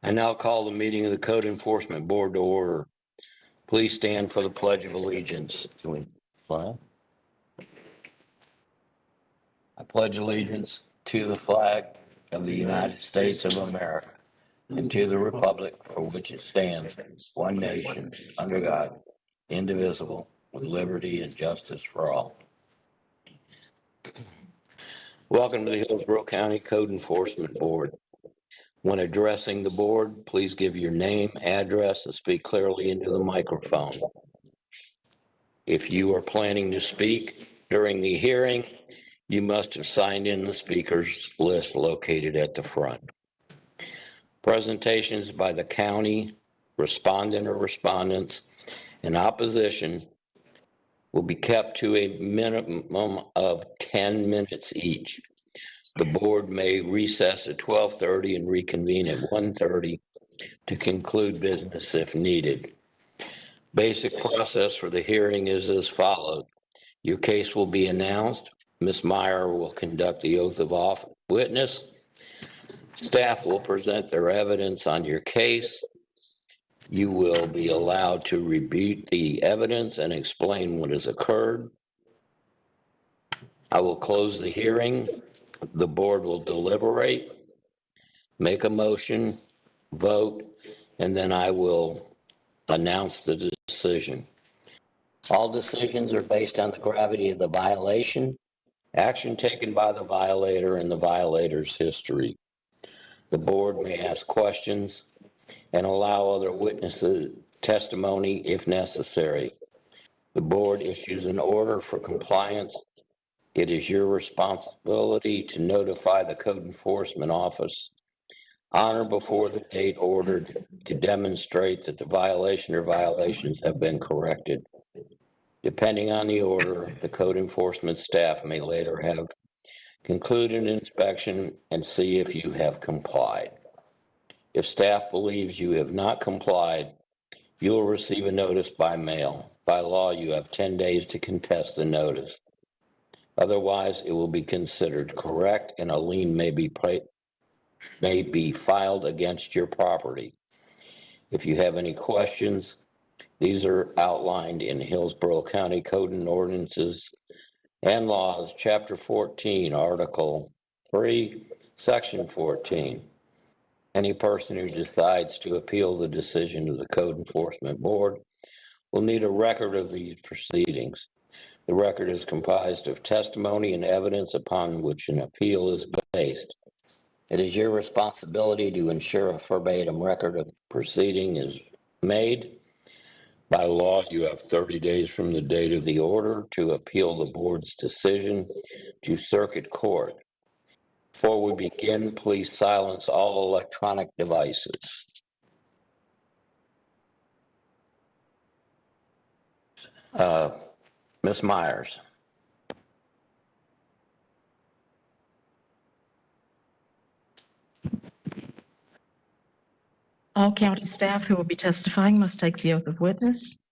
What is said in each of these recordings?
I now call the meeting of the Code Enforcement Board to order. Please stand for the Pledge of Allegiance. I pledge allegiance to the flag of the United States of America and to the republic for which it stands, one nation, under God, indivisible, with liberty and justice for all. Welcome to the Hillsborough County Code Enforcement Board. When addressing the board, please give your name, address, and speak clearly into the microphone. If you are planning to speak during the hearing, you must have signed in the speakers list located at the front. Presentations by the county, respondent or respondents, and opposition will be kept to a minimum of 10 minutes each. The board may recess at 12:30 and reconvene at 1:30 to conclude business if needed. Basic process for the hearing is as follows. Your case will be announced. Ms. Meyer will conduct the oath of office witness. Staff will present their evidence on your case. You will be allowed to rebut the evidence and explain what has occurred. I will close the hearing. The board will deliberate, make a motion, vote, and then I will announce the decision. All decisions are based on the gravity of the violation, action taken by the violator, and the violator's history. The board may ask questions and allow other witnesses testimony if necessary. The board issues an order for compliance. It is your responsibility to notify the Code Enforcement Office on or before the date ordered to demonstrate that the violation or violations have been corrected. Depending on the order, the Code Enforcement staff may later have concluded an inspection and see if you have complied. If staff believes you have not complied, you will receive a notice by mail. By law, you have 10 days to contest the notice. Otherwise, it will be considered correct and a lien may be filed against your property. If you have any questions, these are outlined in Hillsborough County Code and Ordinances and Laws, Chapter 14, Article 3, Section 14. Any person who decides to appeal the decision of the Code Enforcement Board will need a record of these proceedings. The record is comprised of testimony and evidence upon which an appeal is based. It is your responsibility to ensure a verbatim record of the proceeding is made. By law, you have 30 days from the date of the order to appeal the board's decision to circuit court. Before we begin, please silence all electronic devices. Ms. Myers. All county staff who will be testifying must take the oath of witness.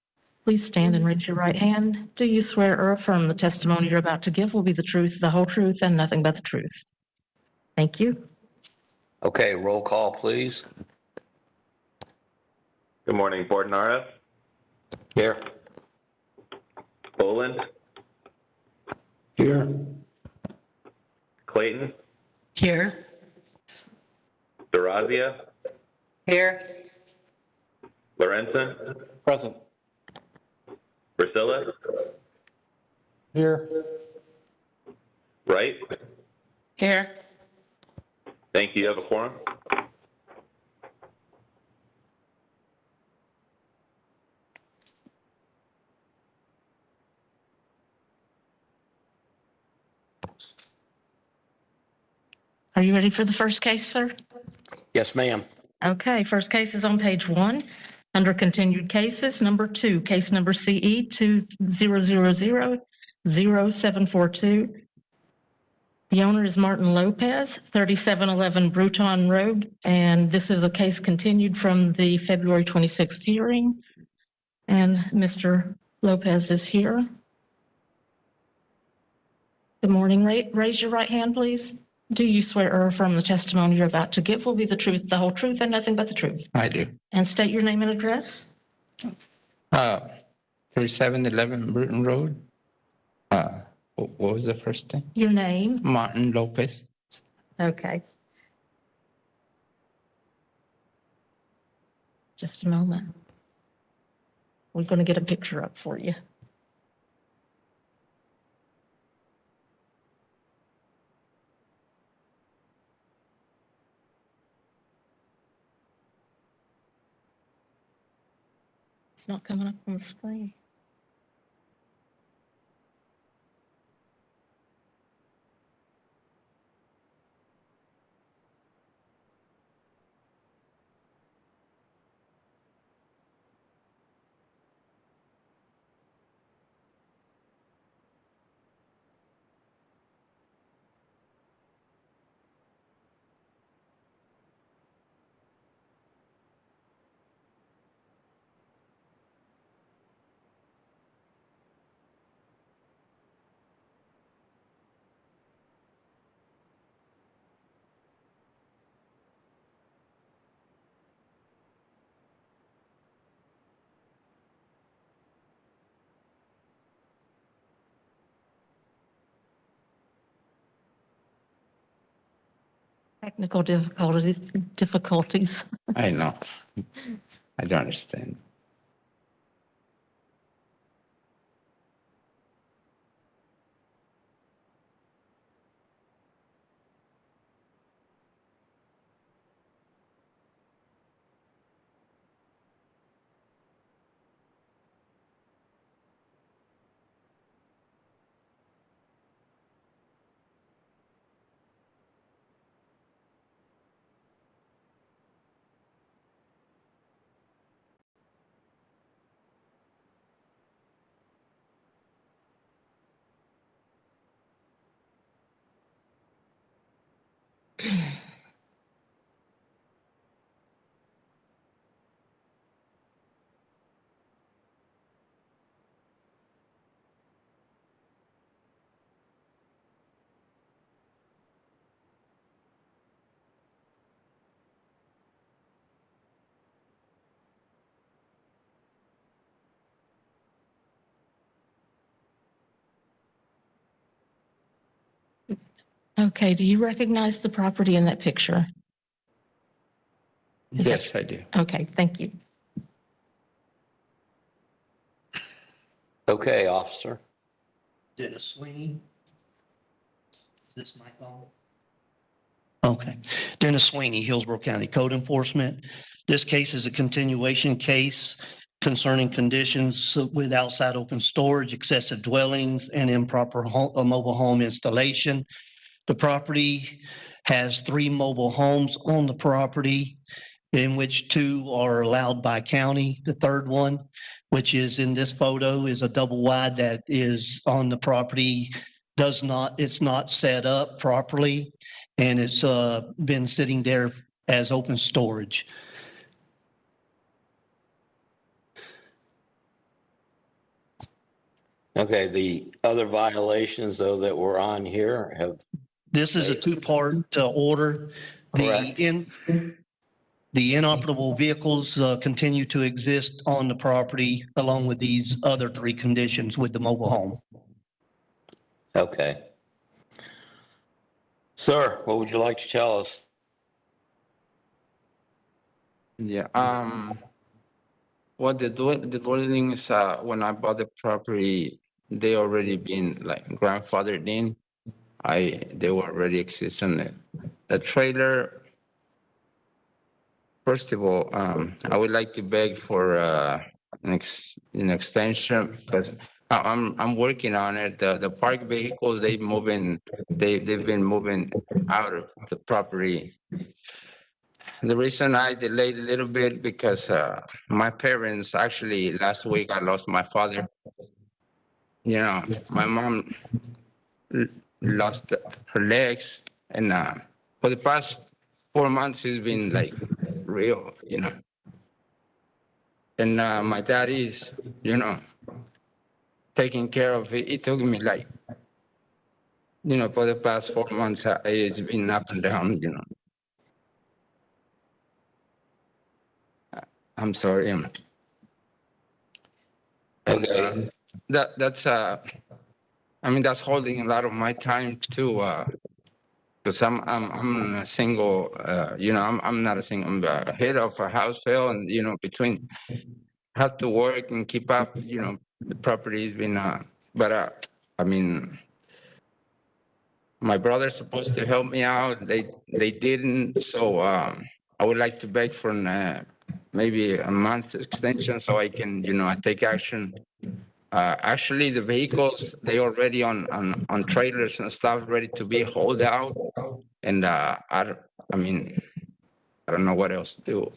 Please stand and raise your right hand. Do you swear or affirm the testimony you're about to give will be the truth, the whole truth, and nothing but the truth? Thank you. Okay, roll call, please. Good morning, Board and RF. Here. Boland. Here. Clayton. Here. Durazia. Here. Lorenzen. Present. Priscilla. Here. Wright. Here. Thank you. You have a quorum. Are you ready for the first case, sir? Yes, ma'am. Okay, first case is on page 1. Under continued cases, number 2, case number CE 20000742. The owner is Martin Lopez, 3711 Bruton Road, and this is a case continued from the February 26th hearing. And Mr. Lopez is here. Good morning. Raise your right hand, please. Do you swear or affirm the testimony you're about to give will be the truth, the whole truth, and nothing but the truth? I do. And state your name and address? 3711 Bruton Road. What was the first thing? Your name? Martin Lopez. Okay. Just a moment. We're going to get a picture up for you. It's not coming up on the screen. Technical difficulties. I know. I don't understand. Okay, do you recognize the property in that picture? Is that- Yes, I do. Okay, thank you. Okay, officer. Dennis Sweeney. Is this mic on? Okay. Dennis Sweeney, Hillsborough County Code Enforcement. This case is a continuation case concerning conditions with outside open storage, excessive dwellings, and improper mobile home installation. The property has 3 mobile homes on the property, in which 2 are allowed by county. The third one, which is in this photo, is a double wide that is on the property, it's not set up properly, and it's been sitting there as open storage. Okay, the other violations, though, that were on here have, This is a 2-part order. Correct. The inoperable vehicles continue to exist on the property along with these other 3 conditions with the mobile home. okay. Sir, what would you like to tell us? Yeah. What the dwellings, when I bought the property, they already been like grandfathered in. They were already existing. The trailer, first of all, I would like to beg for an extension because I'm working on it. The park vehicles, they've been moving out of the property. The reason I delayed a little bit because my parents, actually last week I lost my father. You know, my mom lost her legs, and for the past 4 months it's been like real, you know. And my dad is, you know, taking care of it. It took me like for the past 4 months, it's been up and down. I'm sorry. Okay. That's that's holding a lot of my time too. Because I'm a single. I'm not a single. I'm the head of a house fail, and between have to work and keep up. The property's been. But I mean, my brother's supposed to help me out. They didn't. So I would like to beg for maybe a month extension so I can I take action. Actually, the vehicles they already on trailers and stuff ready to be hauled out, and I don't know what else to do.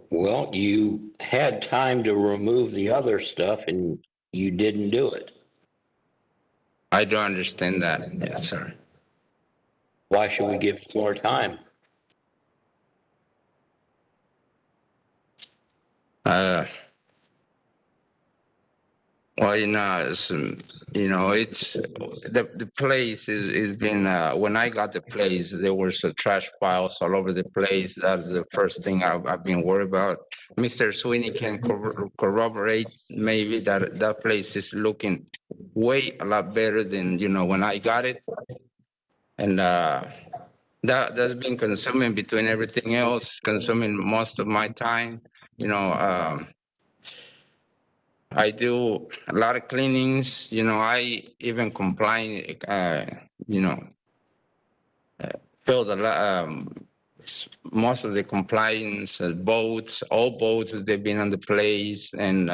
Well, you had time to remove the other stuff and you didn't do it. I don't understand that. Yes, sir. Why should we give you more time? Well, it's the place is been, when I got the place, there was a trash piles all over the place. That's the first thing I've been worried about. Mr. Sweeney can corroborate maybe that place is looking way a lot better than, when I got it. And that's been consuming between everything else, consuming most of my time, I do a lot of cleanings. I even comply. Filled a lot. Most of the compliance boats, all boats they've been on the place, and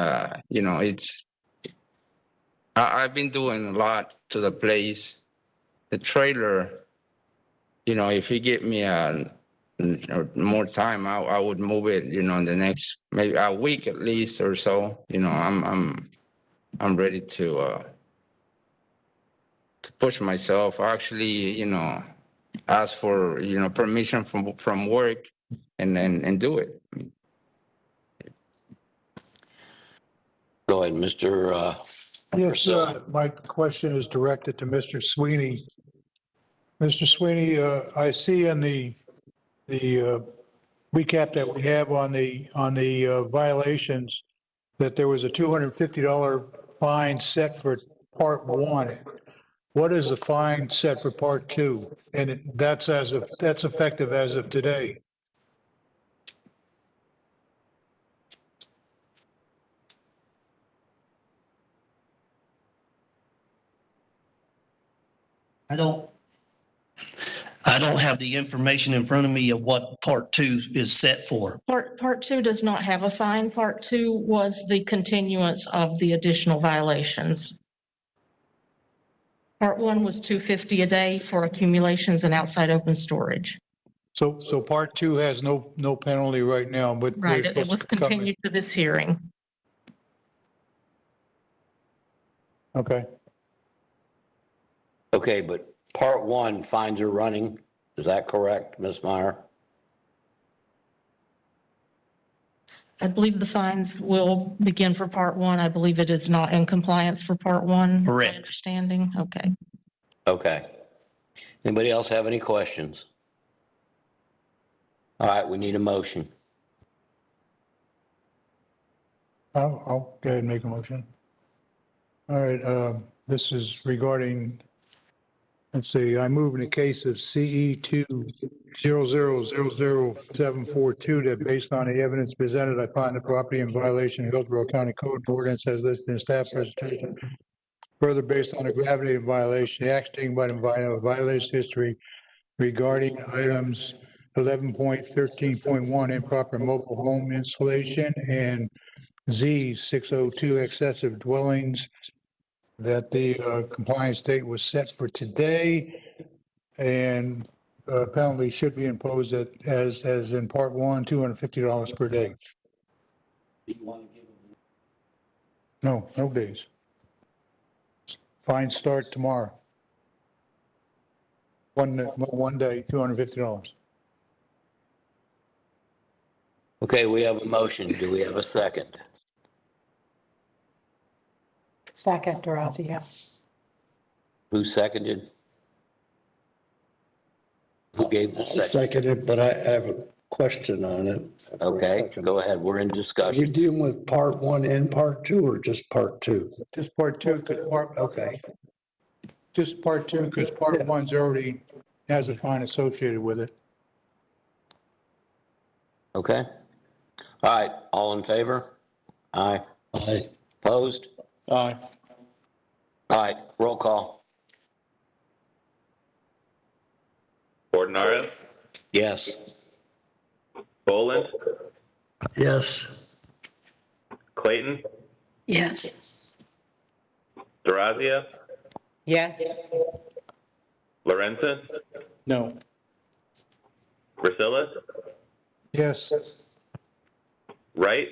it's. I've been doing a lot to the place. The trailer. If you give me more time, I would move it, in the next maybe a week at least or so. I'm ready to push myself. Actually, ask for permission from work, and do it. Go ahead, Mr. Yes, my question is directed to Mr. Sweeney. Mr. Sweeney, I see in the recap that we have on the violations that there was a $250 fine set for part 1. What is the fine set for part 2? And that's effective as of today. I don't have the information in front of me of what part 2 is set for. Part 2 does not have a fine. Part 2 was the continuance of the additional violations. Part 1 was $250 a day for accumulations and outside open storage. So part 2 has no penalty right now, but Right, it was continued to this hearing. Okay. Okay, but part 1 fines are running. Is that correct, Ms. Meyer? I believe the fines will begin for part 1. I believe it is not in compliance for part 1. Correct. My understanding. Okay. Okay. Anybody else have any questions? All right, we need a motion. I'll go ahead and make a motion. All right, this is regarding, let's see, I move in the case of CE 2000742 that based on the evidence presented, I find the property in violation of Hillsborough County Code ordinance as listed in staff presentation. Further, based on the gravity of violation, the action taken by the violation history regarding items 11.13.1 improper mobile home installation and Z 602 excessive dwellings, that the compliance date was set for today, and penalty should be imposed as in part 1, $250 per day. No days. Fine start tomorrow. One day, $250. Okay, we have a motion. Do we have a second? Second, Dorothy, yeah. Who seconded? Who gave the second? Seconded, but I have a question on it. Okay, go ahead. We're in Are we discussion. dealing with part one and part two, or just part two? Just part two, Okay, just part two, because part one's already has a fine associated with it. Okay. All right, all in favor? Aye. aye. Opposed? Aye. All right, roll call. Bordenaro, Yes. Boland, Yes, Clayton, Yes. Durazio, Yes. Lorenzen, No. Brasilis, Yes. Wright.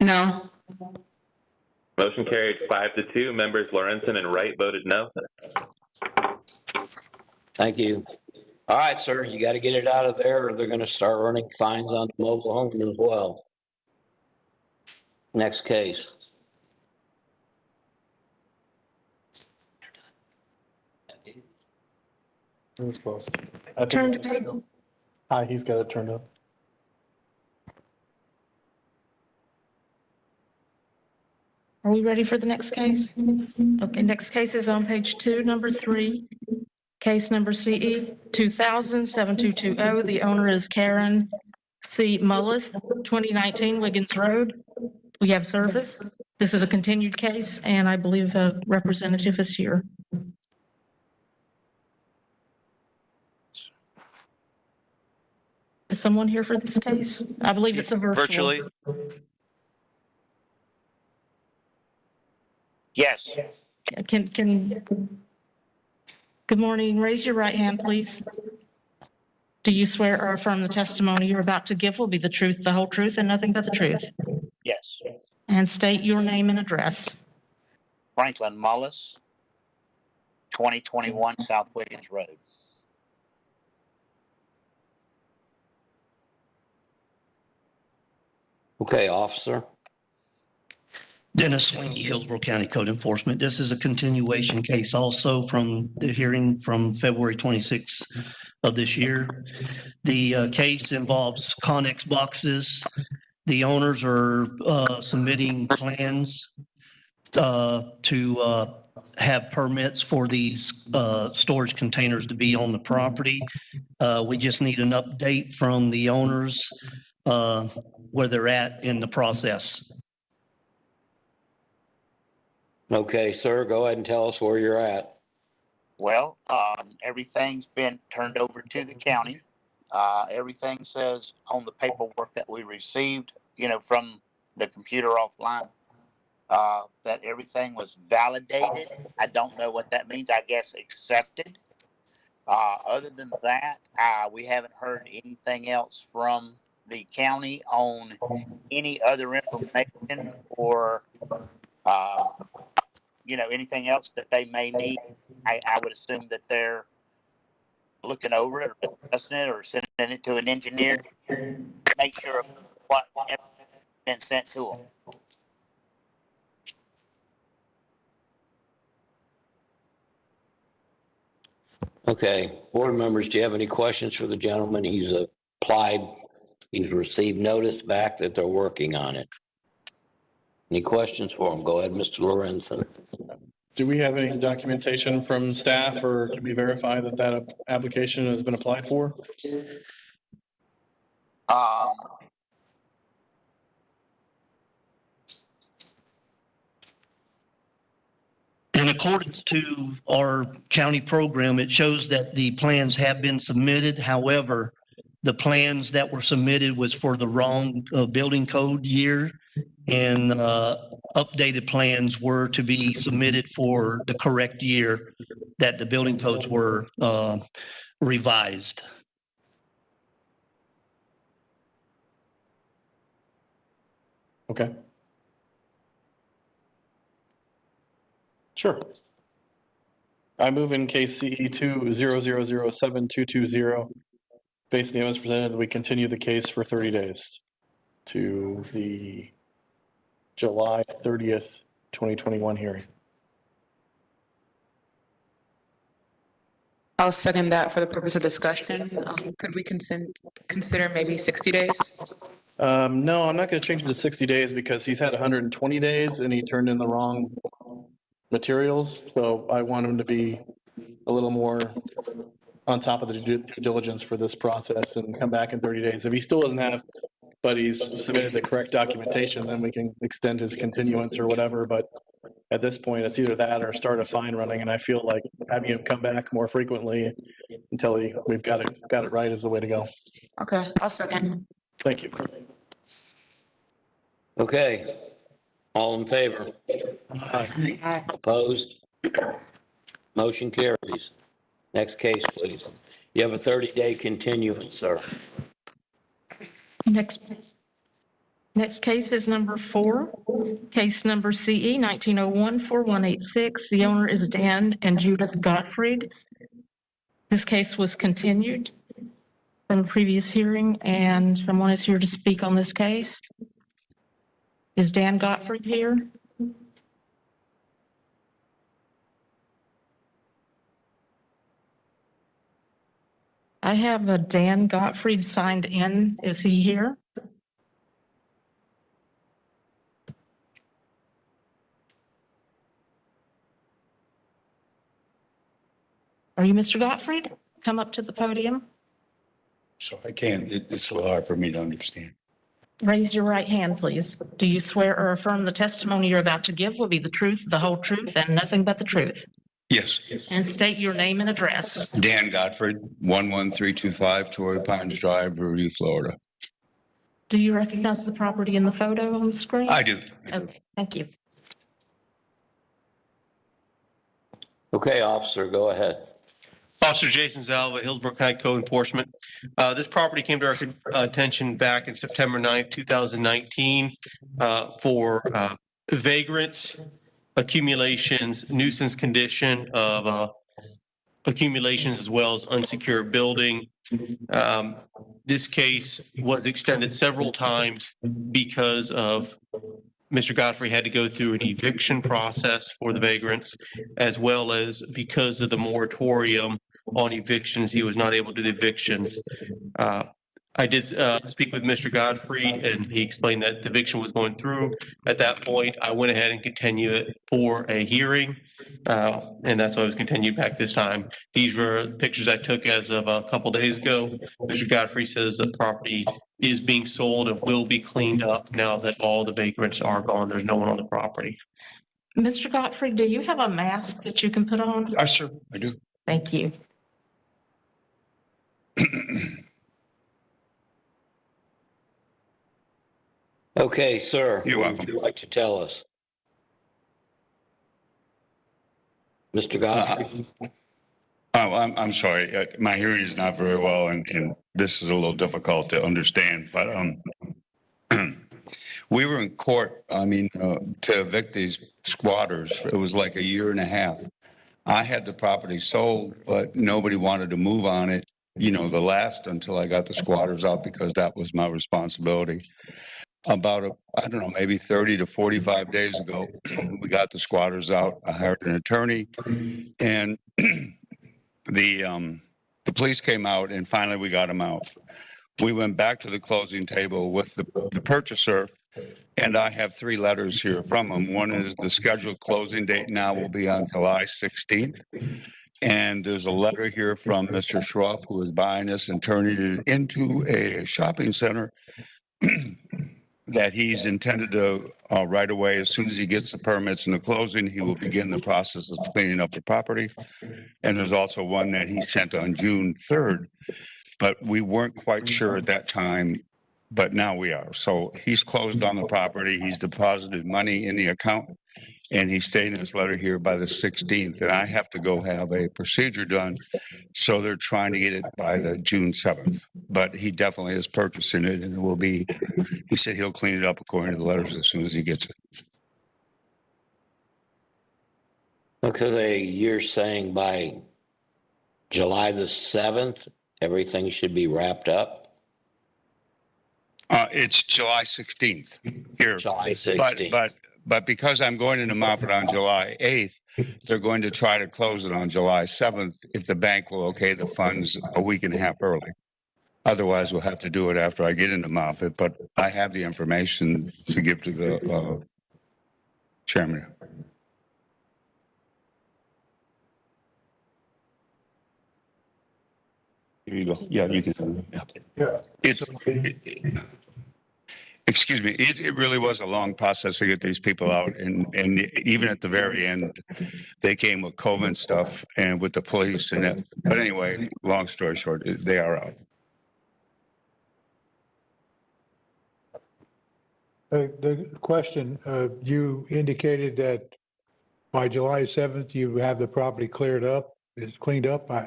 No. Motion carried 5-2. Members Lorenzen and Wright voted no. Thank you. All right, sir, you got to get it out of there or they're going to start running fines on the mobile home as well. Next case. It's close. Turn to table. Hi, he's got it turned up. Are we ready for the next case? Okay, next case is on page 2, number 3. Case number CE 2000-7220. The owner is Karen C. Mullis, 2019 Wiggins Road. We have service. This is a continued case, and I believe a representative is here. Is someone here for this case? I believe it's a virtual. Virtually? Yes. Good morning. Raise your right hand, please. Do you swear or affirm the testimony you're about to give will be the truth, the whole truth, and nothing but the truth? Yes. And state your name and address. Franklin Mullis, 2021 South Wiggins Road. Okay, officer. Dennis Sweeney, Hillsborough County Code Enforcement. This is a continuation case also from the hearing from February 26th of this year. The case involves Connex boxes. The owners are submitting plans to have permits for these storage containers to be on the property. We just need an update from the owners where they're at in the process. Okay, sir, go ahead and tell us where you're at. Well, everything's been turned over to the county. Everything says on the paperwork that we received, from the computer offline, that everything was validated. I don't know what that means. I guess accepted. Other than that, we haven't heard anything else from the county on any other information or, anything else that they may need. I would assume that they're looking over it or discussing it or sending it to an engineer to make sure of what has been sent to them. Okay, board members, do you have any questions for the gentleman? He's received notice back that they're working on it. Any questions for him? Go ahead, Mr. Lorenzen. Do we have any documentation from staff or can we verify that that application has been applied for? In accordance to our county program, it shows that the plans have been submitted. However, the plans that were submitted was for the wrong building code year, and updated plans were to be submitted for the correct year that the building codes were revised. Okay. Sure. I move in case CE 200072220, based on the evidence presented, we continue the case for 30 days to the July 30th, 2021 hearing. I'll second that for the purpose of discussion. Could we consider maybe 60 days? No, I'm not going to change it to 60 days because he's had 120 days and he turned in the wrong materials. So I want him to be a little more on top of the due diligence for this process and come back in 30 days. If he still doesn't have, but he's submitted the correct documentation, then we can extend his continuance or whatever. But at this point, it's either that or start a fine running. And I feel like having him come back more frequently until we've got it right is the way to go. Okay, I'll second. Thank you. Okay. All in favor? Aye. Opposed? Motion carries. Next case, please. You have a 30-day continuance, sir. Next case is number 4, case number CE 1901-4186. The owner is Dan and Judith Gottfried. This case was continued from the previous hearing, and someone is here to speak on this case. Is Dan Gottfried here? I have a Dan Gottfried signed in. Is he here? Are you Mr. Gottfried? Come up to the podium. So I can't, it's a little hard for me to understand. Raise your right hand, please. Do you swear or affirm the testimony you're about to give will be the truth, the whole truth, and nothing but the truth? Yes. And state your name and address. Dan Gottfried, 11325 Torrey Pines Drive, Rudy, Florida. Do you recognize the property in the photo on the screen? I do. Okay, thank you. Okay, officer, go ahead. Officer Jason Zalva, Hillsborough County Code Enforcement. This property came to our attention back in September 9th, 2019 for vagrants, accumulations, nuisance condition of accumulations, as well as unsecured building. This case was extended several times because of Mr. Godfrey had to go through an eviction process for the vagrants, as well as because of the moratorium on evictions, he was not able to do the evictions. I did speak with Mr. Godfrey, and he explained that the eviction was going through. At that point, I went ahead and continued it for a hearing, and that's why it was continued back this time. These were pictures I took as of a couple days ago. Mr. Godfrey says the property is being sold and will be cleaned up now that all the vagrants are gone. There's no one on the property. Mr. Gottfried, do you have a mask that you can put on? Sure, I do. Thank you. Okay, sir. You're What welcome. would you like to tell us? Mr. Godfrey? Oh, I'm sorry. My hearing is not very well, and this is a little difficult to understand, but we were in court, to evict these squatters. It was like a year and a half. I had the property sold, but nobody wanted to move on it, the last until I got the squatters out, because that was my responsibility. About, maybe 30 to 45 days ago, we got the squatters out. I hired an attorney, and the police came out, and finally we got them out. We went back to the closing table with the purchaser, and I have 3 letters here from him. One is the scheduled closing date now will be on July 16th. And there's a letter here from Mr. Schroff, who is buying this and turning it into a shopping center that he's intended to right away. As soon as he gets the permits and the closing, he will begin the process of cleaning up the property. And there's also one that he sent on June 3rd, but we weren't quite sure at that time, but now we are. So he's closed on the property. He's deposited money in the account, and he's stating his letter here by the 16th. And I have to go have a procedure done. So they're trying to get it by the June 7th, but he definitely is purchasing it, and it will be, he said he'll clean it up according to the letters as soon as he gets it. Okay, you're saying by July the 7th, everything should be wrapped up? It's July 16th here. July 16th. but because I'm going into Moffett on July 8th, they're going to try to close it on July 7th if the bank will okay the funds a week and a half early. Otherwise, we'll have to do it after I get into Moffett, but I have the information to give to the chairman. Here you go. Yeah, you can. Yeah. It's, excuse me, it really was a long process to get these people out. And even at the very end, they came with COVID stuff and with the police and that. But anyway, long story short, they are out. The question, you indicated that by July 7th, you have the property cleared up, it's cleaned up. I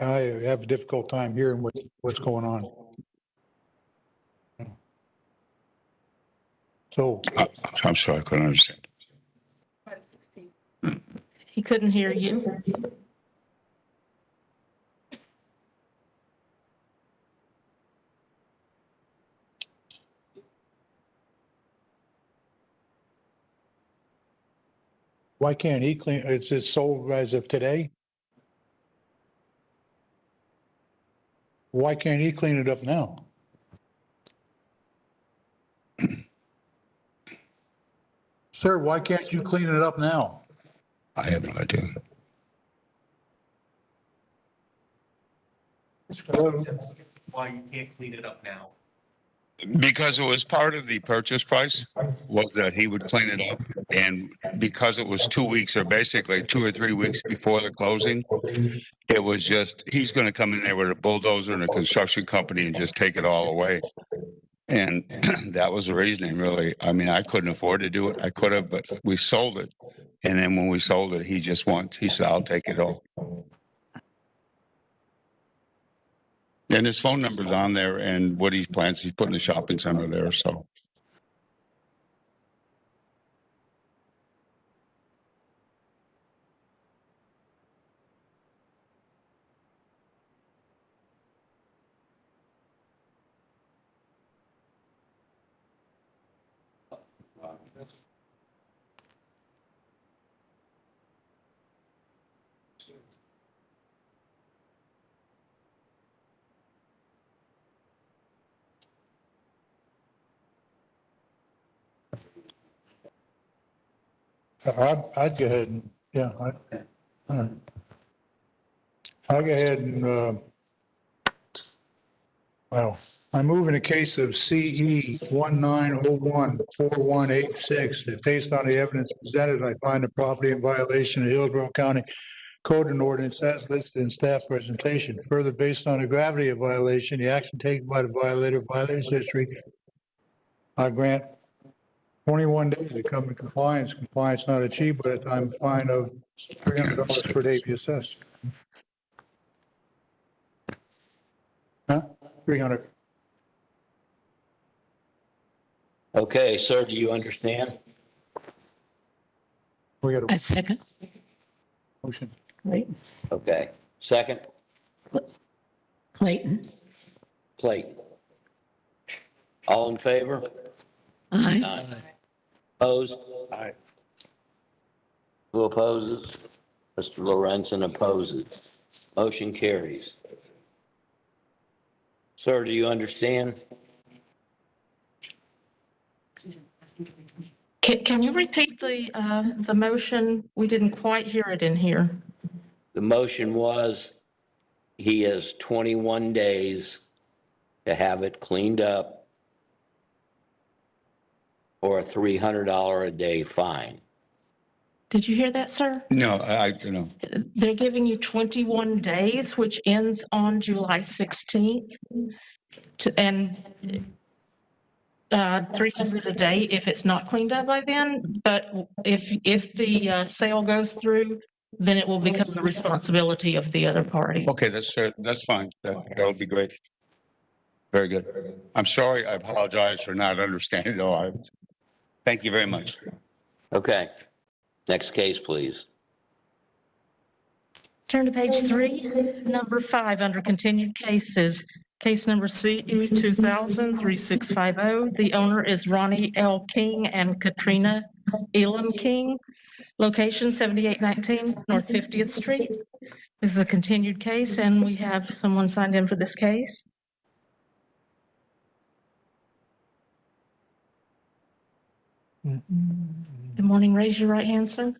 have a difficult time hearing what's going on. So, I'm sorry, I couldn't understand. He couldn't hear you. why can't he clean, it's sold as of today? Why can't he clean it up now? Sir, why can't you clean it up now? I have no idea. Why you can't clean it up now? Because it was part of the purchase price, was that he would clean it up. And because it was 2 weeks, or basically 2 or 3 weeks before the closing, it was just, he's going to come in there with a bulldozer and a construction company and just take it all away. And that was the reasoning, really. I mean, I couldn't afford to do it. I could have, but we sold it. And then when we sold it, he said, I'll take it all. And his phone number's on there, and what he plans, he's putting a shopping center there, so. I'd go ahead and, yeah. All right. I'll go ahead and, well, I move in a case of CE 19014186 that based on the evidence presented, I find the property in violation of Hillsborough County Code and Ordinance as listed in staff presentation. Further, based on the gravity of violation, the action taken by the violator, violator's history, I grant 21 days to come in compliance. Compliance not achieved by the time fine of $300 per day be assessed. Huh? 300. Okay, sir, do you understand? We got I a second. motion. Right. Okay. Second, Clayton. Clayton. All in favor? Aye. Aye. Opposed? Aye. Who opposes? Mr. Lorenzen opposes. Motion carries. Sir, do you understand? Can you repeat the motion? We didn't quite hear it in here. The motion was he has 21 days to have it cleaned up or a $300 a day fine. Did you hear that, sir? No, I you know. They're giving you 21 days, which ends on July 16th. And 300 a day if it's not cleaned up by then. But if the sale goes through, then it will become the responsibility of the other party. Okay, that's fair. That's fine. That would be great. Very good. I'm sorry. I apologize for not understanding it all. Thank you very much. Okay. Next case, please. Turn to page 3, number 5 under continued cases. Case number CE 2000-3650. The owner is Ronnie L. King and Katrina Elam King. Location 7819 North 50th Street. This is a continued case, and we have someone signed in for this case. Good morning. Raise your right hand, sir.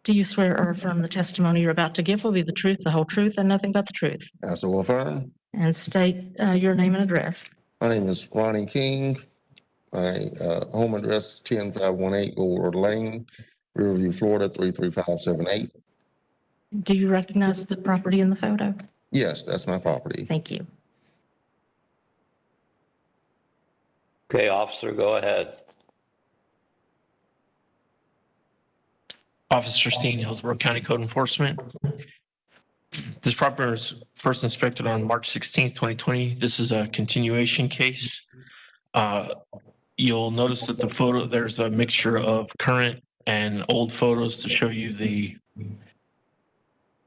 Do you swear or affirm the testimony you're about to give will be the truth, the whole truth, and nothing but the truth? I so affirm. And state your name and address. My name is Ronnie King. My home address is 10518 Gold Lane, Riverview, Florida 33578. Do you recognize the property in the photo? Yes, that's my property. Thank you. Okay, officer, go ahead. Officer Steen, Hillsborough County Code Enforcement. This property was first inspected on March 16th, 2020. This is a continuation case. You'll notice that the photo, there's a mixture of current and old photos to show you the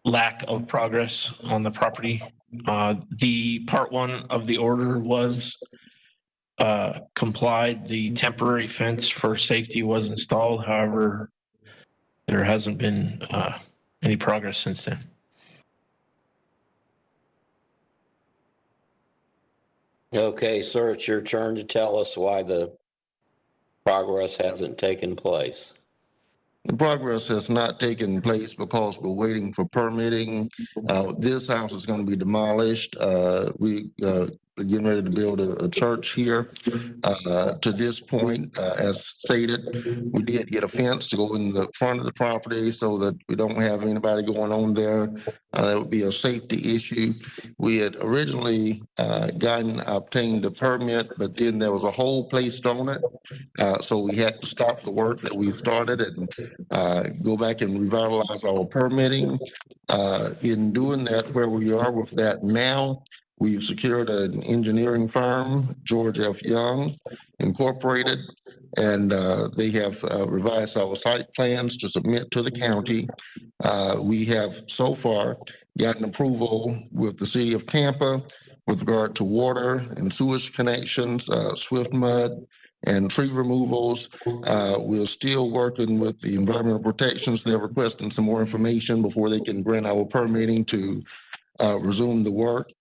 lack of progress on the property. The part one of the order was complied. The temporary fence for safety was installed. However, there hasn't been any progress since then. Okay, sir, it's your turn to tell us why the progress hasn't taken place. The progress has not taken place because we're waiting for permitting. This house is going to be demolished. We are getting ready to build a church here. To this point, as stated, we did get a fence to go in the front of the property so that we don't have anybody going on there. That would be a safety issue. We had originally obtained a permit, but then there was a hole placed on it. So we had to stop the work that we started and go back and revitalize our permitting. In doing that, where we are with that now, we've secured an engineering firm, George F. Young Incorporated, and they have revised our site plans to submit to the county. We have so far gotten approval with the city of Tampa with regard to water and sewage connections, swift mud, and tree removals. We're still working with the environmental protections. They're requesting some more information before they can grant our permitting to resume the work.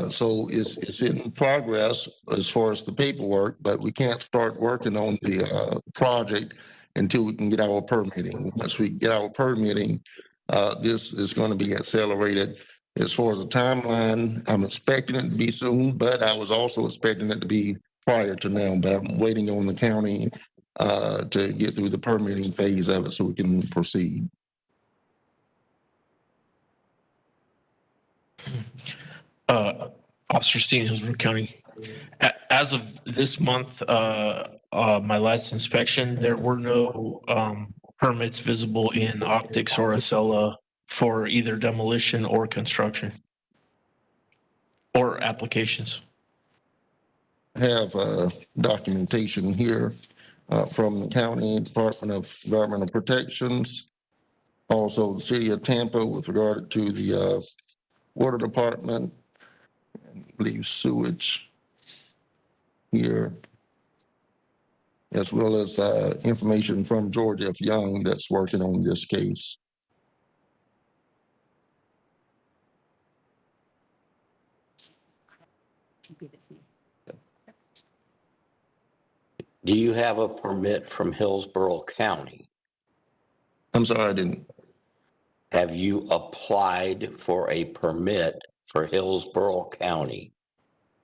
So it's in progress as far as the paperwork, but we can't start working on the project until we can get our permitting. Once we get our permitting, this is going to be accelerated. As far as the timeline, I'm expecting it to be soon, but I was also expecting it to be prior to now, but I'm waiting on the county to get through the permitting phase of it so we can proceed. Officer Steen, Hillsborough County. As of this month, my last inspection, there were no permits visible in Optics or Acela for either demolition or construction or applications. I have documentation here from the County Department of Environmental Protections, also the City of Tampa with regard to the Water Department, I believe sewage here, as well as information from George F. Young that's working on this case. Do you have a permit from Hillsborough County? I'm sorry, I didn't. Have you applied for a permit for Hillsborough County?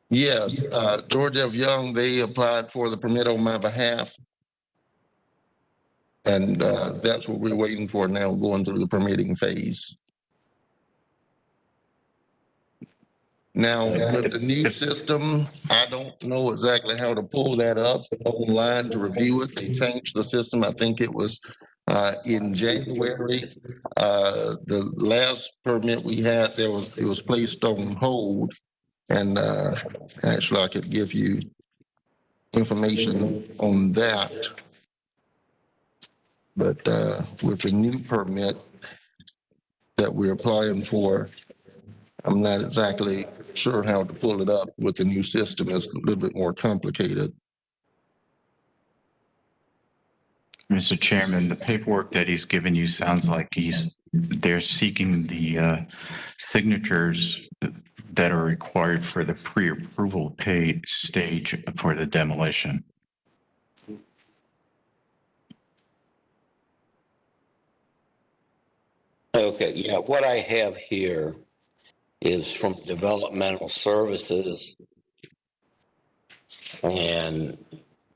Yes, George F. Young, they applied for the permit on my behalf. And that's what we're waiting for now, going through the permitting phase. Now, with the new system, I don't know exactly how to pull that up online to review it. They changed the system. I think it was in January. The last permit we had, it was placed on hold. And actually, I could give you information on that. But with the new permit that we're applying for, I'm not exactly sure how to pull it up with the new system. It's a little bit more complicated. Mr. Chairman, the paperwork that he's given you sounds like they're seeking the signatures that are required for the pre-approval pay stage for the demolition. Okay, yeah, what I have here is from Developmental Services. And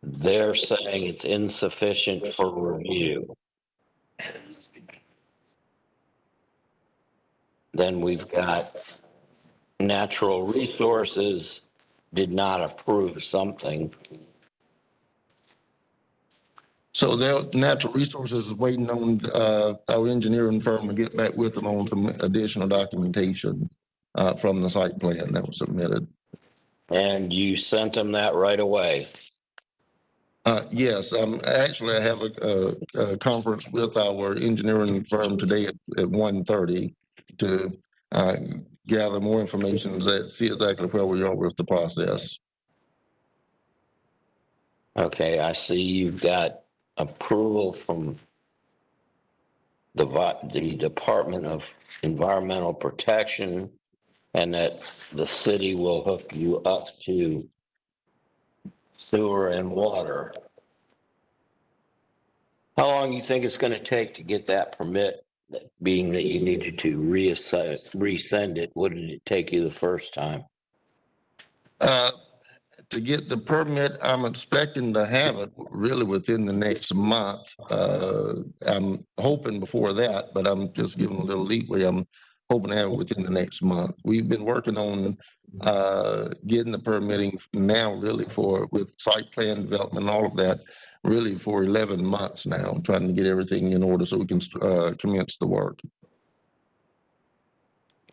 they're saying it's insufficient for review. Then we've got Natural Resources did not approve something. So Natural Resources is waiting on our engineering firm to get back with them on some additional documentation from the site plan that was submitted. And you sent them that right away? Yes, actually I have a conference with our engineering firm today at 1:30 to gather more information and see exactly where we are with the process. Okay, I see you've got approval from the Department of Environmental Protection, and that the city will hook you up to sewer and water. How long do you think it's going to take to get that permit, being that you needed to resend it? What did it take you the first time? To get the permit, I'm expecting to have it really within the next month. I'm hoping before that, but I'm just giving a little leeway. I'm hoping to have it within the next month. We've been working on getting the permitting now really with site plan development and all of that really for 11 months now. I'm trying to get everything in order so we can commence the work.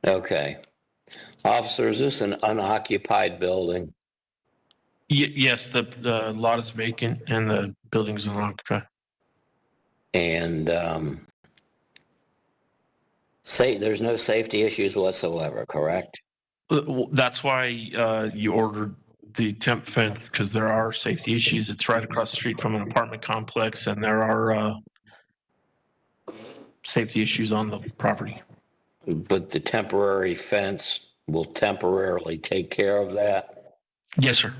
Okay. Officer, is this an unoccupied building? Yes, the lot is vacant and the building's unoccupied. And there's no safety issues whatsoever, correct? That's why you ordered the temp fence, because there are safety issues. It's right across the street from an apartment complex, and there are safety issues on the property. But the temporary fence will temporarily take care of that? Yes, sir.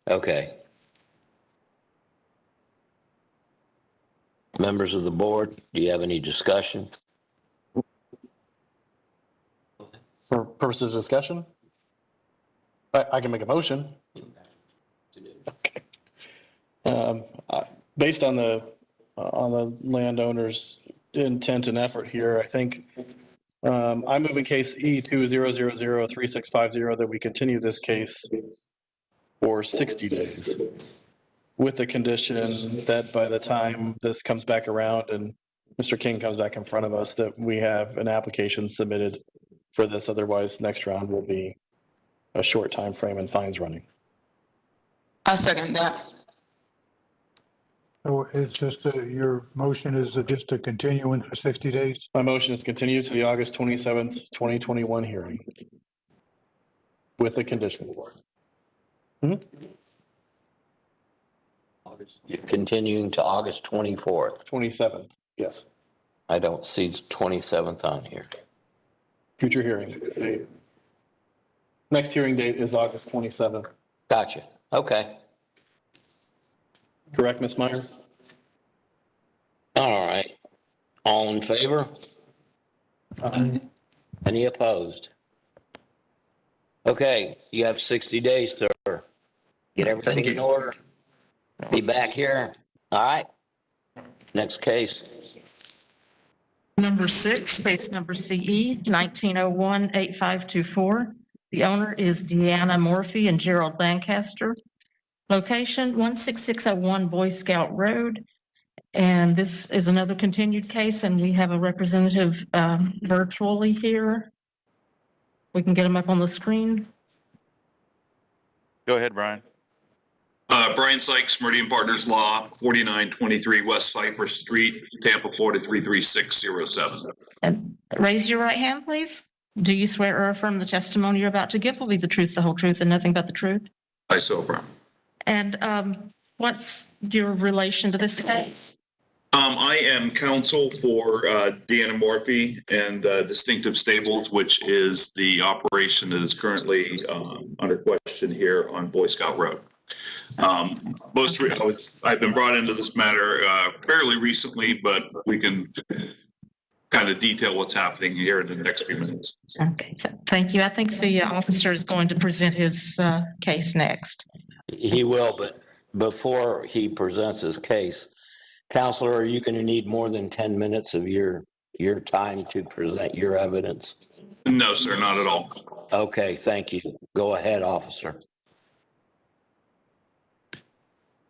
Okay. Members of the board, do you have any discussion? For purposes of discussion? I can make a motion. Okay. Based on the landowner's intent and effort here, I think I'm moving case E2000365 that we continue this case for 60 days with the condition that by the time this comes back around and Mr. King comes back in front of us, that we have an application submitted for this. Otherwise, next round will be a short time frame and fines running. I'll second that. So it's just your motion is just a continuance for 60 days? My motion is continued to the August 27th, 2021 hearing with the condition. You're continuing to August 24th. 27th, yes. I don't see 27th on here. Future hearing date. Next hearing date is August 27th. Gotcha. Okay. Correct, Ms. Meyer? All right. All in favor? Any opposed? Okay, you have 60 days, sir. Get everything in order. Be back here. All right. Next case. Number 6, case number CE 1901-8524. The owner is Deanna Morphy and Gerald Lancaster. Location 16601 Boy Scout Road. And this is another continued case, and we have a representative virtually here. We can get them up on the screen. Go ahead, Brian. Brian Sykes, Meridian Partners Law, 4923 West Cypress Street, Tampa, Florida, 33607. And raise your right hand, please. Do you swear or affirm the testimony you're about to give will be the truth, the whole truth, and nothing but the truth? I so affirm. And what's your relation to this case? I am counsel for Deanna Morphy and Distinctive Stables, which is the operation that is currently under question here on Boy Scout Road. I've been brought into this matter fairly recently, but we can kind of detail what's happening here in the next few minutes. Okay, thank you. I think the officer is going to present his case next. He will, but before he presents his case, Counselor, are you going to need more than 10 minutes of your time to present your evidence? No, sir, not at all. Okay, thank you. Go ahead, officer.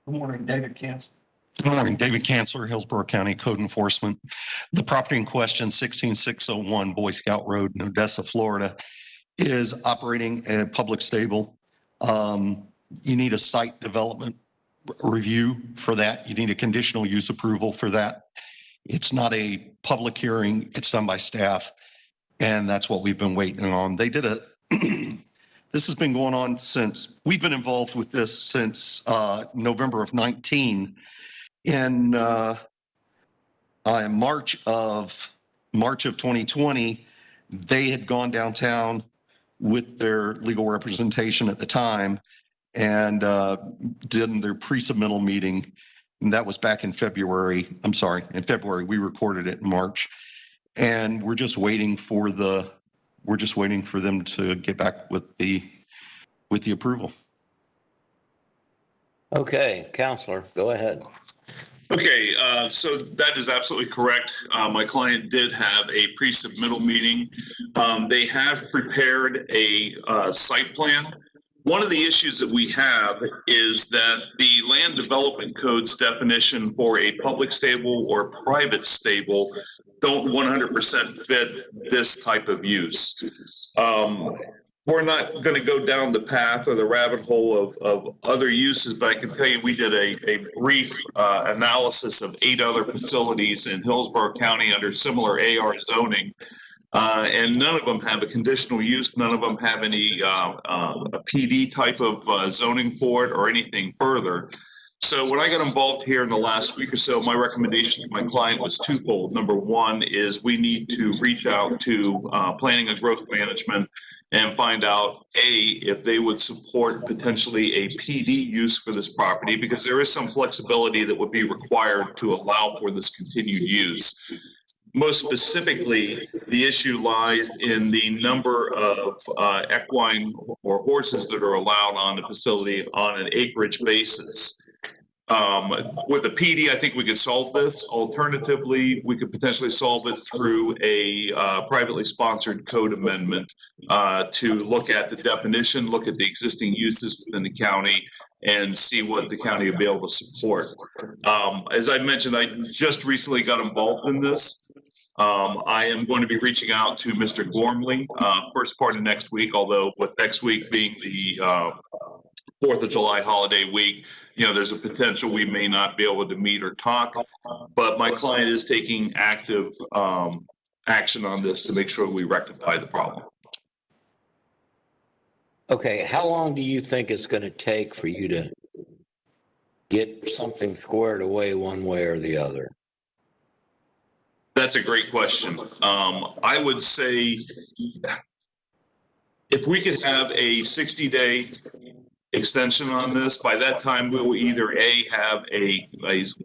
Good morning, David Cancel. Good morning, David Cancel, Hillsborough County Code Enforcement. The property in question, 16601 Boy Scout Road in Odessa, Florida, is operating a public stable. You need a site development review for that. You need a conditional use approval for that. It's not a public hearing. It's done by staff. And that's what we've been waiting on. They did this has been going on since, we've been involved with this since November of 19. In March of 2020, they had gone downtown with their legal representation at the time and did their pre-submittal meeting. And that was back in February. I'm sorry, in February. We recorded it in March. And we're just waiting for them to get back with the approval. Okay, Counselor, go ahead. Okay, so that is absolutely correct. My client did have a pre-submittal meeting. They have prepared a site plan. One of the issues that we have is that the Land Development Code's definition for a public stable or private stable don't 100% fit this type of use. We're not going to go down the path or the rabbit hole of other uses, but I can tell you we did a brief analysis of 8 other facilities in Hillsborough County under similar AR zoning. And none of them have a conditional use. None of them have any a PD type of zoning for it or anything further. So when I got involved here in the last week or so, my recommendation to my client was twofold. Number one is we need to reach out to planning and growth management and find out, A, if they would support potentially a PD use for this property, because there is some flexibility that would be required to allow for this continued use. Most specifically, the issue lies in the number of equine or horses that are allowed on the facility on an acreage basis. With a PD, I think we could solve this. Alternatively, we could potentially solve it through a privately sponsored code amendment to look at the definition, look at the existing uses within the county, and see what the county will be able to support. As I mentioned, I just recently got involved in this. I am going to be reaching out to Mr. Gormley first part of next week, although with next week being the 4th of July holiday week, there's a potential we may not be able to meet or talk, but my client is taking active action on this to make sure we rectify the problem. Okay, how long do you think it's going to take for you to get something squared away one way or the other? That's a great question. I would say if we could have a 60-day extension on this, by that time we will either A, have a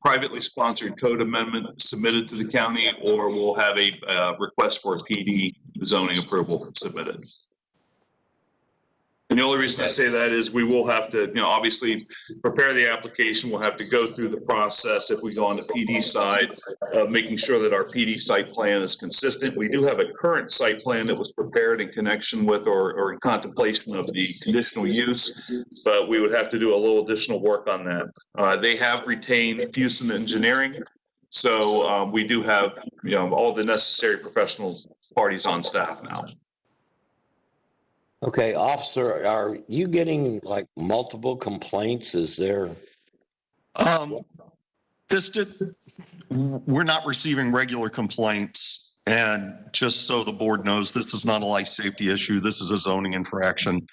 privately sponsored code amendment submitted to the county, or we'll have a request for a PD zoning approval submitted. And the only reason I say that is we will have to, obviously prepare the application. We'll have to go through the process if we go on the PD side, making sure that our PD site plan is consistent. We do have a current site plan that was prepared in connection with or in contemplation of the conditional use, but we would have to do a little additional work on that. They have retained Fuson Engineering, so we do have, all the necessary professional parties on staff now. Okay, officer, are you getting like multiple complaints? Is there? We're not receiving regular complaints, And just so the board knows, this is not a life safety issue. This is a zoning infraction,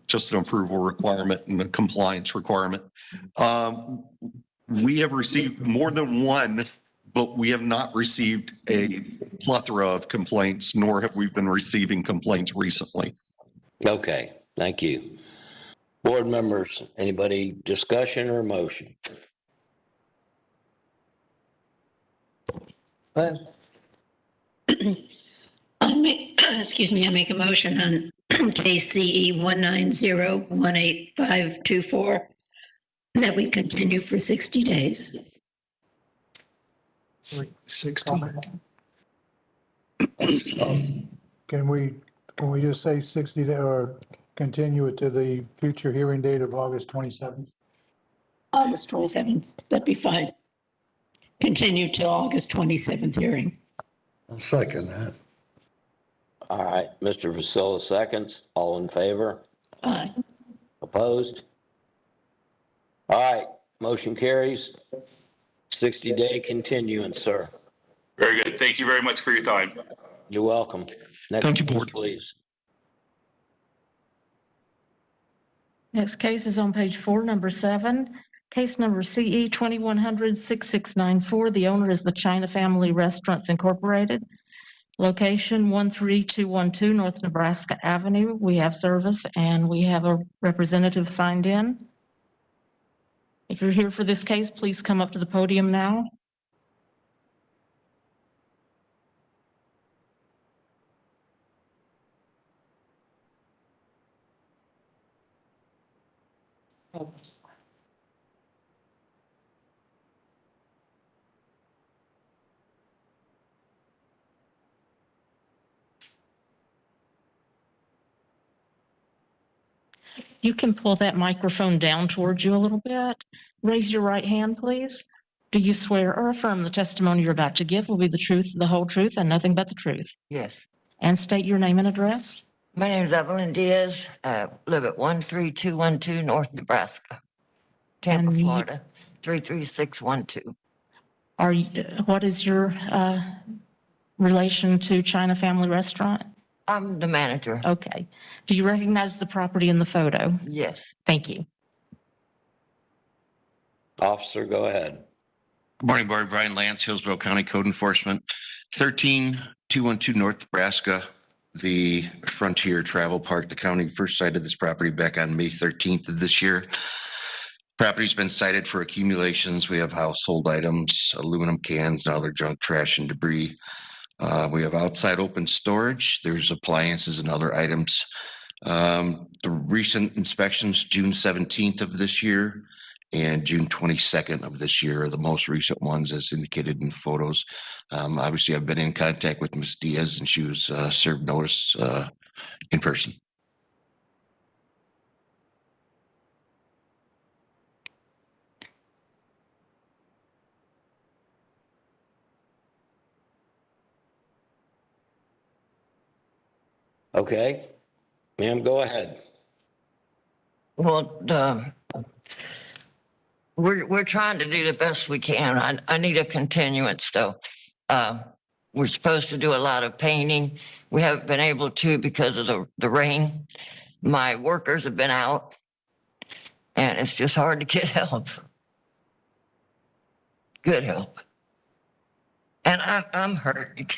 just an approval requirement and a compliance requirement. We have received more than one, but we have not received a plethora of complaints, nor have we been receiving complaints recently. Okay, thank you. Board members, anybody discussion or motion? I make, excuse me, I make a motion on case CE 190185524 that we continue for 60 days. 60. Can we just say 60 day or continue it to the future hearing date of August 27th? August 27th, that'd be fine. Continue till August 27th hearing. I'll second that. All right, Mr. Vasilla seconds. All in favor? Aye. Opposed? All right, motion carries. 60-day continuance, sir. Very good. Thank you very much for your time. You're welcome. Next Thank you, case, Board. please. Next case is on page 4, number 7. Case number CE 2100-6694. The owner is the China Family Restaurants Incorporated. Location 13212 North Nebraska Avenue. We have service and we have a representative signed in. If you're here for this case, please come up to the podium now. You can pull that microphone down towards you a little bit. Raise your right hand, please. Do you swear or affirm the testimony you're about to give will be the truth, the whole truth, and nothing but the truth? Yes. And state your name and address. My name is Evelyn Diaz. I live at 13212 North Nebraska, Tampa, And you- Florida, 33612. Are you, what is your relation to China Family Restaurant? I'm the manager. Okay. Do you recognize the property in the photo? Yes. Thank you. Officer, go ahead. Good morning, Board. Brian Lance, Hillsborough County Code Enforcement. 13212 North Nebraska, the Frontier Travel Park. The county first cited this property back on May 13th of this year. Property's been cited for accumulations. We have household items, aluminum cans, and other junk, trash, and debris. We have outside open storage. There's appliances and other items. The recent inspections, June 17th of this year and June 22nd of this year are the most recent ones as indicated in the photos. Obviously, I've been in contact with Ms. Diaz and she was served notice in person. Okay. Ma'am, go ahead. Well, we're trying to do the best we can. I need a continuance though. We're supposed to do a lot of painting. We haven't been able to because of the rain. My workers have been out and it's just hard to get help. Good help. And I'm hurt.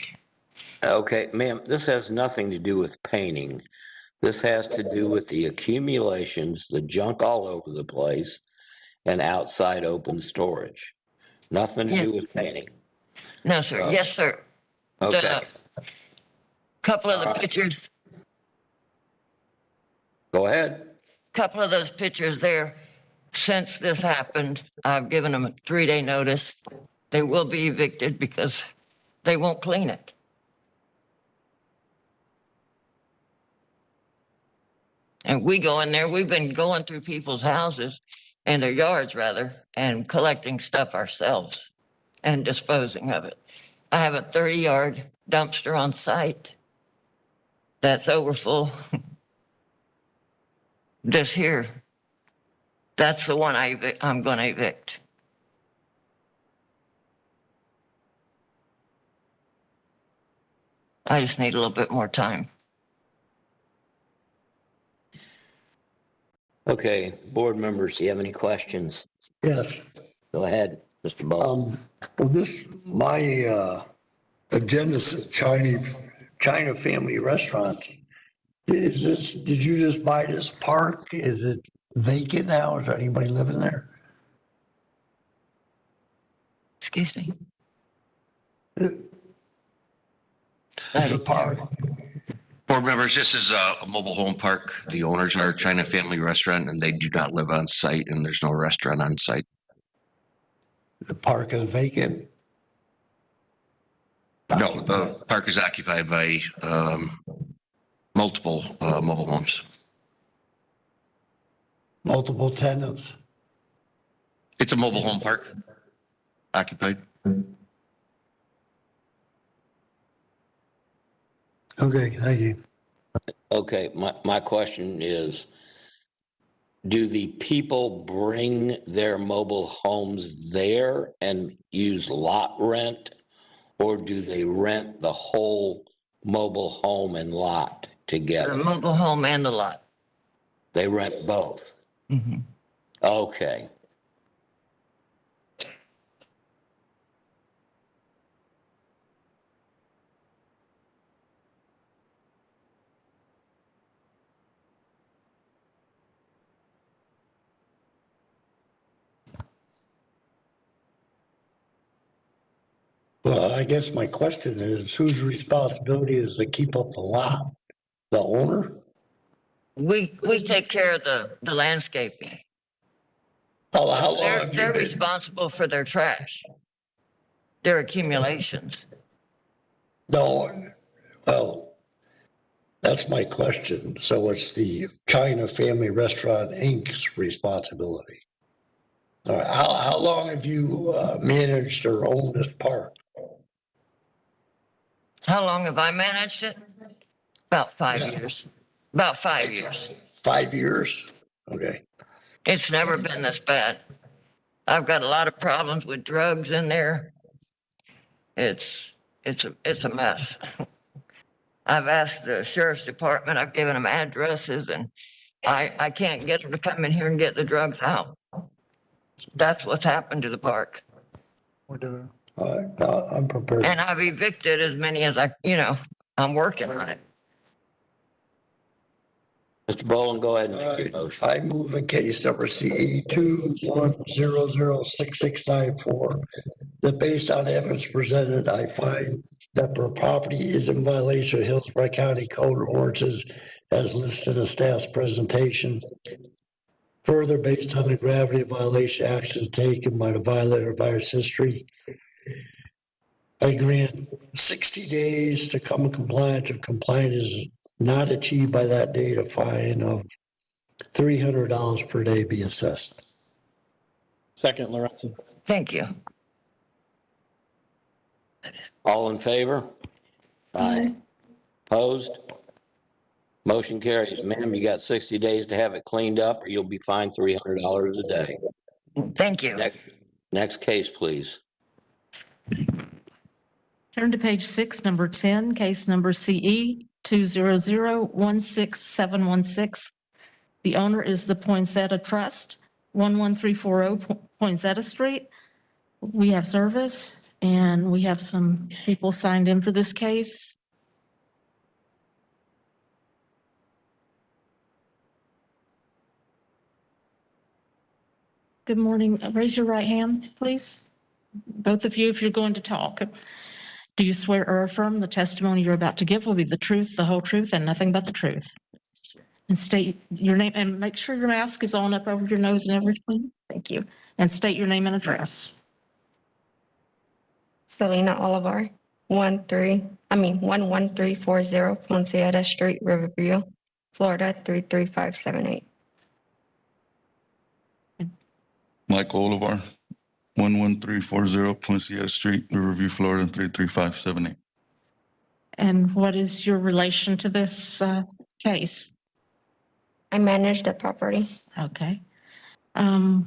Okay, ma'am, this has nothing to do with painting. This has to do with the accumulations, the junk all over the place, and outside open storage. Nothing to do with painting. No, sir. Yes, sir. Okay. The couple of the pictures. Go ahead. Couple of those pictures there, since this happened, I've given them a 3-day notice. They will be evicted because they won't clean it. And we go in there, we've been going through people's houses and their yards rather, and collecting stuff ourselves and disposing of it. I have a 30-yard dumpster on site that's overfull. This here, that's the one I'm gonna evict. I just need a little bit more time. Okay, board members, do you have any questions? Yes. Go ahead, Mr. Ball. Well, my agenda is China family restaurants. Did you just buy this park? Is it vacant now? Is there anybody living there? Excuse me. It's a park. Board members, this is a mobile home park. The owners are China Family Restaurant and they do not live on site and there's no restaurant on site. The park is vacant. No, the park is occupied by multiple mobile homes. Multiple tenants. It's a mobile home park, occupied. Okay, thank you. Okay, my question is, do the people bring their mobile homes there and use lot rent? Or do they rent the whole mobile home and lot The together? mobile home and the lot. They rent both? Mm-hmm. Okay. Well, I guess my question is, whose responsibility is to keep up the lot? The owner? We take care of the landscaping. How long They're, have you they're been? responsible for their trash, their accumulations. No, well, that's my question. So it's the China Family Restaurant Inc.'s responsibility. All right, how long have you managed or owned this park? How long have I managed it? About 5 years. About 5 years. 5 years? Okay. It's never been this bad. I've got a lot of problems with drugs in there. It's a mess. I've asked the sheriff's department, I've given them addresses, and I can't get them to come in here and get the drugs out. That's what's happened to the park. I'm prepared. And I've evicted as many as I'm working on it. Mr. Boland, go ahead and make your motion. I move in case number CE 21006694 that based on evidence presented, I find that the property is in violation of Hillsborough County Code of Ordinances as listed in staff's presentation. Further, based on the gravity of violation actions taken by the violator virus history, I grant 60 days to come in compliance. If compliance is not achieved by that date, a fine of $300 per day be assessed. Second, Lorenzen. Thank you. All in favor? Aye. Opposed? Motion carries. Ma'am, you got 60 days to have it cleaned up or you'll be fined $300 a day. Thank you. Next case, please. Turn to page 6, number 10, case number CE 200-16716. The owner is the Poinsettia Trust, 11340 Poinsettia Street. We have service and we have some people signed in for this case. Good morning. Raise your right hand, please. Both of you, if you're going to talk. Do you swear or affirm the testimony you're about to give will be the truth, the whole truth, and nothing but the truth? And state your name and make sure your mask is on up over your nose and everything. Thank you. And state your name and address. Selena Oliver, 11340 Poinsettia Street, Riverview, Florida, 33578. Mike Oliver, 11340 Poinsettia Street, Riverview, Florida, 33578. And what is your relation to this case? I manage the property. Okay. Do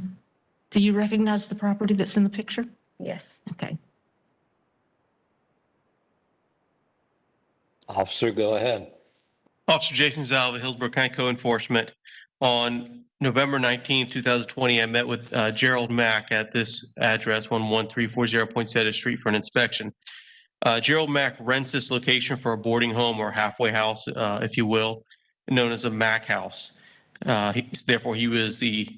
you recognize the property that's in the picture? Yes. Okay. Officer, go ahead. Officer Jason Zalva, Hillsborough County Code Enforcement. On November 19th, 2020, I met with Gerald Mack at this address, 11340 Poinsettia Street, for an inspection. Gerald Mack rents this location for a boarding home or halfway house, if you will, known as a Mack house. Therefore, he was the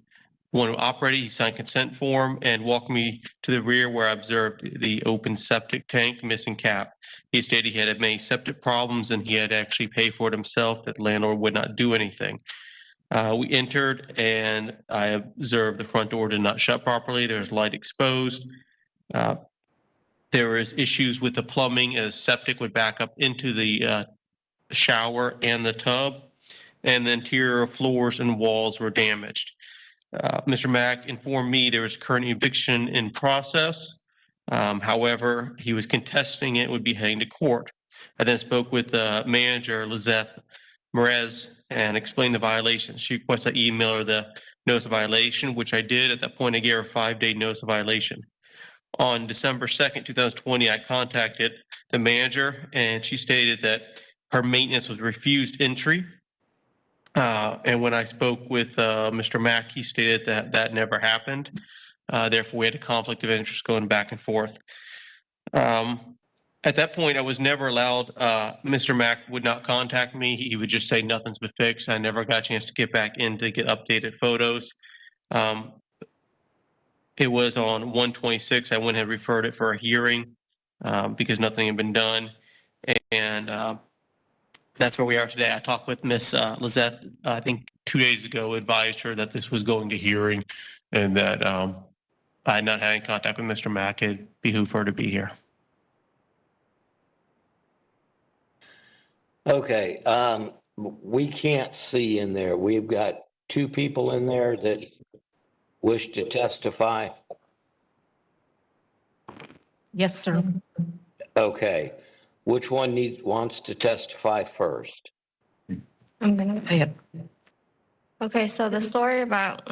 one who operated. He signed consent form and walked me to the rear where I observed the open septic tank, missing cap. He stated he had many septic problems and he had to actually pay for it himself, that the landlord would not do anything. We entered and I observed the front door did not shut properly. There's light exposed. There was issues with the plumbing as septic would back up into the shower and the tub, and the interior floors and walls were damaged. Mr. Mack informed me there was current eviction in process. However, he was contesting it, would be heading to court. I then spoke with the manager, Lizette Merez, and explained the violation. She requested I email her the notice of violation, which I did. At that point, I gave her a 5-day notice of violation. On December 2nd, 2020, I contacted the manager and she stated that her maintenance was refused entry. And when I spoke with Mr. Mack, he stated that that never happened. Therefore, we had a conflict of interest going back and forth. At that point, I was never allowed, Mr. Mack would not contact me. He would just say nothing's been fixed. I never got a chance to get back in to get updated photos. It was on 1/26. I went and referred it for a hearing because nothing had been done. And that's where we are today. I talked with Miss Lizette, I think 2 days ago, advised her that this was going to hearing and that I had not had any contact with Mr. Mack. It behooved her to be here. Okay, we can't see in there. We've got 2 people in there that wish to testify. Yes, sir. Okay, which one wants to testify first? I'm gonna. Okay, so the story about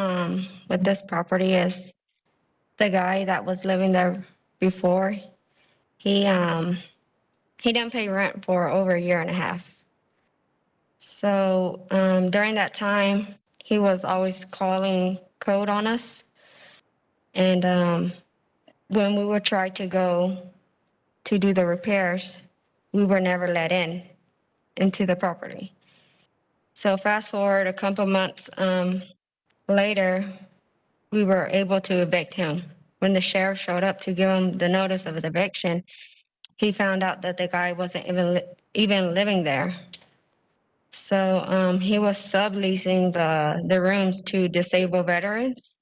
with this property is the guy that was living there before, he didn't pay rent for over a year and a half. So during that time, he was always calling code on us. And when we would try to go to do the repairs, we were never let into the property. So fast forward a couple months later, we were able to evict him. When the sheriff showed up to give him the notice of eviction, he found out that the guy wasn't even living there. So he was subleasing the rooms to disabled veterans.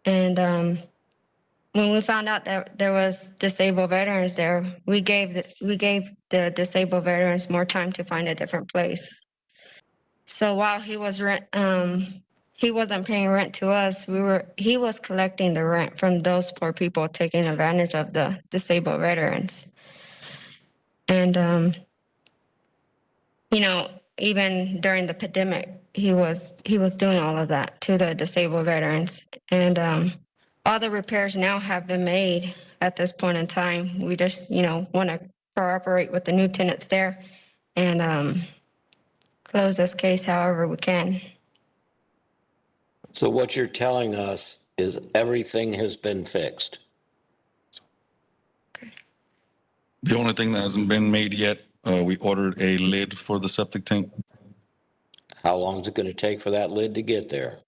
And when we found out that there was disabled veterans there, we gave the disabled veterans more time to find a different place. So while he wasn't paying rent to us, he was collecting the rent from those poor people taking advantage of the disabled veterans. And even during the pandemic, he was doing all of that to the disabled veterans. And all the repairs now have been made at this point in time. We just, want to cooperate with the new tenants there and close this case however we can. So what you're telling us is everything has been fixed? The only thing that hasn't been made yet, we ordered a lid for the septic tank. How long is it going to take for that lid to get there?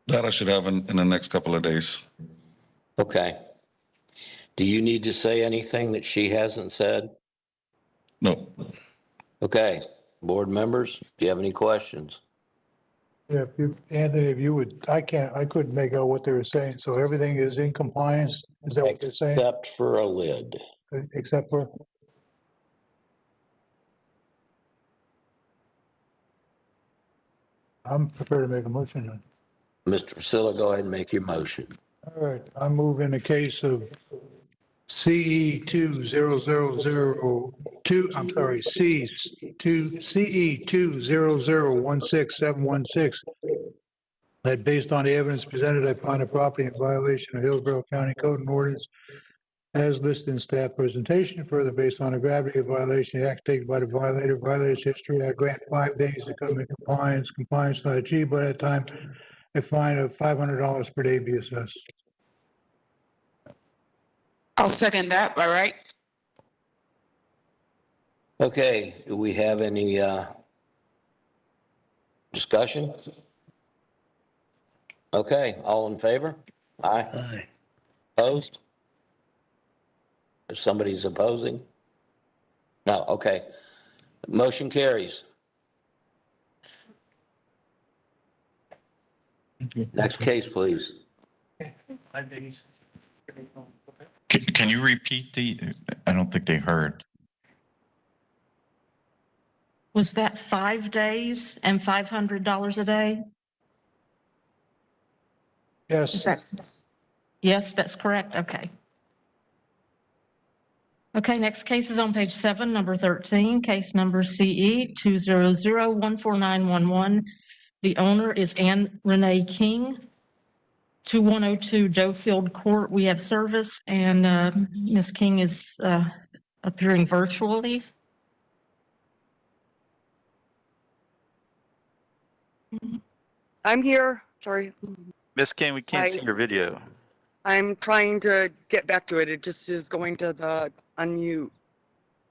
That I should have in the next couple of days. Okay. Do you need to say anything that she hasn't said? No. Okay. Board members, do you have any questions? Yeah, Anthony, if you would, I couldn't make out what they were saying. So everything is in compliance? Is that what they're saying? Except for a lid. Except for? I'm prepared to make a motion then. Mr. Priscilla, go ahead and make your motion. All right, I move in the case of CE 200002, I'm sorry, CE 20016-716, that based on the evidence presented, I find a property in violation of Hillsborough County Code and Ordinance as listed in staff presentation. Further, based on the gravity of violation, the act taken by the violator, violator's history, I grant 5 days to come in compliance. Compliance not achieved by that time, a fine of $500 per day be assessed. I'll second that, all right? Okay, do we have any discussion? Okay, all in favor? Aye. Aye. Opposed? If somebody's opposing? No, okay. Motion carries. Next case, please. 5 days. Can you repeat I don't think they heard. Was that 5 days and $500 a day? Yes. Yes, that's correct. Okay. Okay, next case is on page 7, number 13, case number CE 200149111. The owner is Ann Renee King, 2102 Doefield Court. We have service, and Ms. King is appearing virtually. I'm here. Sorry. Miss King, we can't see your video. I'm trying to get back to it. It just is going to the unmute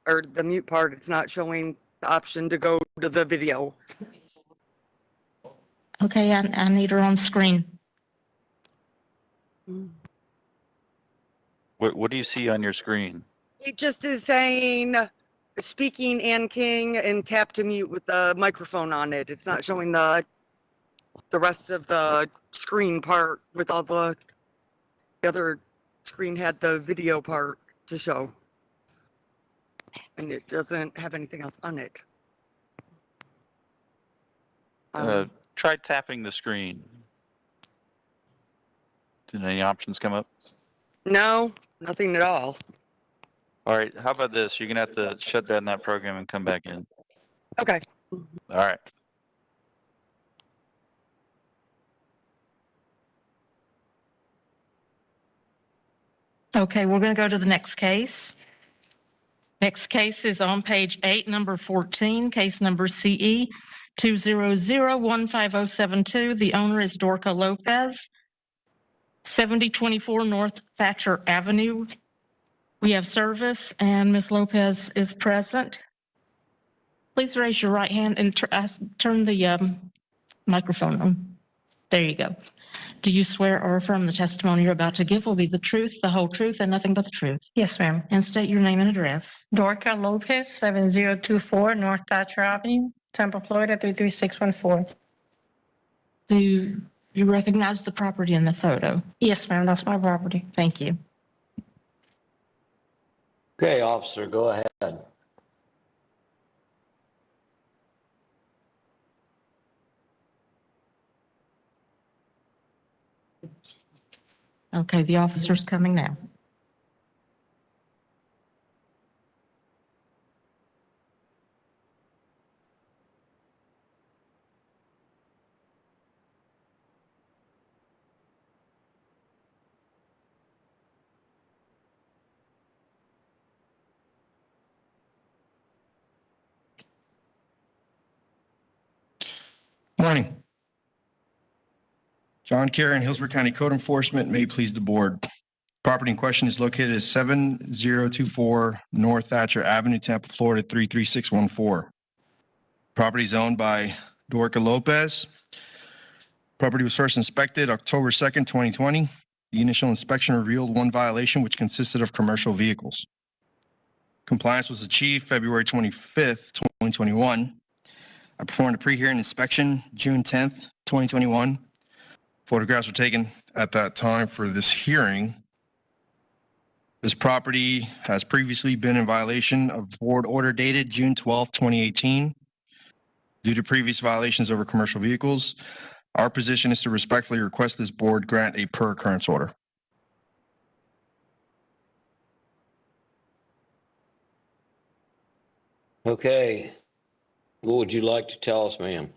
or the mute part. It's not showing the option to go to the video. Okay, I need her on screen. What do you see on your screen? It just is saying speaking Ann King and tap to mute with the microphone on it. It's not showing the rest of the screen part with all the other screen had the video part to show. And it doesn't have anything else on it. Try tapping the screen. Did any options come up? No, nothing at all. All right, how about this? You're gonna have to shut down that program and come back in. Okay. All right. Okay, we're going to go to the next case. Next case is on page 8, number 14, case number CE 200150772. The owner is Dorca Lopez, 7024 North Thatcher Avenue. We have service, and Ms. Lopez is present. Please raise your right hand and turn the microphone on. There you go. Do you swear or affirm the testimony you're about to give will be the truth, the whole truth, and nothing but the truth? Yes, ma'am. And state your name and address. Dorca Lopez, 7024 North Thatcher Avenue, Tampa, Florida, 33614. Do you recognize the property in the photo? Yes, ma'am, that's my property. Thank you. Okay, officer, go ahead. Okay, the officer's coming now. Morning. John Karen, Hillsborough County Code Enforcement. May it please the board. Property in question is located at 7024 North Thatcher Avenue, Tampa, Florida, 33614. Property is owned by Dorca Lopez. Property was first inspected October 2nd, 2020. The initial inspection revealed one violation, which consisted of commercial vehicles. Compliance was achieved February 25th, 2021. I performed a pre-hearing inspection June 10th, 2021. Photographs were taken at that time for this hearing. This property has previously been in violation of board order dated June 12th, 2018. Due to previous violations over commercial vehicles, our position is to respectfully request this board grant a per occurrence order. Okay. What would you like to tell us, ma'am?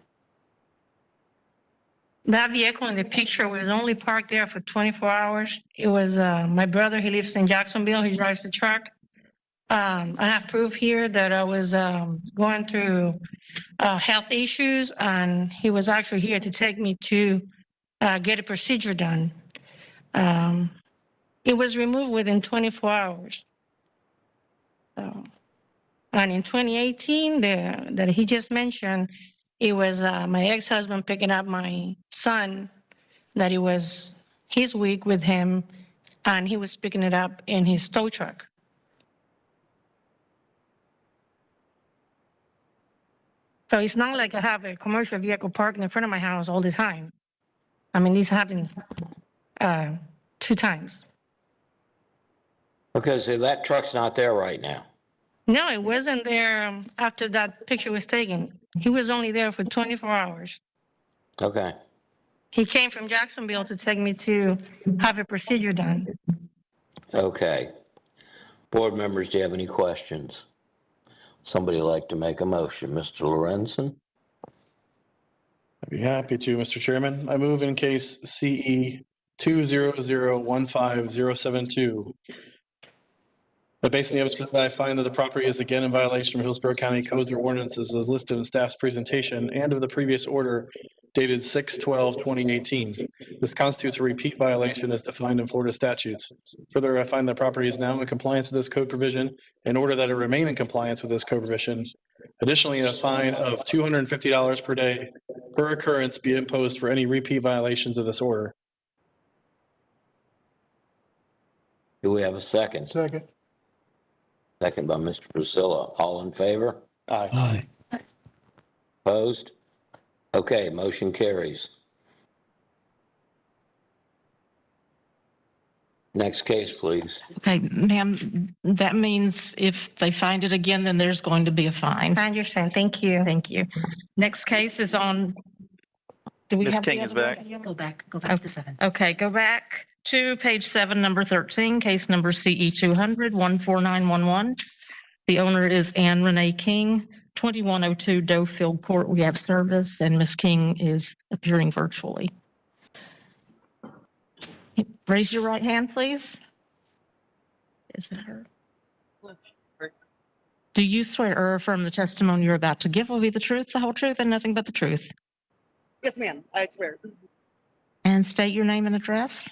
That vehicle in the picture was only parked there for 24 hours. It was my brother, he lives in Jacksonville, he drives the truck. I have proof here that I was going through health issues, and he was actually here to take me to get a procedure done. It was removed within 24 hours. So, and in 2018, that he just mentioned, it was my ex-husband picking up my son, that it was his week with him, and he was picking it up in his tow truck. So it's not like I have a commercial vehicle parked in front of my house all the time. I mean, this happened 2 times. Okay, so that truck's not there right now. No, it wasn't there after that picture was taken. He was only there for 24 hours. Okay. He came from Jacksonville to take me to have a procedure done. Okay. Board members, do you have any questions? Somebody like to make a motion? Mr. Lorenzen? I'd be happy to, Mr. Chairman. I move in case CE 200150072. But based on the evidence presented, I find that the property is again in violation of Hillsborough County codes or ordinances as listed in staff's presentation and of the previous order dated 6/12/2018. This constitutes a repeat violation as defined in Florida statutes. Further, I find that property is now in compliance with this code provision in order that it remain in compliance with this code provision. Additionally, a fine of $250 per day per occurrence be imposed for any repeat violations of this order. Do we have a second? Second. Second by Mr. Priscilla. All in favor? Aye. Opposed? Okay, motion carries. Next case, please. Okay, ma'am, that means if they find it again, then there's going to be a fine. I understand. Thank you. Thank you. Next case is on. Do we Ms. have the King is other one? back. Go back to 7. Okay, go back to page 7, number 13, case number CE 200-14911. The owner is Anne Renee King, 2102 Doefield Court. We have service, and Ms. King is appearing virtually. Raise your right hand, please. Is that her? Do you swear or affirm the testimony you're about to give will be the truth, the whole truth, and nothing but the truth? Yes, ma'am, I swear. And state your name and address.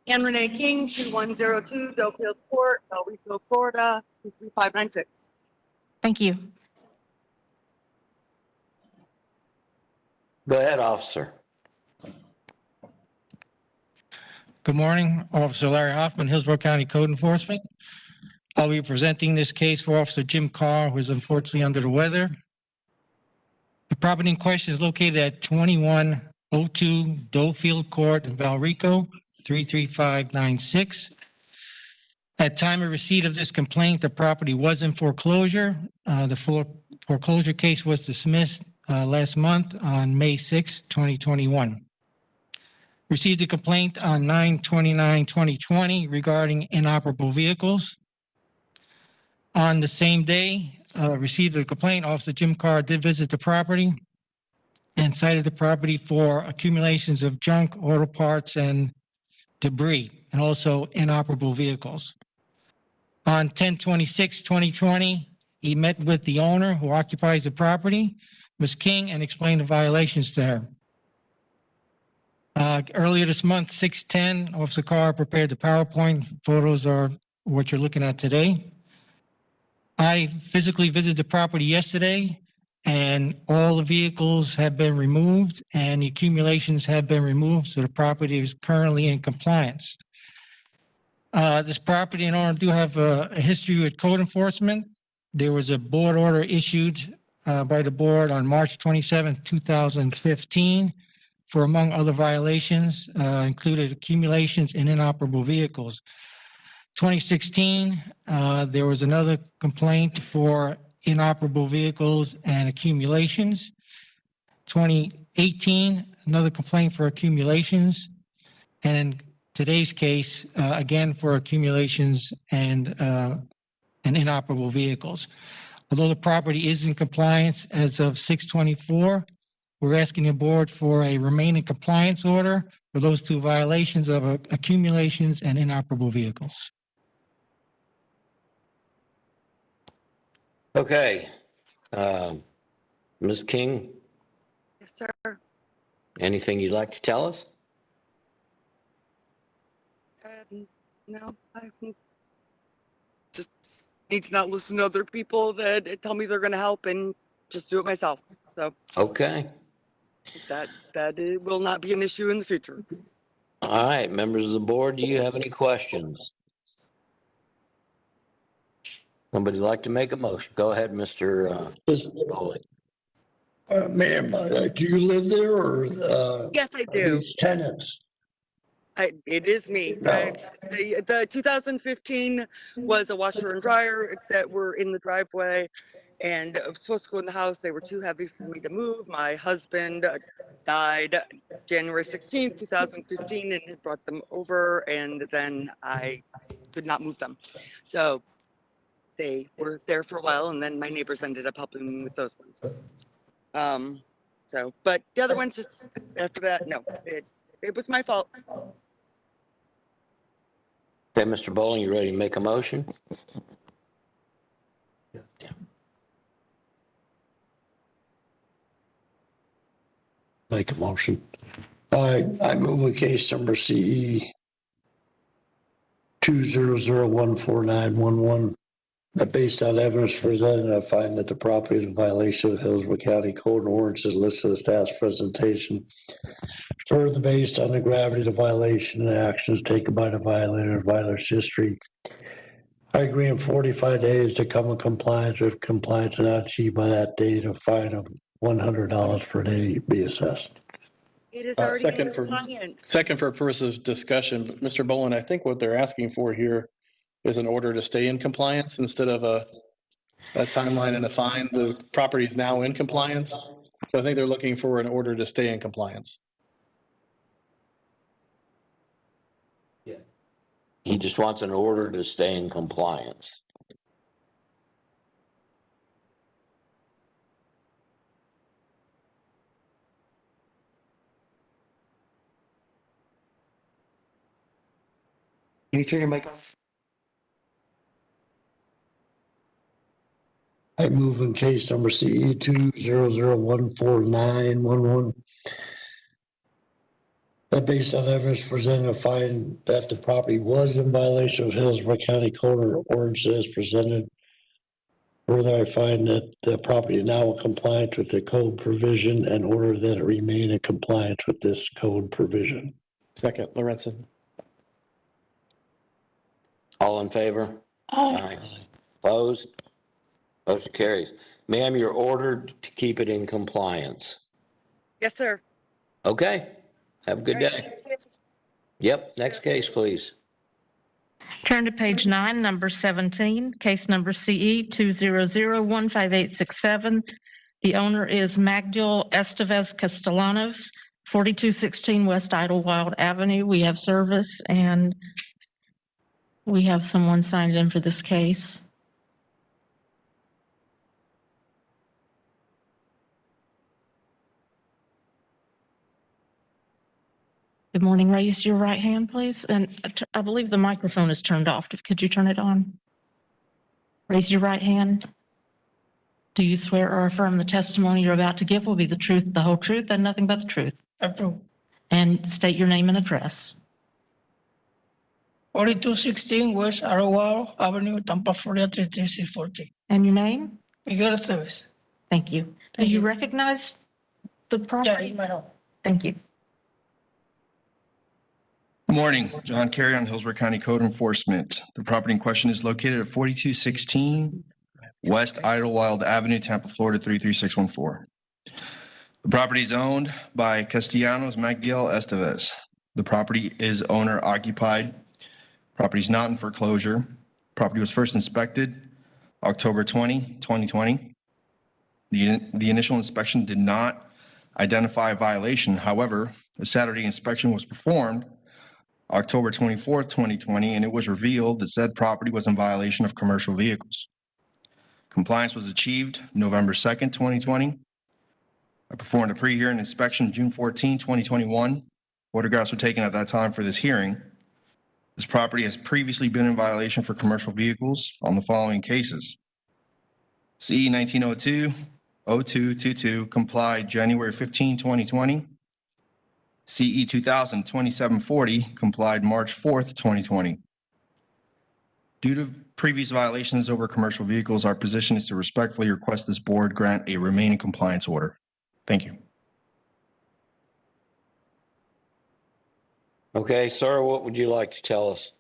Anne Renee King, 2102 Doefield Court, Rico, Florida, 23596. Thank you. Go ahead, officer. Good morning, Officer Larry Hoffman, Hillsborough County Code Enforcement. I'll be presenting this case for Officer Jim Carr, who is unfortunately under the weather. The property in question is located at 2102 Doefield Court in Valrico, 33596. At time of receipt of this complaint, the property was in foreclosure. The foreclosure case was dismissed last month on May 6, 2021. Received a complaint on 9/29/2020 regarding inoperable vehicles. On the same day, received a complaint, Officer Jim Carr did visit the property and cited the property for accumulations of junk, auto parts, and debris, and also inoperable vehicles. On 10/26/2020, he met with the owner who occupies the property, Ms. King, and explained the violations to her. Earlier this month, 6/10, Officer Carr prepared the PowerPoint. Photos are what you're looking at today. I physically visited the property yesterday, and all the vehicles have been removed and the accumulations have been removed, so the property is currently in compliance. This property and owner do have a history with code enforcement. There was a board order issued by the board on March 27, 2015 for, among other violations, included accumulations in inoperable vehicles. 2016, there was another complaint for inoperable vehicles and accumulations. 2018, another complaint for accumulations. And in today's case, again, for accumulations and inoperable vehicles. Although the property is in compliance as of 6/24, We're asking the board for a remaining compliance order for those two violations of accumulations and inoperable vehicles. Okay. Ms. King, Yes, sir. anything you'd like to tell us? No, I just need to not listen to other people that tell me they're going to help and just do it myself. So Okay. that it will not be an issue in the future. All right, members of the board, do you have any questions? Somebody like to make a motion? Go ahead, Mr. Bowling. Ma'am, do you live there or? Yes, I do. These tenants? It is me. No. The 2015 was a washer and dryer that were in the driveway, and I was supposed to go in the house. They were too heavy for me to move. My husband died January 16th, 2015, and had brought them over, and then I could not move them. So they were there for a while, and then my neighbors ended up helping me with those ones. But the other ones, just after that, no, it was my fault. Okay, Mr. Bowling, you ready to make a motion? Make a motion. I move in case number CE 200149111, that based on evidence presented, I find that the property is in violation of Hillsborough County Code and ordinances listed as staff's presentation. Further, based on the gravity of the violation and actions taken by the violator and violer's history, I agree in 45 days to come in compliance. If compliance is not achieved by that date, a fine of $100 per day be assessed. It is already Second in for compliance. second for purpose of discussion, but Mr. Boland, I think what they're asking for here is an order to stay in compliance instead of a timeline and a fine. The property is now in compliance, so I think they're looking for an order to stay in compliance. He just wants an order to stay in compliance. Can you turn your mic on? I move in case number CE 200149111. That based on evidence presented, I find that the property was in violation of Hillsborough County Code or ordinances presented. Further, I find that the property is now in compliance with the code provision and order that it remain in compliance with this code provision. Second, Lorenzen. All in favor? Aye. Opposed? Motion carries. Ma'am, you're ordered to keep it in compliance. Yes, sir. Okay. Have a good day. Yep. Next case, please. Turn to page 9, number 17, case number CE 200158867. The owner is Magdiel Estevez Castellanos, 4216 West Idlewild Avenue. We have service and we have someone signed in for this case. Good morning. Raise your right hand, please. And I believe the microphone is turned off. Could you turn it on? Raise your right hand. Do you swear or affirm the testimony you're about to give will be the truth, the whole truth, and nothing but the truth? Approve. And state your name and address. 4216 West Idlewild Avenue, Tampa, Florida 33640. And your name? Miguel Estevez. Thank you. Do you recognize the property? Yeah, in my home. Thank you. Good morning, John Carey on Hillsborough County Code Enforcement. The property in question is located at 4216 West Idlewild Avenue, Tampa, Florida 33614. The property is owned by Castellanos Magdiel Estevez. The property is owner occupied. Property is not in foreclosure. Property was first inspected October 2020. The initial inspection did not identify a violation. However, a Saturday inspection was performed October 24th, 2020, and it was revealed that said property was in violation of commercial vehicles. Compliance was achieved November 2nd, 2020. I performed a pre-hearing inspection June 14, 2021. Photographs were taken at that time for this hearing. This property has previously been in violation for commercial vehicles on the following cases. CE 1902-0222 complied January 15, 2020. CE 2000-2740 complied March 4th, 2020. Due to previous violations over commercial vehicles, our position is to respectfully request this board grant a remaining compliance order. Thank you. Okay, sir, what would you like to tell us?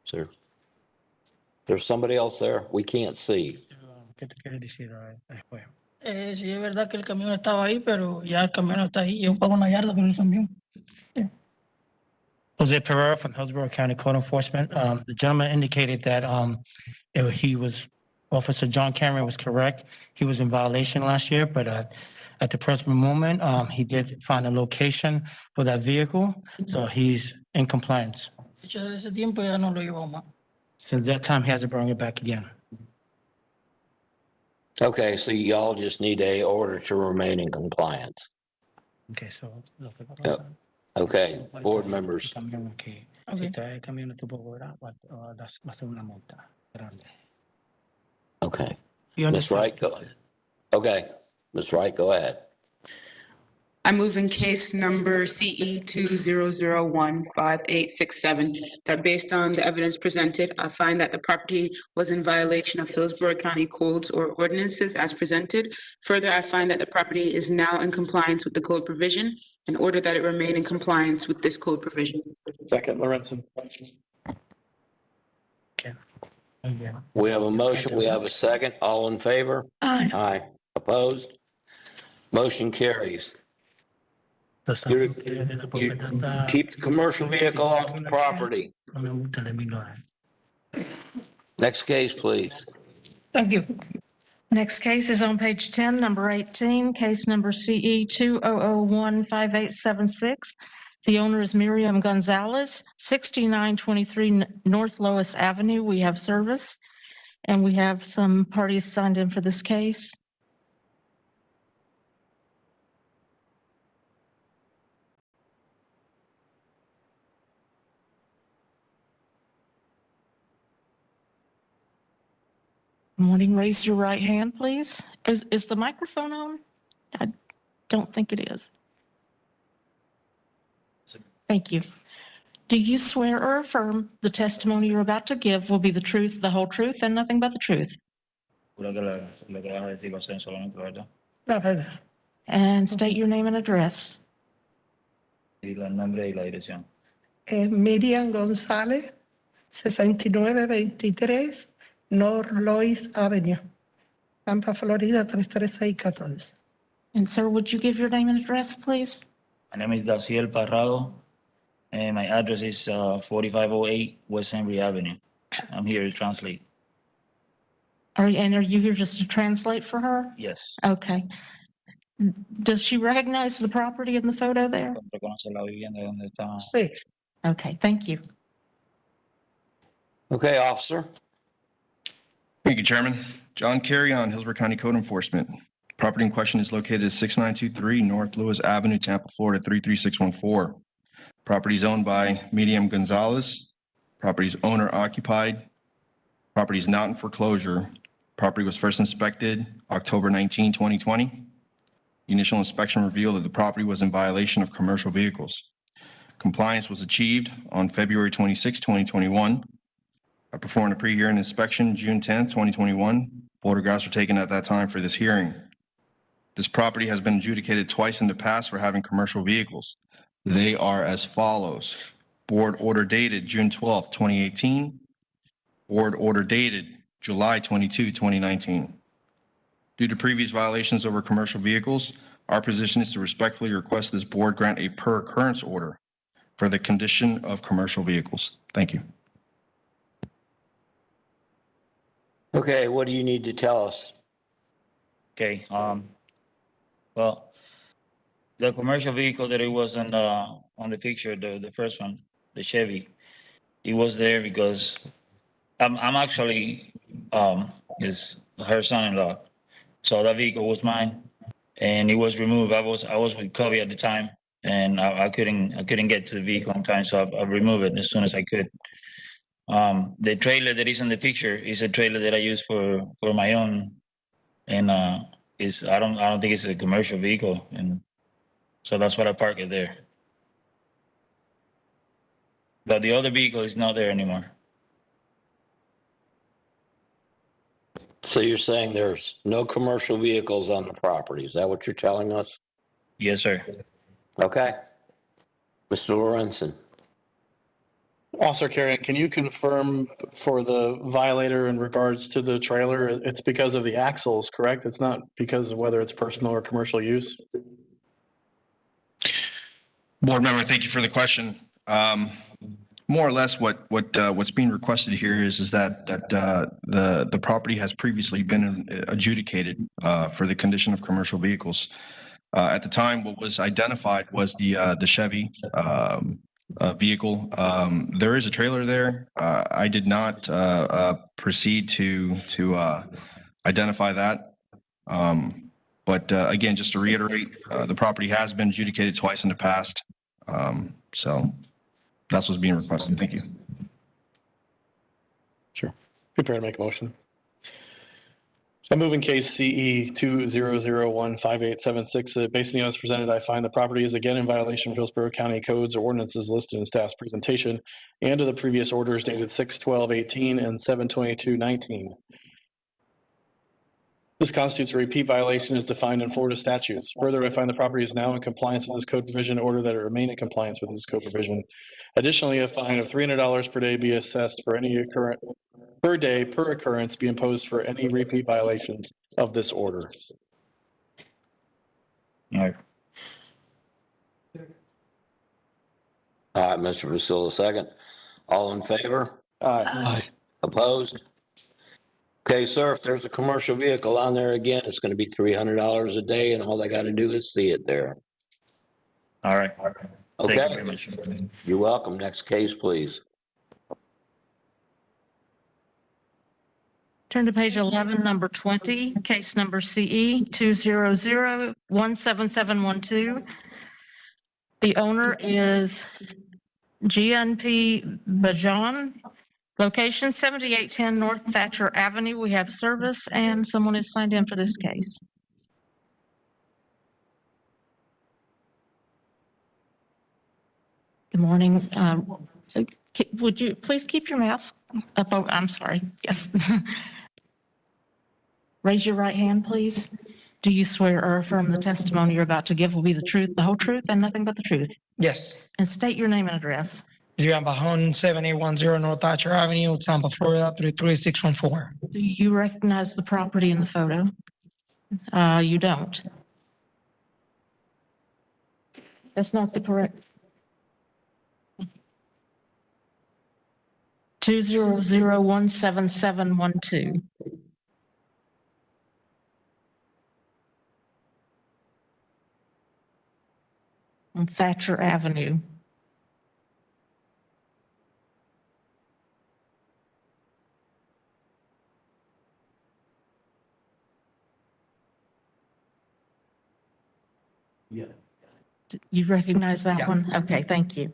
Sir, there's somebody else there? We can't see. ¿Qué te quiere decir después? Sí, es verdad que el camión estaba ahí, pero ya el camión no está ahí. Yo pago una yarda por el camión. Jose Pereira from Hillsborough County Code Enforcement. The gentleman indicated that Officer John Cameron was correct. He was in violation last year, but at the present moment, he did find a location for that vehicle, so he's in compliance. Since that time, he hasn't brought it back again. Okay, so y'all just need a order to remain in compliance. Okay, so. Yep. Okay, board members. Okay. Ms. Wright, go ahead. Okay, Ms. Wright, go ahead. I move in case number CE 20015867 that based on the evidence presented, I find that the property was in violation of Hillsborough County codes or ordinances as presented. Further, I find that the property is now in compliance with the code provision in order that it remain in compliance with this code provision. Second, Lorenzen. We have a motion, we have a second. All in favor? Aye. Aye. Opposed? Motion carries. You keep the commercial vehicle off the property. Next case, please. Thank you. Next case is on page 10, number 18, case number CE 20015876. The owner is Miriam Gonzalez, 6923 North Lois Avenue. We have service, and we have some parties signed in for this case. Good morning. Raise your right hand, please. Is the microphone on? I don't think it is. Thank you. Do you swear or affirm the testimony you're about to give will be the truth, the whole truth, and nothing but the truth? And state your name and address. Miriam González, 6923 North Lois Avenue, Tampa, Florida, 33614. And sir, would you give your name and address, please? My name is Daciel Parrado, and my address is 4508 West Henry Avenue. I'm here to translate. Are you here just to translate for her? Yes. Okay. Does she recognize the property in the photo there? Sí. Okay, thank you. Okay, officer. Thank you, Chairman. John Carey on Hillsborough County Code Enforcement. Property in question is located at 6923 North Lewis Avenue, Tampa, Florida, 33614. Property is owned by Miriam Gonzalez. Property is owner occupied. Property is not in foreclosure. Property was first inspected October 19, 2020. The initial inspection revealed that the property was in violation of commercial vehicles. Compliance was achieved on February 26, 2021. I performed a pre-hearing inspection June 10, 2021. Photographs were taken at that time for this hearing. This property has been adjudicated twice in the past for having commercial vehicles. They are as follows. Board order dated June 12, 2018. Board order dated July 22, 2019. Due to previous violations over commercial vehicles, our position is to respectfully request this board grant a per occurrence order for the condition of commercial vehicles. Thank you. Okay, what do you need to tell us? Okay, well, the commercial vehicle that it was on the picture, the first one, the Chevy, it was there because I'm actually his her son-in-law. So that vehicle was mine, and it was removed. I was with Covey at the time, and I couldn't get to the vehicle on time, so I removed it as soon as I could. The trailer that is in the picture is a trailer that I use for my own, and I don't think it's a commercial vehicle, and so that's why I park it there. But the other vehicle is not there anymore. So you're saying there's no commercial vehicles on the property? Is that what you're telling us? Yes, sir. Okay. Mr. Lorenzen. Officer Carrion, can you confirm for the violator in regards to the trailer, it's because of the axles, correct? It's not because of whether it's personal or commercial use? Board member, thank you for the question. More or less what's being requested here is that the property has previously been adjudicated for the condition of commercial vehicles. At the time, what was identified was the Chevy vehicle. There is a trailer there. I did not proceed to identify that. But again, just to reiterate, the property has been adjudicated twice in the past. So that's what's being requested. Thank you. Sure. Prepare to make a motion. I move in case CE 200158876, based on the evidence presented, I find the property is again in violation of Hillsborough County codes or ordinances listed in staff's presentation and of the previous orders dated 6/12/18 and 7/22/19. This constitutes a repeat violation as defined in Florida statutes. Further, I find the property is now in compliance with this code provision, order that it remain in compliance with this code provision. Additionally, a fine of $300 per day be assessed for any per day per occurrence be imposed for any repeat violations of this order. All right. All right, Mr. Vasula, second. All in favor? Aye. Opposed? Okay, sir, if there's a commercial vehicle on there again, it's going to be $300 a day, and all they got to do is see it there. All right. Okay. Thank you very much. You're welcome. Next case, please. Turn to page 11, number 20, case number CE 200-17712. The owner is GNP Bajan. Location 7810 North Thatcher Avenue. We have service and someone is signed in for this case. Good morning. Would you please keep your mask up? Oh, I'm sorry. Yes. Raise your right hand, please. Do you swear or affirm the testimony you're about to give will be the truth, the whole truth, and nothing but the truth? Yes. And state your name and address. Gian Bajon, 7810 North Thatcher Avenue, Tampa, Florida, 33614. Do you recognize the property in the photo? You don't. That's not the correct. 200-17712. On Thatcher Avenue. Yeah. You recognize that Yeah. one? Okay, thank you.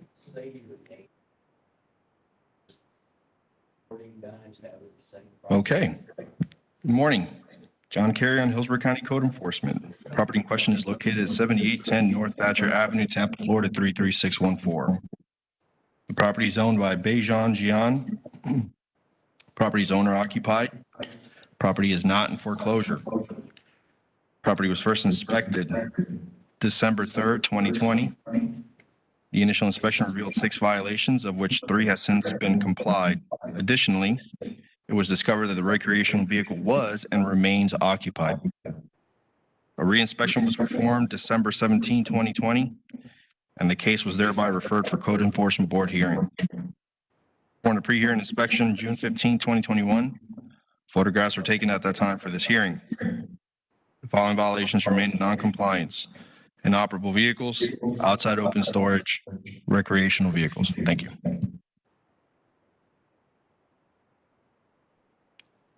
Okay. Good morning. John Carrion, Hillsborough County Code Enforcement. Property in question is located at 7810 North Thatcher Avenue, Tampa, Florida, 33614. The property is owned by Bejan Gian. Property is owner occupied. Property is not in foreclosure. Property was first inspected December 3rd, 2020. The initial inspection revealed 6 violations, of which 3 has since been complied. Additionally, it was discovered that the recreational vehicle was and remains occupied. A reinspection was performed December 17, 2020, and the case was thereby referred for Code Enforcement Board hearing. During the pre-hearing inspection, June 15, 2021, photographs were taken at that time for this hearing. The following violations remain in non-compliance: inoperable vehicles, outside open storage, recreational vehicles. Thank you.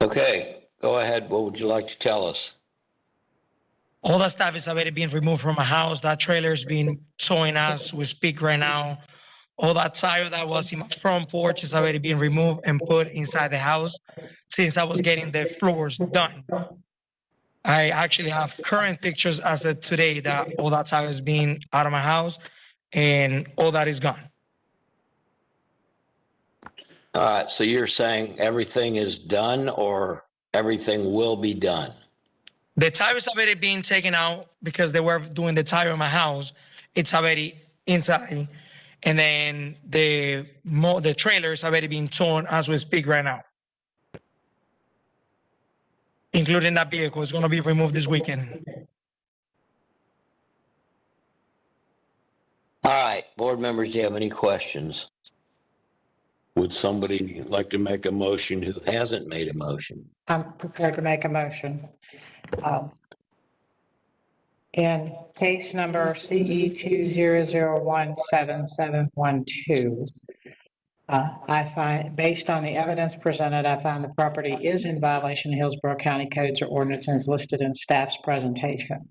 Okay, Go ahead. What would you like to tell us? All that stuff is already being removed from my house. That trailer is being towing as we speak right now. All that tire that was in my front porch is already being removed and put inside the house since I was getting the floors done. I actually have current pictures as of today that all that tire is being out of my house and all that is gone. All right, so you're saying everything is done or everything will be done? The tires already being taken out because they were doing the tire in my house. It's already inside. And then the trailer is already being torn as we speak right now. Including that vehicle is going to be removed this weekend. All right, board members, do you have any questions? Would somebody like to make a motion who hasn't made a motion? I'm prepared to make a motion. In case number CE 200177712, I find, based on the evidence presented, I find the property is in violation of Hillsborough County codes or ordinances listed in staff's presentation.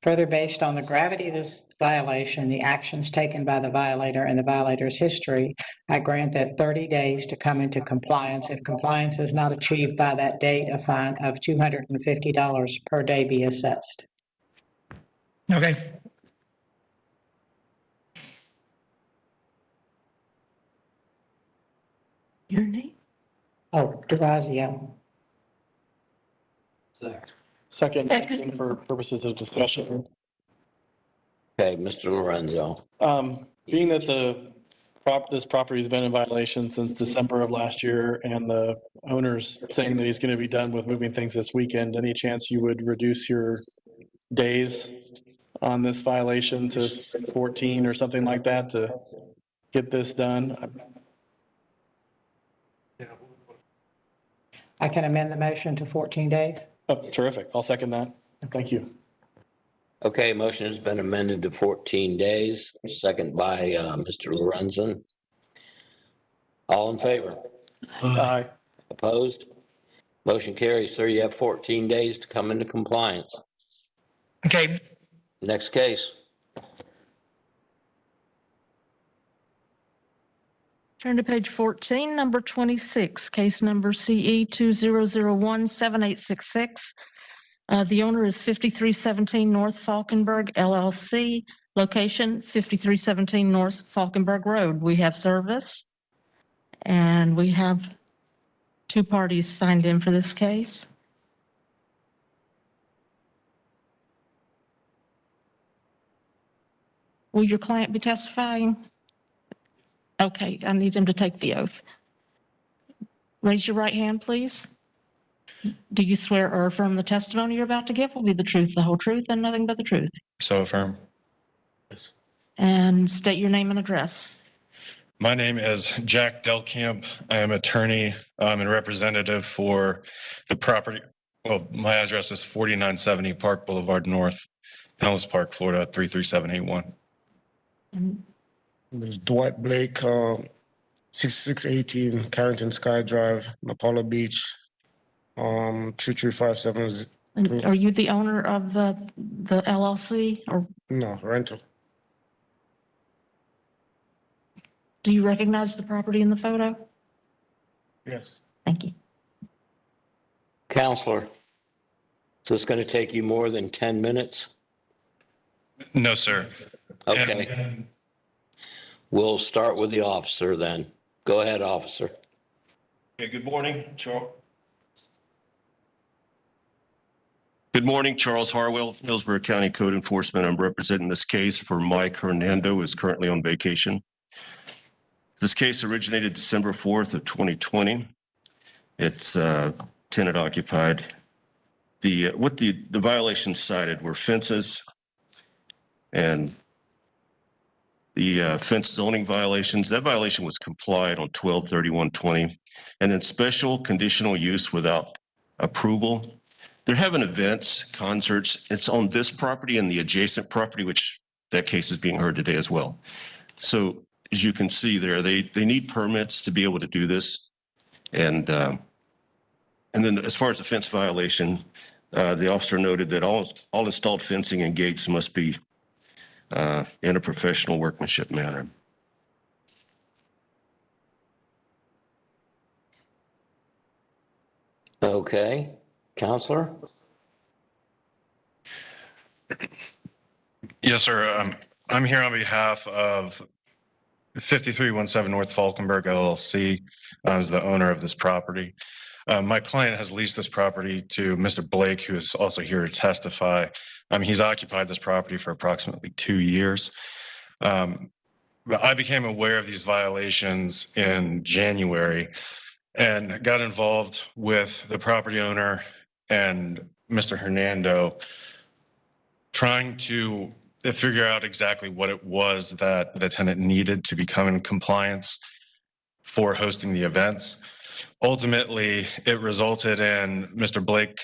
Further, based on the gravity of this violation, the actions taken by the violator and the violator's history, I grant that 30 days to come into compliance. If compliance is not achieved by that date, a fine of $250 per day be assessed. Okay. Your name? Oh, DeRazio. Second, for purposes of discussion. Okay, Mr. Lorenzo. Being that this property's been in violation since December of last year, and the owner's saying that he's going to be done with moving things this weekend, any chance you would reduce your days on this violation to 14 or something like that to get this done? I can amend the motion to 14 days. Oh, terrific. I'll second that. Thank you. Okay, motion has been amended to 14 days, second by Mr. Lorenzen. All in favor? Aye. Opposed? Motion carries, sir. You have 14 days to come into compliance. Okay. Next case. Turn to page 14, number 26, case number CE 20017866. The owner is 5317 North Falkenberg LLC, location 5317 North Falkenberg Road. We have service, and we have two parties signed in for this case. Will your client be testifying? Okay, I need him to take the oath. Raise your right hand, please. Do you swear or affirm the testimony you're about to give will be the truth, the whole truth, and nothing but the truth? So affirm. Yes. And state your name and address. My name is Jack Delkamp. I am attorney and representative for the property. Well, my address is 4970 Park Boulevard North, Helms Park, Florida, 33781. There's Dwight Blake, 6618 Carrington Sky Drive, Apollo Beach, 23570. And are you the owner of the LLC, or No, rental. do you recognize the property in the photo? Yes. Thank you. Counselor, is this going to take you more than 10 minutes? No, sir. Okay. We'll start with the officer then. Go ahead, officer. Okay, good morning, Charles. Good morning, Charles Harwell, Hillsborough County Code Enforcement. I'm representing this case for Mike Hernando, who is currently on vacation. This case originated December 4th of 2020. It's tenant occupied. What the violations cited were fences and the fence zoning violations. That violation was complied on 12/31/20, and then special conditional use without approval. They're having events, concerts. It's on this property and the adjacent property, which that case is being heard today as well. So as you can see there, they need permits to be able to do this, and And then as far as the fence violation, the officer noted that all installed fencing and gates must be in a professional workmanship manner. Okay, Counselor? Yes, sir. I'm here on behalf of 5317 North Falkenberg LLC. As the owner of this property. My client has leased this property to Mr. Blake, who is also here to testify. He's occupied this property for approximately 2 years. I became aware of these violations in January and got involved with the property owner and Mr. Hernando, trying to figure out exactly what it was that the tenant needed to become in compliance for hosting the events. Ultimately, it resulted in Mr. Blake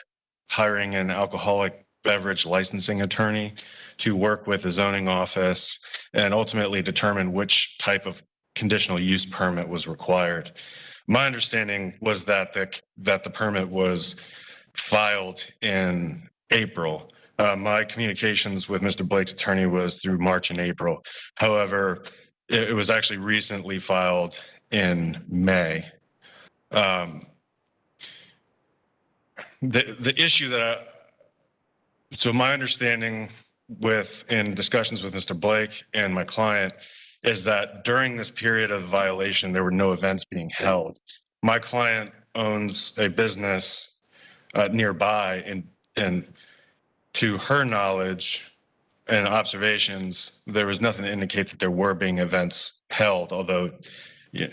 hiring an alcoholic beverage licensing attorney to work with the zoning office and ultimately determine which type of conditional use permit was required. My understanding was that the permit was filed in April. My communications with Mr. Blake's attorney was through March and April. However, it was actually recently filed in May. The issue so my understanding in discussions with Mr. Blake and my client is that during this period of violation, there were no events being held. My client owns a business nearby, and to her knowledge and observations, there was nothing to indicate that there were being events held, although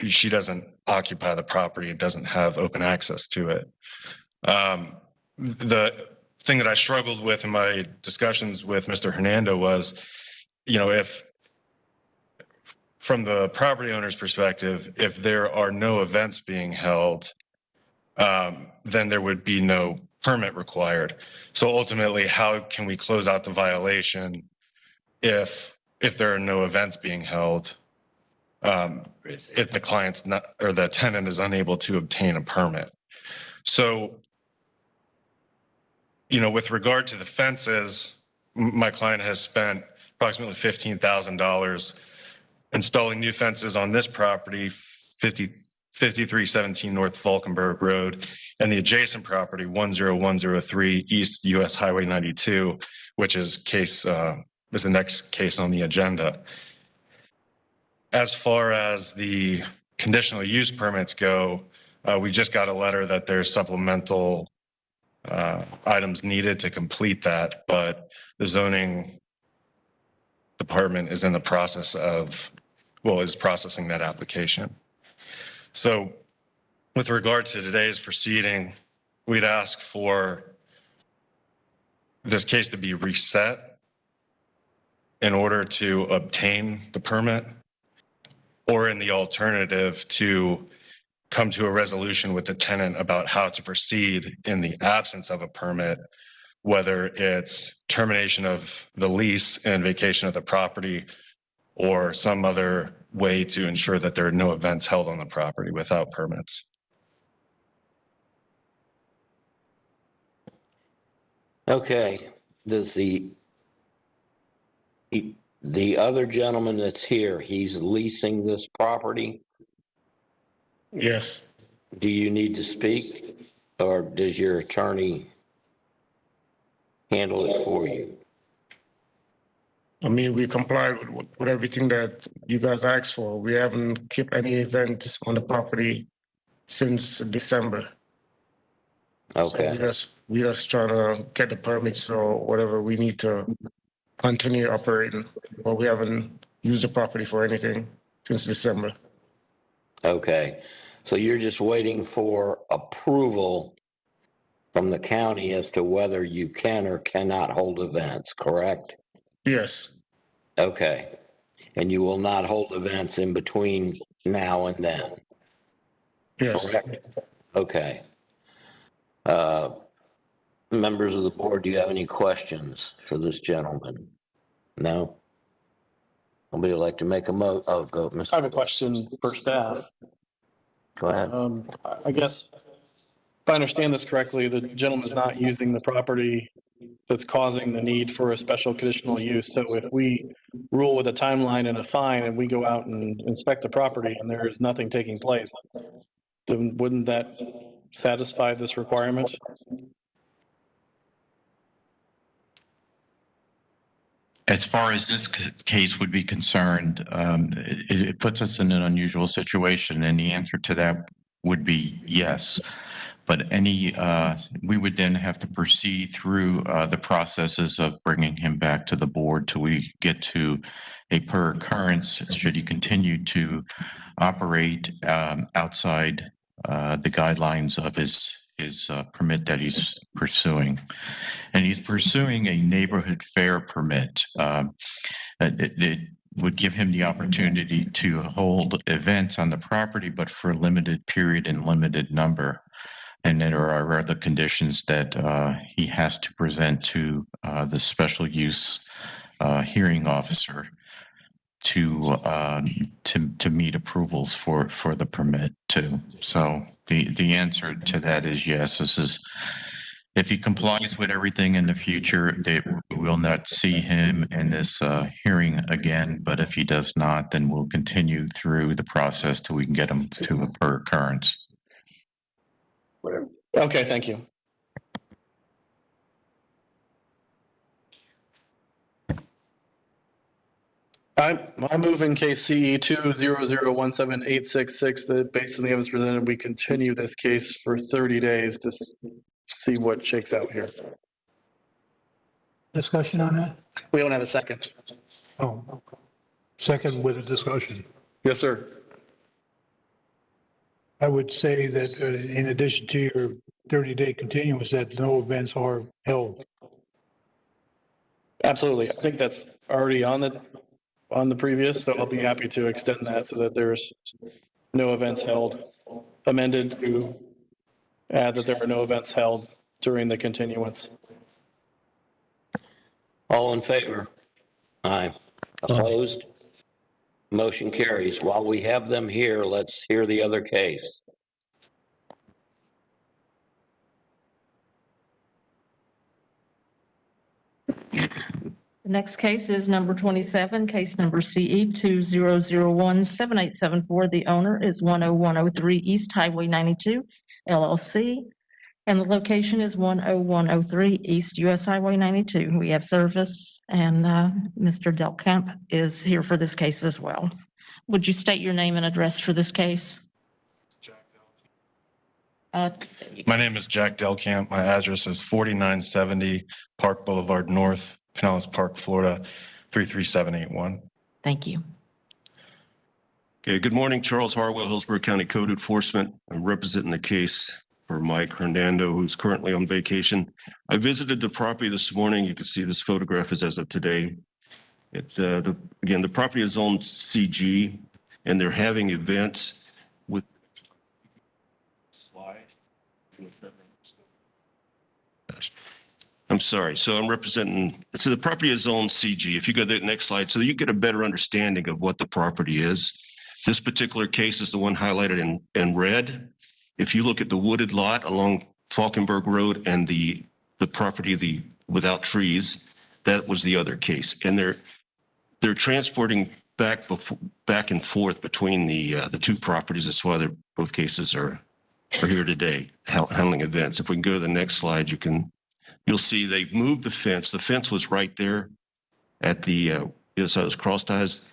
she doesn't occupy the property and doesn't have open access to it. The thing that I struggled with in my discussions with Mr. Hernando was, if from the property owner's perspective, if there are no events being held, then there would be no permit required. So ultimately, how can we close out the violation if there are no events being held? If the client's not, or the tenant is unable to obtain a permit. So, with regard to the fences, my client has spent approximately $15,000 installing new fences on this property, 5317 North Falkenberg Road, and the adjacent property, 10103 East US Highway 92, which is the next case on the agenda. As far as the conditional use permits go, we just got a letter that there's supplemental items needed to complete that, but the zoning department is in the process is processing that application. So with regard to today's proceeding, we'd ask for this case to be reset in order to obtain the permit, or in the alternative, to come to a resolution with the tenant about how to proceed in the absence of a permit, whether it's termination of the lease and vacation of the property, or some other way to ensure that there are no events held on the property without permits. Okay, does the other gentleman that's here, he's leasing this property? Yes. Do you need to speak, or does your attorney handle it for you? We complied with everything that you guys asked for. We haven't kept any events on the property since December. Okay. So we just trying to get the permits or whatever we need to continue operating, but we haven't used the property for anything since December. Okay, so you're just waiting for approval from the county as to whether you can or cannot hold events, correct? Yes. Okay, and you will not hold events in between now and then? Yes. Correct? Okay. Members of the board, do you have any questions for this gentleman? No? Nobody like to make a go, Mr. I have a question for staff. Go ahead. I guess I understand this correctly, the gentleman is not using the property that's causing the need for a special conditional use. So if we rule with a timeline and a fine and we go out and inspect the property and there is nothing taking place, then wouldn't that satisfy this requirement? As far as this case would be concerned, it puts us in an unusual situation, and the answer to that would be yes. But we would then have to proceed through the processes of bringing him back to the board till we get to a per occurrence, should he continue to operate outside the guidelines of his permit that he's pursuing. And he's pursuing a neighborhood fair permit. It would give him the opportunity to hold events on the property, but for a limited period and limited number. And there are other conditions that he has to present to the special use hearing officer to meet approvals for the permit too. So the answer to that is yes. This is, if he complies with everything in the future, they will not see him in this hearing again. But if he does not, then we'll continue through the process till we can get him to a per occurrence. Okay, thank you. I move in case CE 200178666 that based on the evidence presented, we continue this case for 30 days to see what shakes out here. Discussion on that? We don't have a second. Oh, second with a discussion. Yes, sir. I would say that in addition to your 30-day continuance, that no events are held. Absolutely. I think that's already on the previous, so I'll be happy to extend that so that there's no events held. Amended to add that there are no events held during the continuance. All in favor? Aye. Opposed? Motion carries. While we have them here, let's hear the other case. The next case is number 27, case number CE 20017874. The owner is 10103 East Highway 92 LLC, and the location is 10103 East US Highway 92. We have service, and Mr. Delkamp is here for this case as well. Would you state your name and address for this case? My name is Jack Delkamp. My address is 4970 Park Boulevard North, Pinellas Park, Florida, 33781. Thank you. Okay, good morning, Charles Harwell, Hillsborough County Code Enforcement. I'm representing the case for Mike Hernando, who's currently on vacation. I visited the property this morning. You can see this photograph is as of today. Again, the property is on CG, and they're having events with I'm sorry. So I'm representing, so the property is zoned CG. If you go to the next slide, so you get a better understanding of what the property is. This particular case is the one highlighted in red. If you look at the wooded lot along Falkenberg Road and the property, without trees, that was the other case. And they're transporting back and forth between the two properties. That's why both cases are here today, handling events. If we can go to the next slide, you'll see they've moved the fence. The fence was right there at the other side of those cross ties.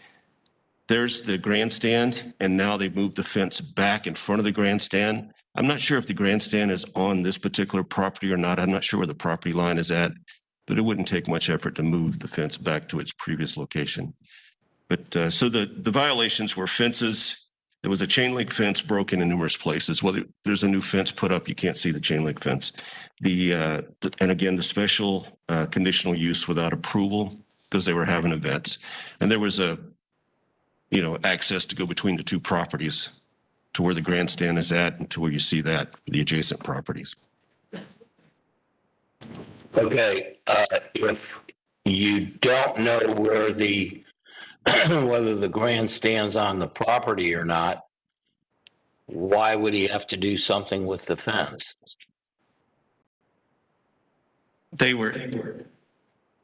There's the grandstand, and now they've moved the fence back in front of the grandstand. I'm not sure if the grandstand is on this particular property or not. I'm not sure where the property line is at, but it wouldn't take much effort to move the fence back to its previous location. But so the violations were fences. There was a chain link fence broken in numerous places. Whether there's a new fence put up, you can't see the chain link fence. And again, the special conditional use without approval because they were having events. And there was access to go between the two properties to where the grandstand is at and to where you see that, the adjacent properties. Okay, if you don't know where whether the grandstand's on the property or not, why would he have to do something with the fence? They were,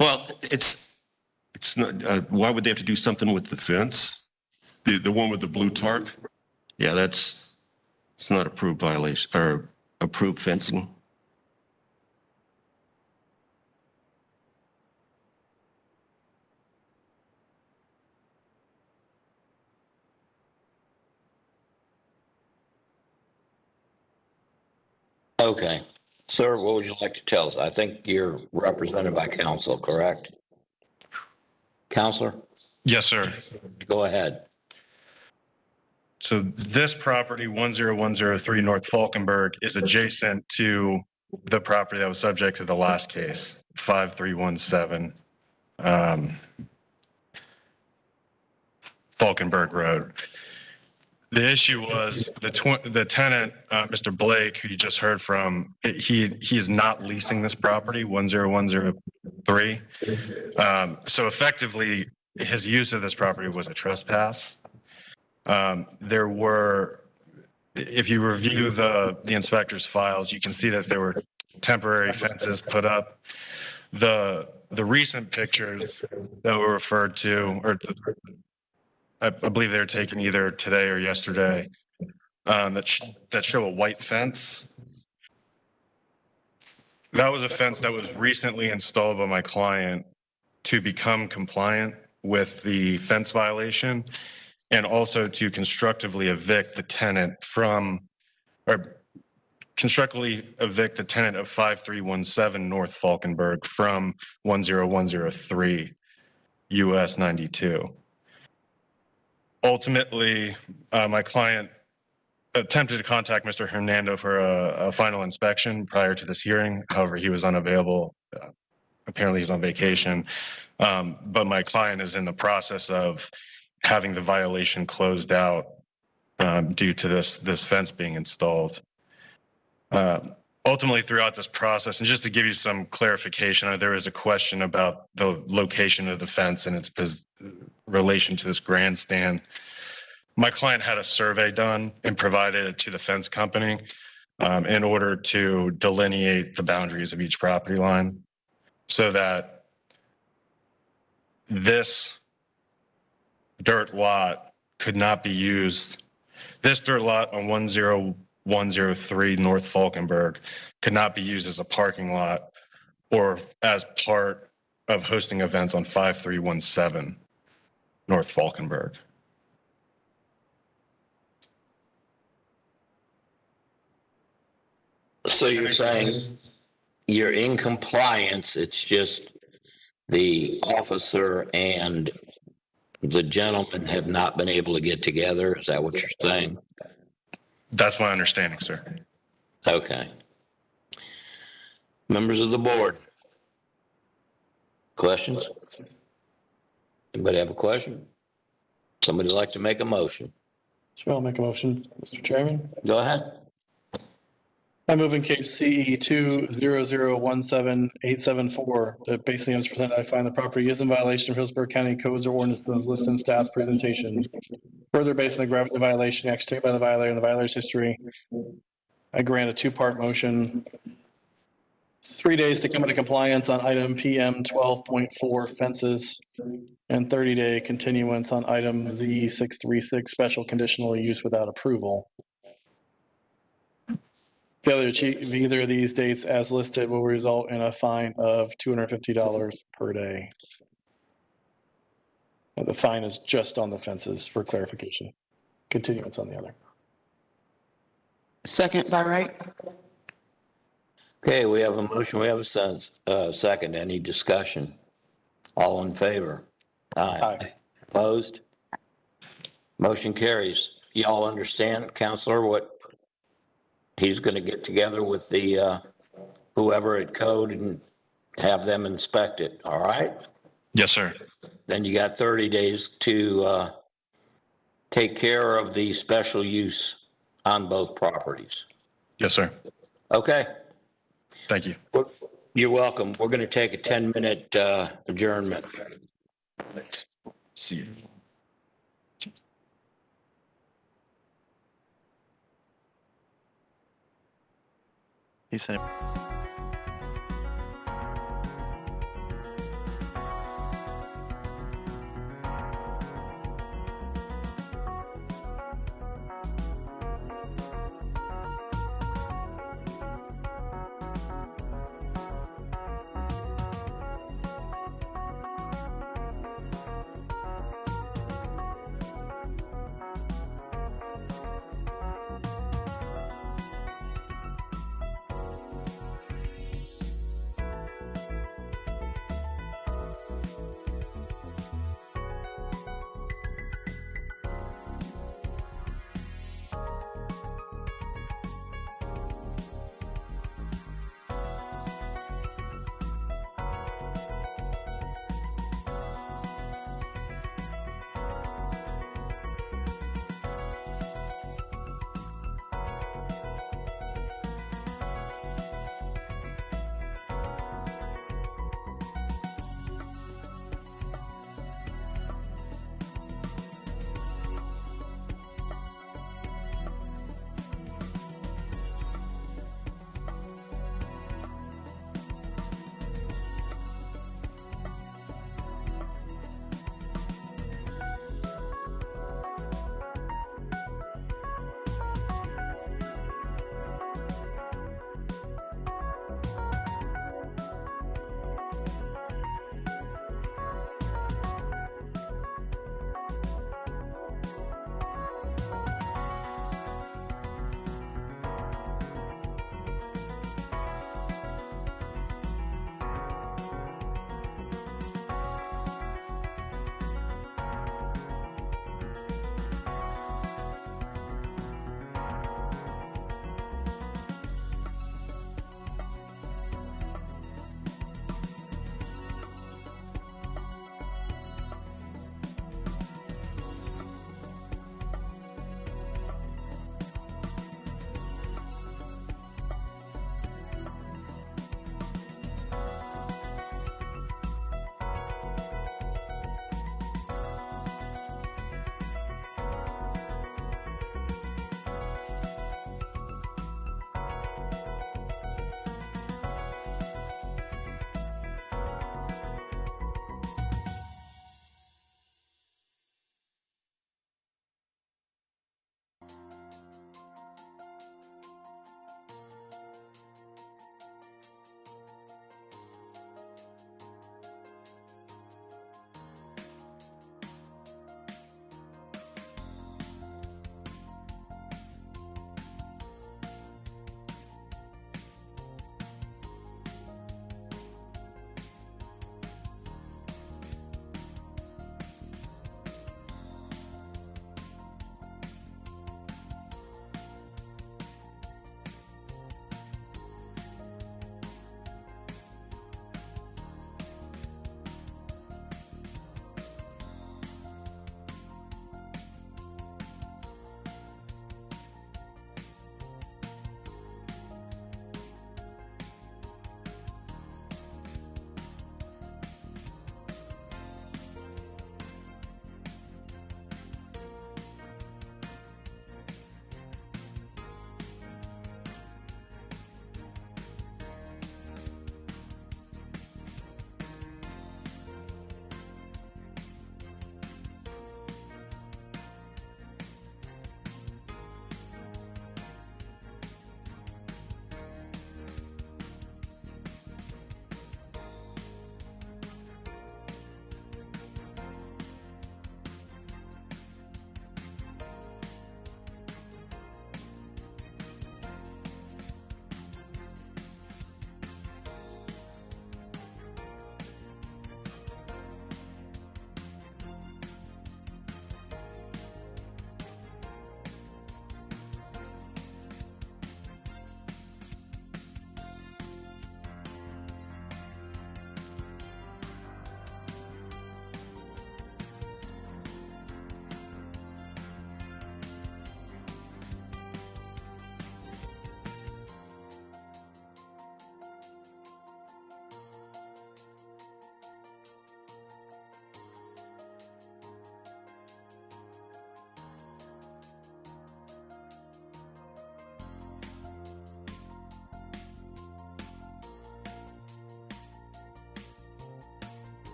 well, it's not, why would they have to do something with the fence? The one with the blue tarp? Yeah, it's not approved violation or approved fencing. Okay. Sir, what would you like to tell us? I think you're represented by counsel, correct? Counselor, Yes, sir. go ahead. So this property, 10103 North Falkenberg, is adjacent to the property that was subject to the last case, 5317 Falkenberg Road. The issue was the tenant, Mr. Blake, who you just heard from, he is not leasing this property, 10103. So effectively, his use of this property was a trespass. There were, if you review the inspector's files, you can see that there were temporary fences put up. The recent pictures that were referred to, or I believe they were taken either today or yesterday, that show a white fence. That was a fence that was recently installed by my client to become compliant with the fence violation, and also to constructively evict the tenant from, or constructively evict the tenant of 5317 North Falkenberg from 10103 US 92. Ultimately, my client attempted to contact Mr. Hernando for a final inspection prior to this hearing. However, he was unavailable. Apparently he's on vacation. But my client is in the process of having the violation closed out due to this fence being installed. Ultimately, throughout this process, and just to give you some clarification, there is a question about the location of the fence and its relation to this grandstand. My client had a survey done and provided it to the fence company in order to delineate the boundaries of each property line so that this dirt lot could not be used. This dirt lot on 10103 North Falkenberg could not be used as a parking lot or as part of hosting events on 5317 North Falkenberg. So you're saying you're in compliance, it's just the officer and the gentleman have not been able to get together? Is that what you're saying? That's my understanding, sir. Okay. Members of the board? Questions? Anybody have a question? Somebody like to make a motion? Sure, I'll make a motion, Mr. Chairman. Go ahead. I move in case CE 20017-874, that basically as presented, I find the property is in violation of Hillsborough County codes or ordinances listed in staff's presentation. Further, based on the gravity of the violation, acts taken by the violator and the violator's history, I grant a two-part motion. 3 days to come into compliance on item PM 12.4 fences, and 30-day continuance on item Z636 special conditional use without approval. Failure to achieve either of these dates as listed will result in a fine of $250 per day. The fine is just on the fences for clarification. Continuance on the other. Second by right. Okay, we have a motion, we have a second. Any discussion? All in favor? Aye. Opposed? Motion carries. Y'all understand, Counselor, what he's going to get together with the whoever at code and have them inspect it, all right? Yes, sir. Then you got 30 days to take care of the special use on both properties. Yes, sir. Okay. Thank you. You're welcome. We're going to take a 10-minute adjournment. Let's see you. He said.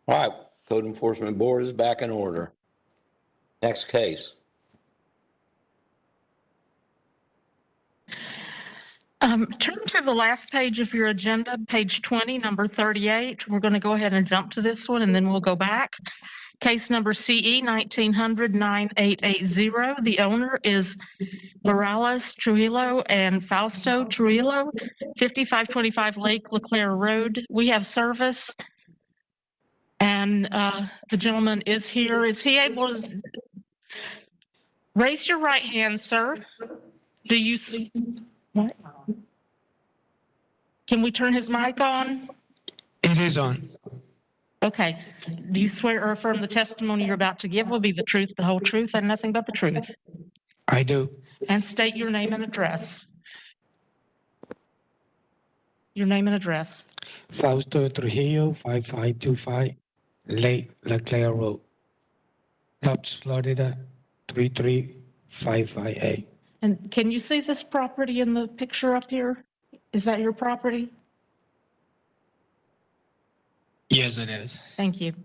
All right, Code Enforcement Board is back in order. Next case. Turn to the last page of your agenda, page 20, number 38. We're going to go ahead and jump to this one, and then we'll go back. Case number CE 1900-9880. The owner is Morales Trujillo and Fausto Trujillo, 5525 Lake LeClaire Road. We have service, and the gentleman is here. Is he able to raise your right hand, sir? Do you see? What? Can we turn his mic on? It is on. Okay. Do you swear or affirm the testimony you're about to give will be the truth, the whole truth, and nothing but the truth? I do. And state your name and address. Your name and address. Fausto Trujillo, 5525 Lake LeClaire Road, Tubbs, Florida, 33558. And can you see this property in the picture up here? Is that your property? Yes, it is. Thank you.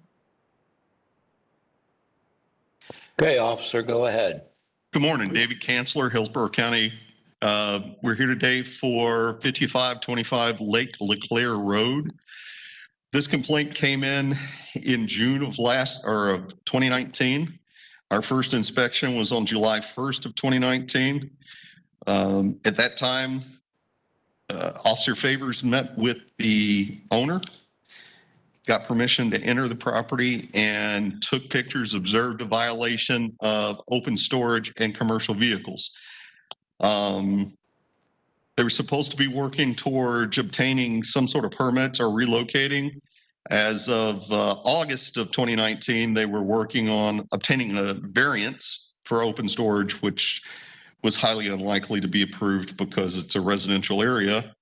Okay, officer, go ahead. Good morning, David Kanzler, Hillsborough County. We're here today for 5525 Lake LeClaire Road. This complaint came in June of 2019. Our first inspection was on July 1st of 2019. At that time, Officer Favors met with the owner, got permission to enter the property, and took pictures, observed a violation of open storage and commercial vehicles. They were supposed to be working towards obtaining some sort of permits or relocating. As of August of 2019, they were working on obtaining a variance for open storage, which was highly unlikely to be approved because it's a residential area.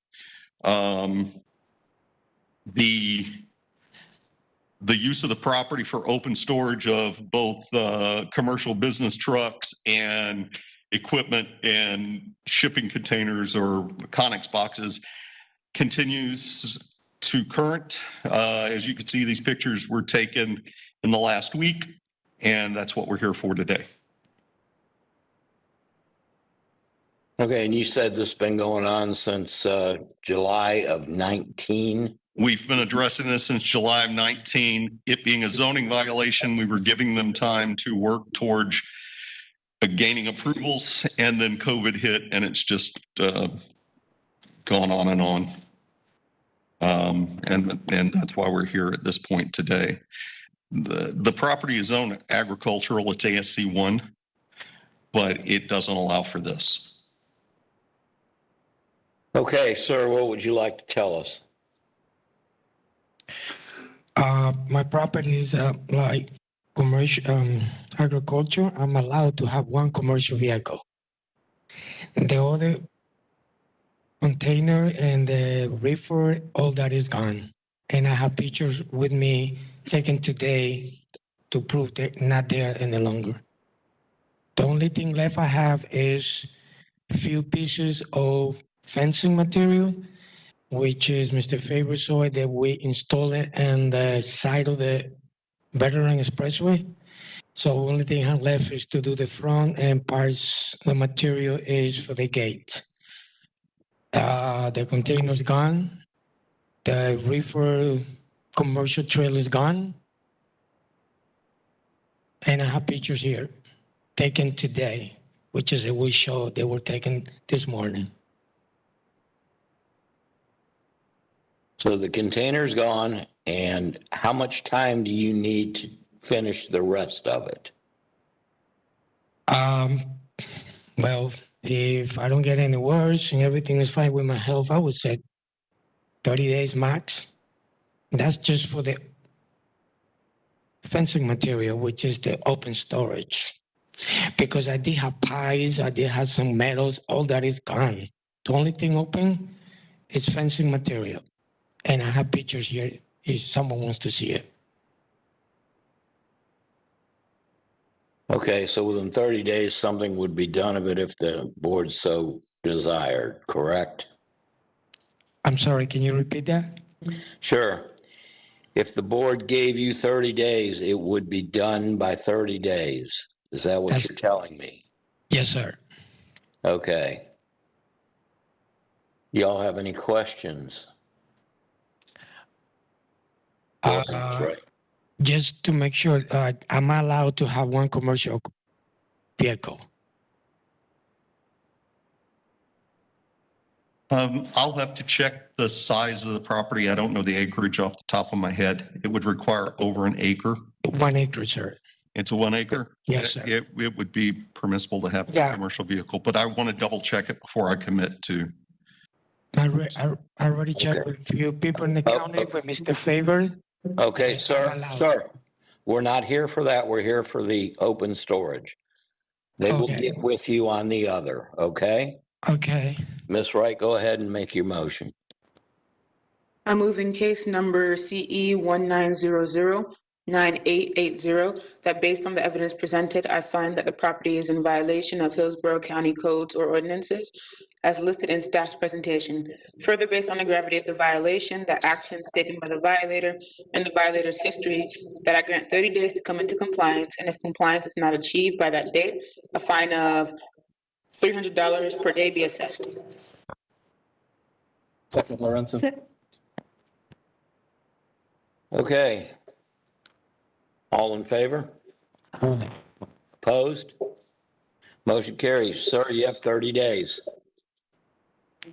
The use of the property for open storage of both commercial business trucks and equipment and shipping containers or Connex boxes continues to current. As you can see, these pictures were taken in the last week, and that's what we're here for today. Okay, and you said this has been going on since July of 19? We've been addressing this since July of 19. It being a zoning violation, we were giving them time to work towards gaining approvals, and then COVID hit, and it's just gone on and on. And that's why we're here at this point today. The property is zoned agricultural, it's ASC 1, but it doesn't allow for this. Okay, sir, what would you like to tell us? My property is like commercial agriculture. I'm allowed to have one commercial vehicle. The other container and the reefer, all that is gone. And I have pictures with me taken today to prove they're not there any longer. The only thing left I have is a few pieces of fencing material, which is Mr. Favors saw that we installed it on the side of the Veteran Expressway. So only thing I have left is to do the front, and parts, the material is for the gate. The container's gone. The reefer commercial trailer is gone. And I have pictures here taken today, which is a we show they were taken this morning. So the container's gone, and how much time do you need to finish the rest of it? Well, if I don't get any worse and everything is fine with my health, I would say 30 days max. That's just for the fencing material, which is the open storage. Because I did have pies, I did have some metals, all that is gone. The only thing open is fencing material. And I have pictures here if someone wants to see it. Okay, so within 30 days, something would be done of it if the board so desired, correct? I'm sorry, can you repeat that? Sure. If the board gave you 30 days, it would be done by 30 days. Is that what you're telling me? Yes, sir. Okay. Y'all have any questions? Right. Just to make sure, am I allowed to have one commercial vehicle? I'll have to check the size of the property. I don't know the acreage off the top of my head. It would require over an acre. 1 acre, sir. It's a 1 acre? Yes, sir. It would be permissible to have a commercial vehicle, but I want to double check it before I commit to. I already checked with a few people in the county, with Mr. Favor. Okay, sir, we're not here for that. We're here for the open storage. They will get with you on the other, okay? Okay. Ms. Wright, go ahead and make your motion. I move in case number CE 19009880 that based on the evidence presented, I find that the property is in violation of Hillsborough County codes or ordinances as listed in staff's presentation. Further, based on the gravity of the violation, the actions taken by the violator, and the violator's history, that I grant 30 days to come into compliance, and if compliance is not achieved by that date, a fine of $300 per day be assessed. Second, Lorenzen. Okay. All in favor? Opposed? Motion carries. Sir, you have 30 days.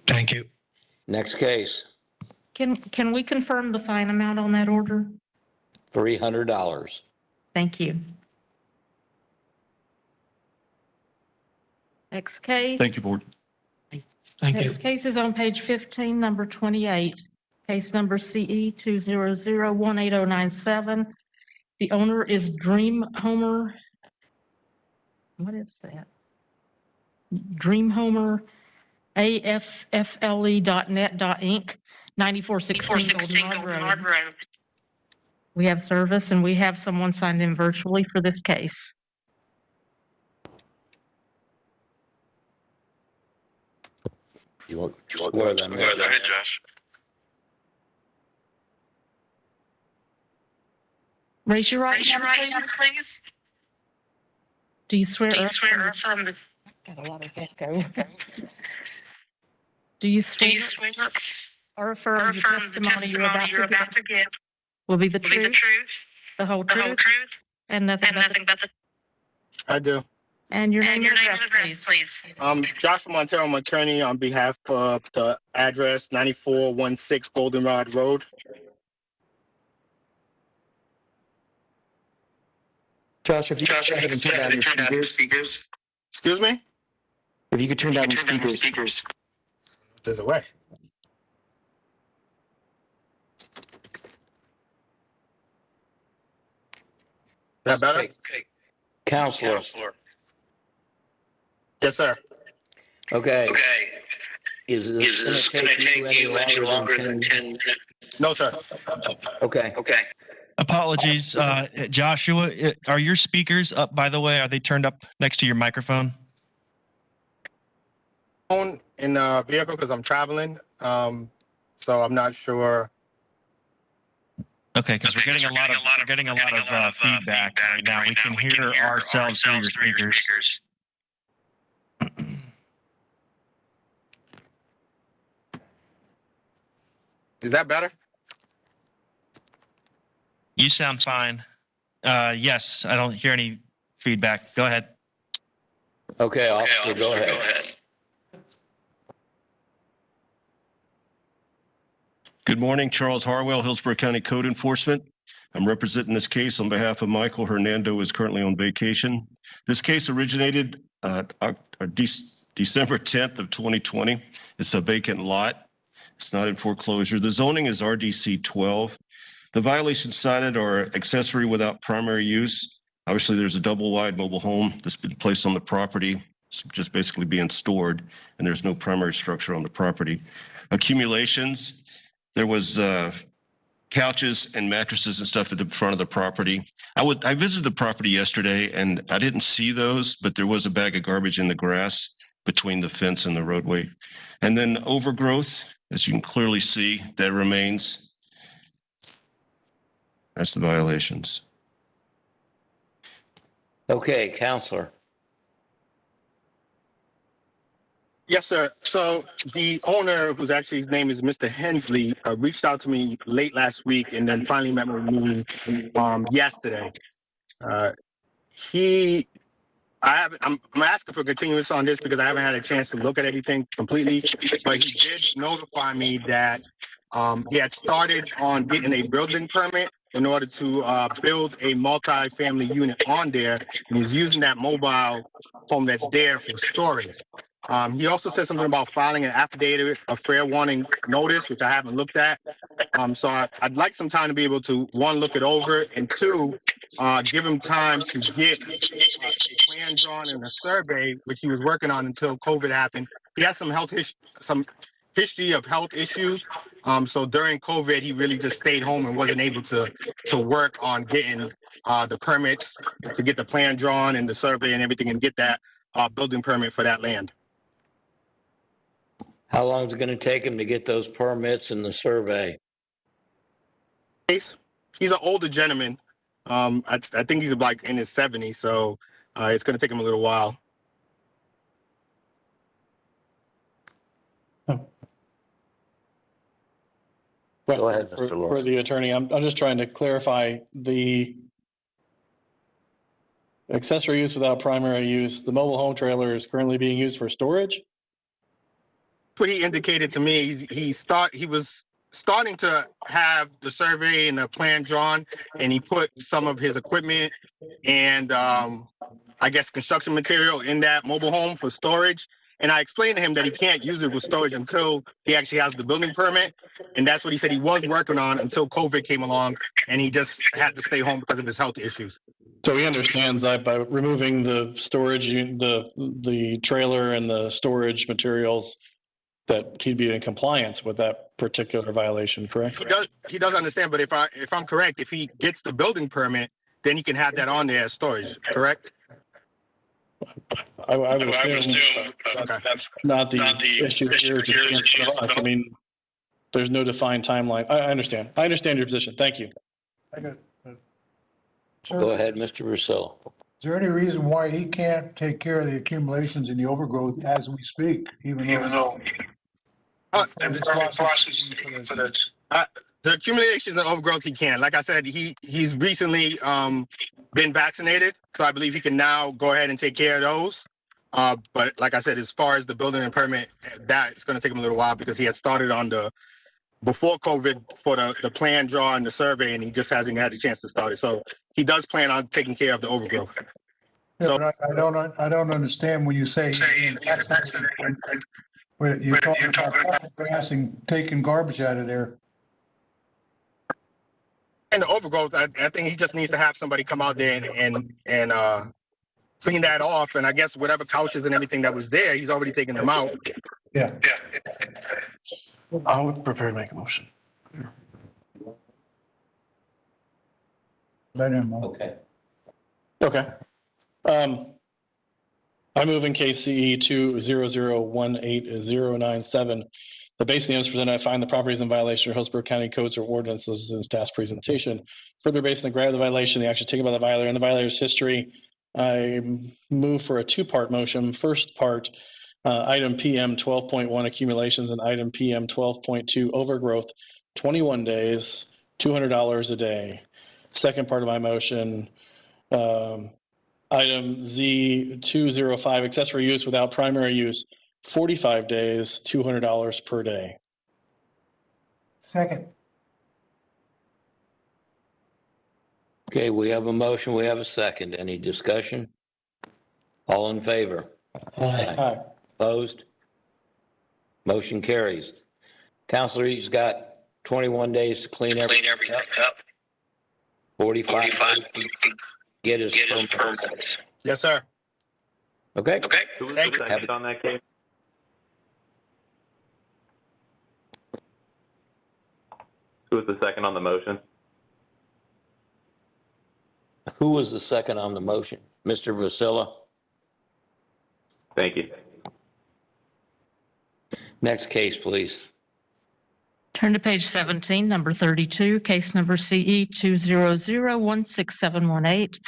Thank you. Next case, Can we confirm the fine amount on that order? $300. Thank you. Next case. Thank you, board. Thank you. Next case is on page 15, number 28, case number CE 200188097. The owner is Dream Homer. What is that? Dream Homer AFFLE.net.inc, 9416 Golden Road. We have service and we have someone signed in virtually for this case. You want to swear them in? Go ahead, Josh. Raise your right hand, please. Do you swear or affirm? Got a lot of echo. Do you swear or affirm the testimony you're about to give will be the truth, the whole truth, and nothing but the... I do. And your name and address, please. Joshua Montero, I'm attorney on behalf of the address 9416 Goldenrod Road. Josh, if you could go ahead and turn down your speakers. Excuse me? If you could turn down your speakers. There's a way. Is that better? Okay. Counselor. Yes, sir. Okay. Is this going to take you any longer than 10 minutes? No, sir. Okay. Apologies, Joshua, are your speakers up, by the way? Are they turned up next to your microphone? Phone in the vehicle because I'm traveling, so I'm not sure. Okay, because we're getting a lot of feedback right now. We can hear ourselves through your speakers. Is that better? You sound fine. Yes, I don't hear any feedback. Go ahead. Okay, officer, go ahead. Good morning, Charles Harwell, Hillsborough County Code Enforcement. I'm representing this case on behalf of Michael Hernando, who is currently on vacation. This case originated December 10th of 2020. It's a vacant lot. It's not in foreclosure. The zoning is RDC 12. The violations cited are accessory without primary use. Obviously, there's a double-wide mobile home that's been placed on the property. It's just basically being stored, and there's no primary structure on the property. Accumulations. There was couches and mattresses and stuff at the front of the property. I visited the property yesterday and I didn't see those, but there was a bag of garbage in the grass between the fence and the roadway. And then overgrowth, as you can clearly see, that remains. That's the violations. Okay, Counselor. Yes, sir. So the owner, who's actually, his name is Mr. Hensley, reached out to me late last week and then finally met with me yesterday. I'm asking for continuance on this because I haven't had a chance to look at everything completely, but he did notify me that he had started on getting a building permit in order to build a multi-family unit on there, and he's using that mobile home that's there for storage. He also said something about filing an affidavit of fair warning notice, which I haven't looked at. So I'd like some time to be able to, one, look it over, and two, give him time to get a plan drawn and a survey, which he was working on until COVID happened. He has some history of health issues. So during COVID, he really just stayed home and wasn't able to work on getting the permits to get the plan drawn and the survey and everything and get that building permit for that land. How long is it going to take him to get those permits and the survey? He's an older gentleman. I think he's like in his 70s, so it's going to take him a little while. Go ahead, Mr. For Lawrence. the attorney, I'm just trying to clarify the accessory use without primary use. The mobile home trailer is currently being used for storage? What he indicated to me, he was starting to have the survey and the plan drawn, and he put some of his equipment and I guess construction material in that mobile home for storage. And I explained to him that he can't use it for storage until he actually has the building permit. And that's what he said he was working on until COVID came along, and he just had to stay home because of his health issues. So he understands that by removing the storage, the trailer and the storage materials, that he'd be in compliance with that particular violation, correct? He does understand, but if I'm correct, if he gets the building permit, then he can have that on there as storage, correct? I would assume that's not the issue here to answer us. I mean, there's no defined timeline. I understand. I understand your position. Thank you. Go ahead, Mr. Russillo. Is there any reason why he can't take care of the accumulations and the overgrowth as we speak, even though? The accumulations and overgrowth he can. Like I said, he's recently been vaccinated, so I believe he can now go ahead and take care of those. But like I said, as far as the building and permit, that it's going to take him a little while because he had started on before COVID for the plan draw and the survey, and he just hasn't had a chance to start it. So he does plan on taking care of the overgrowth. Yeah, so, but I don't understand when you say you're talking about cutting grass and taking garbage out of there. And the overgrowth, I think he just needs to have somebody come out there and clean that off. And I guess whatever couches and everything that was there, he's already taken them out. Yeah. I would prepare to make a motion. Let him know. Okay. Okay. I move in case CE 200180097. The base of the evidence presented, I find the property is in violation of Hillsborough County codes or ordinances in staff's presentation. Further, based on the gravity of the violation, the action taken by the violator and the violator's history, I move for a two-part motion. First part, item PM 12.1 accumulations and item PM 12.2 overgrowth, 21 days, $200 a day. Second part of my motion, item Z 205 accessory use without primary use, 45 days, $200 per day. Second. Okay, we have a motion, we have a second. Any discussion? All in favor? Aye. Opposed? Motion carries. Counselor, he's got 21 days to clean everything up. 45 days to get his permit. Yes, sir. Okay. Who was the second on that case? Who was the second on the motion? Who was the second on the motion? Mr. Vasilla? Thank you. Next case, please. Turn to page 17, number 32, case number CE 200167118.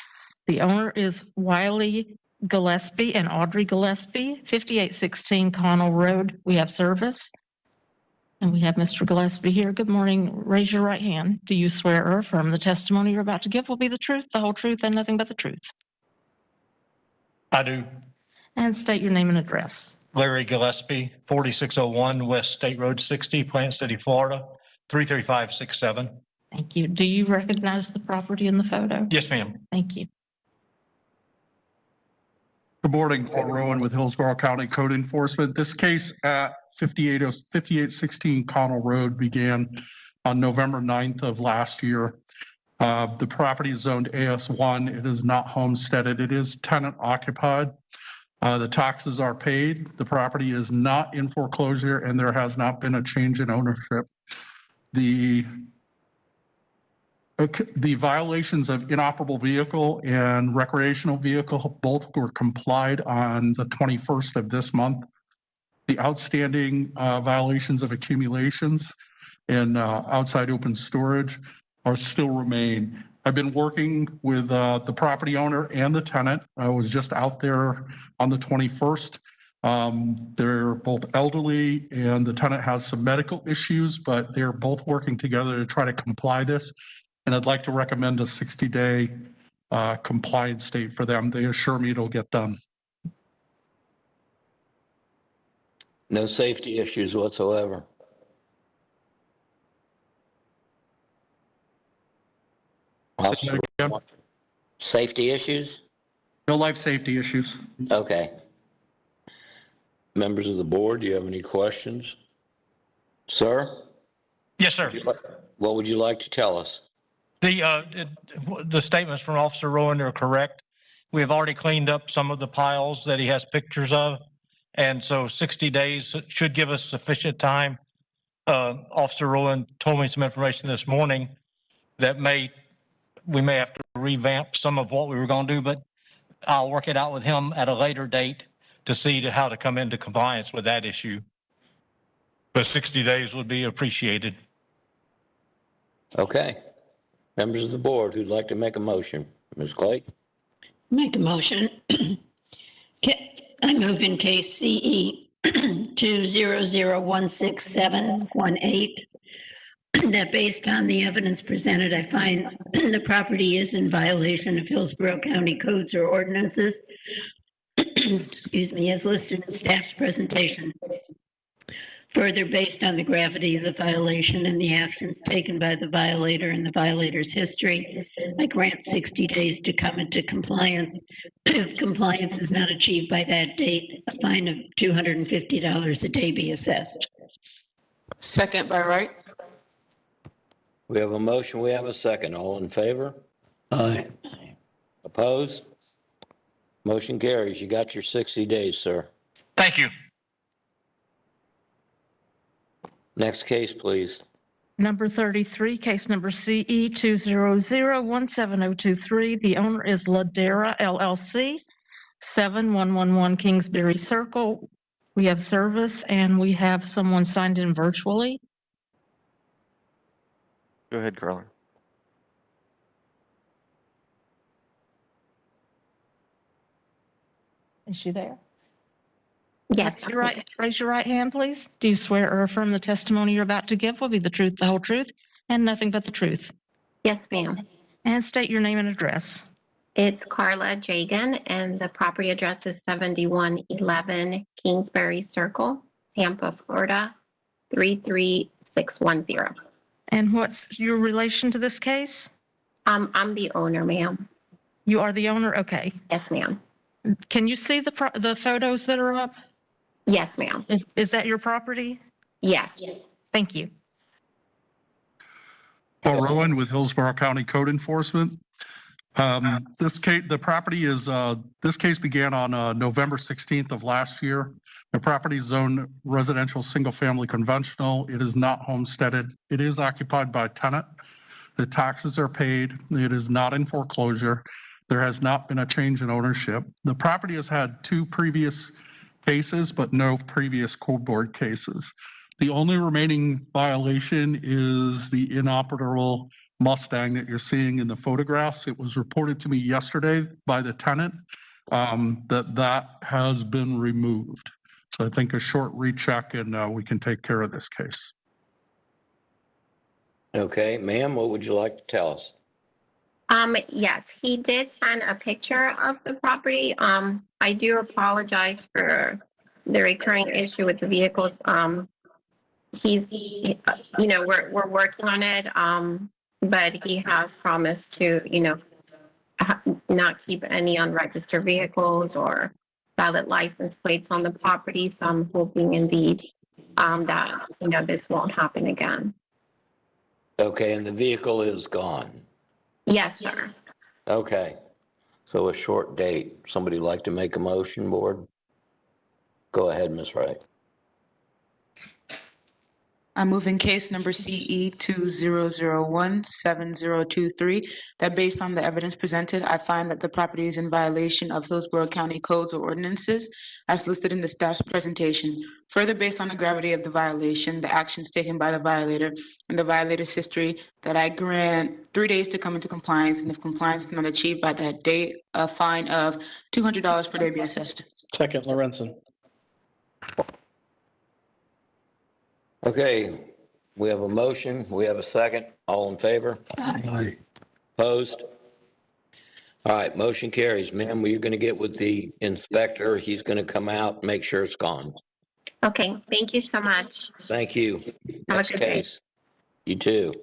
The owner is Wiley Gillespie and Audrey Gillespie, 5816 Connell Road. We have service. And we have Mr. Gillespie here. Good morning. Raise your right hand. Do you swear or affirm the testimony you're about to give will be the truth, the whole truth, and nothing but the truth? I do. And state your name and address. Larry Gillespie, 4601 West State Road 60, Plant City, Florida, 33567. Thank you. Do you recognize the property in the photo? Yes, ma'am. Thank you. Good morning, Paul Rowan with Hillsborough County Code Enforcement. This case at 5816 Connell Road began on November 9th of last year. The property is zoned AS1. It is not homesteaded. It is tenant occupied. The taxes are paid. The property is not in foreclosure, and there has not been a change in ownership. The violations of inoperable vehicle and recreational vehicle both were complied on the 21st of this month. The outstanding violations of accumulations and outside open storage are still remain. I've been working with the property owner and the tenant. I was just out there on the 21st. They're both elderly and the tenant has some medical issues, but they're both working together to try to comply this. And I'd like to recommend a 60-day compliance date for them. They assure me it'll get done. No safety issues whatsoever. Officer, safety issues? No life safety issues. Okay. Members of the board, do you have any questions? Sir? Yes, sir. What would you like to tell us? The statements from Officer Rowan are correct. We have already cleaned up some of the piles that he has pictures of. And so 60 days should give us sufficient time. Officer Rowan told me some information this morning that we may have to revamp some of what we were going to do, but I'll work it out with him at a later date to see how to come into compliance with that issue. But 60 days would be appreciated. Okay. Members of the board who'd like to make a motion. Ms. Clay? Make a motion. I move in case CE 200167118 that based on the evidence presented, I find the property is in violation of Hillsborough County codes or ordinances, excuse me, as listed in staff's presentation. Further, based on the gravity of the violation and the actions taken by the violator and the violator's history, I grant 60 days to come into compliance. If compliance is not achieved by that date, a fine of $250 a day be assessed. Second by right. We have a motion. We have a second. All in favor? Aye. Opposed? Motion carries. You got your 60 days, sir. Thank you. Next case, please. Number 33, case number CE 200170023. The owner is Ladera LLC, 7111 Kingsbury Circle. We have service and we have someone signed in virtually. Go ahead, Carla. Is she there? Yes. Raise your right hand, please. Do you swear or affirm the testimony you're about to give will be the truth, the whole truth, and nothing but the truth? Yes, ma'am. And state your name and address. It's Carla Jagan, and the property address is 7111 Kingsbury Circle, Tampa, Florida, 33610. And what's your relation to this case? I'm the owner, ma'am. You are the owner? Okay. Yes, ma'am. Can you see the photos that are up? Yes, ma'am. Is that your property? Yes. Thank you. Paul Rowan with Hillsborough County Code Enforcement. This case began on November 16th of last year. The property is zoned residential single-family conventional. It is not homesteaded. It is occupied by a tenant. The taxes are paid. It is not in foreclosure. There has not been a change in ownership. The property has had 2 previous cases, but no previous code board cases. The only remaining violation is the inoperable Mustang that you're seeing in the photographs. It was reported to me yesterday by the tenant that has been removed. So I think a short recheck and we can take care of this case. Okay, ma'am, what would you like to tell us? Yes, he did send a picture of the property. I do apologize for the recurring issue with the vehicles. We're working on it. But he has promised to, not keep any unregistered vehicles or valid license plates on the property. So I'm hoping indeed that, this won't happen again. Okay, and the vehicle is gone. Yes, sir. Okay, so a short date. Somebody like to make a motion, board? Go ahead, Ms. Wright. I move in case number CE 20017023 that based on the evidence presented, I find that the property is in violation of Hillsborough County codes or ordinances as listed in the staff's presentation. Further, based on the gravity of the violation, the actions taken by the violator, and the violator's history, that I grant 3 days to come into compliance, and if compliance is not achieved by that date, a fine of $200 per day be assessed. Second, Lorenzen. Okay, we have a motion, we have a second. All in favor? Aye. Opposed? All right, motion carries. Ma'am, you're going to get with the inspector. He's going to come out, make sure it's gone. Okay, thank you so much. Thank you. Have a Next good day. case. You too.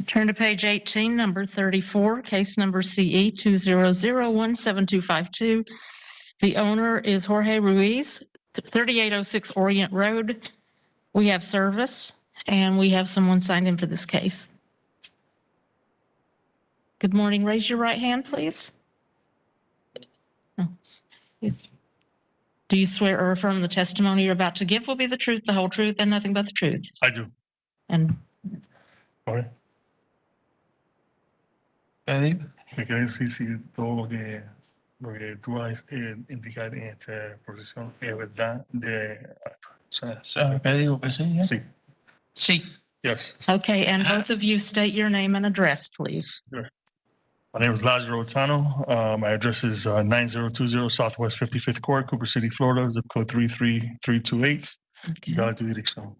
Turn to page 18, number 34, case number CE 20017252. The owner is Jorge Ruiz, 3806 Orient Road. We have service, and we have someone signed in for this case. Good morning. Raise your right hand, please. Oh. Do you swear or affirm the testimony you're about to give will be the truth, the whole truth, and nothing but the truth? I do. And ¿Me quieres decir si todo lo que tú vas a indicar en esta posición es verdad ¿Qué digo que sí? Sí. Sí. Yes. okay, and both of you state your name and address, please. Sure. My name is Lázaro Otano. My address is 9020 Southwest 55th Court, Cooper City, Florida, zip code 33328. Dale tu dirección.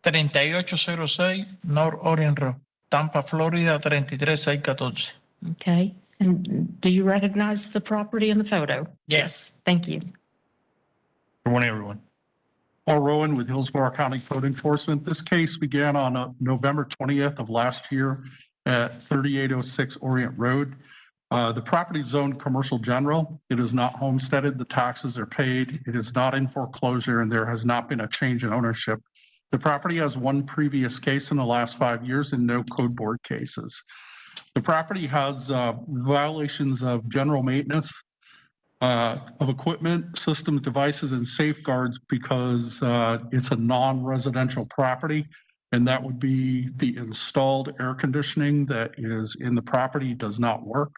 3806 North Orient Road, Tampa, Florida, 33614. Okay, and do you recognize the property in the photo? Yes, thank you. Good morning, everyone. Paul Rowan with Hillsborough County Code Enforcement. This case began on November 20th of last year at 3806 Orient Road. The property is zoned commercial general. It is not homesteaded. The taxes are paid. It is not in foreclosure, and there has not been a change in ownership. The property has one previous case in the last 5 years and no code board cases. The property has violations of general maintenance of equipment, systems, devices, and safeguards because it's a non-residential property, and that would be the installed air conditioning that is in the property does not work.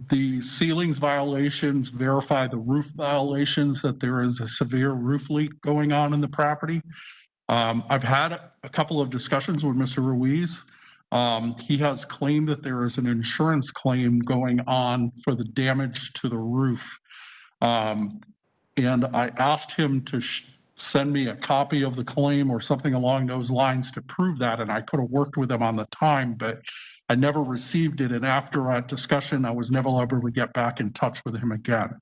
The ceilings violations verify the roof violations, that there is a severe roof leak going on in the property. I've had a couple of discussions with Mr. Ruiz. He has claimed that there is an insurance claim going on for the damage to the roof. And I asked him to send me a copy of the claim or something along those lines to prove that, and I could have worked with him on the time, but I never received it. And after our discussion, I was never able to get back in touch with him again.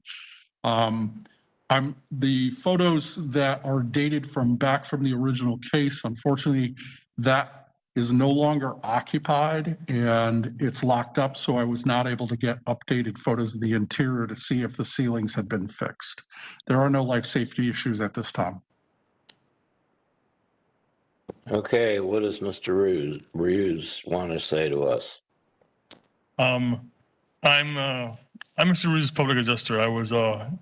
The photos that are dated back from the original case, unfortunately, that is no longer occupied and it's locked up. So I was not able to get updated photos of the interior to see if the ceilings had been fixed. There are no life safety issues at this time. Okay, what does Mr. Ruiz want to say to us? I'm Mr. Ruiz's public adjuster. I was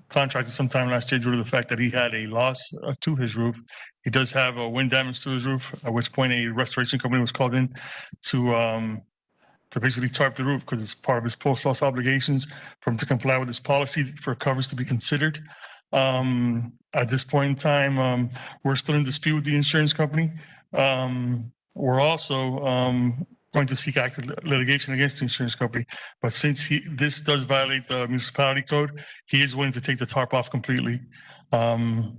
contracted sometime last year due to the fact that he had a loss to his roof. He does have a wind damage to his roof, at which point a restoration company was called in to to basically tarp the roof because it's part of his post-loss obligations for him to comply with his policy for coverage to be considered. At this point in time, we're still in dispute with the insurance company. We're also going to seek active litigation against the insurance company. But since this does violate the municipality code, he is willing to take the tarp off completely to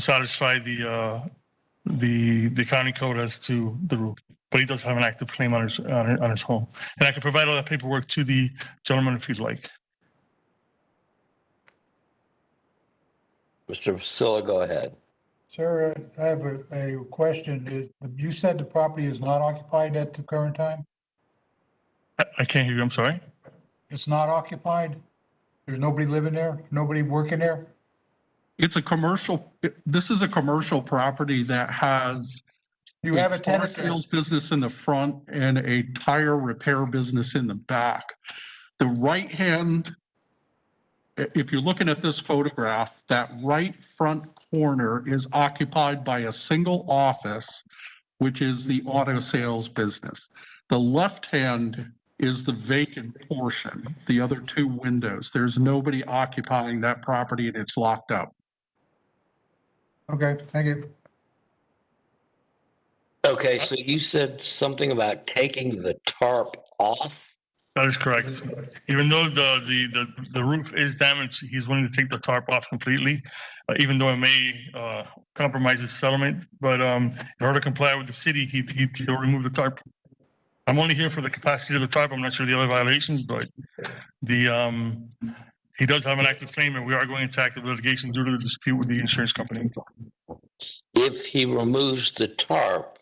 satisfy the county code as to the roof. But he does have an active claim on his home. And I can provide all that paperwork to the gentleman if you'd like. Mr. Vasilla, go ahead. Sir, I have a question. You said the property is not occupied at the current time? I can't hear you, I'm sorry. It's not occupied? There's nobody living there? Nobody working there? It's a commercial, this is a commercial property that has You have a car tenant there? sales business in the front and a tire repair business in the back. The right hand, if you're looking at this photograph, that right front corner is occupied by a single office, which is the auto sales business. The left hand is the vacant portion, the other two windows. There's nobody occupying that property and it's locked up. Okay, thank you. Okay, so you said something about taking the tarp off? That is correct. Even though the roof is damaged, he's willing to take the tarp off completely, even though it may compromise his settlement. But in order to comply with the city, he'll remove the tarp. I'm only here for the capacity of the tarp. I'm not sure the other violations, but he does have an active claim, and we are going into active litigation due to the dispute with the insurance company. If he removes the tarp,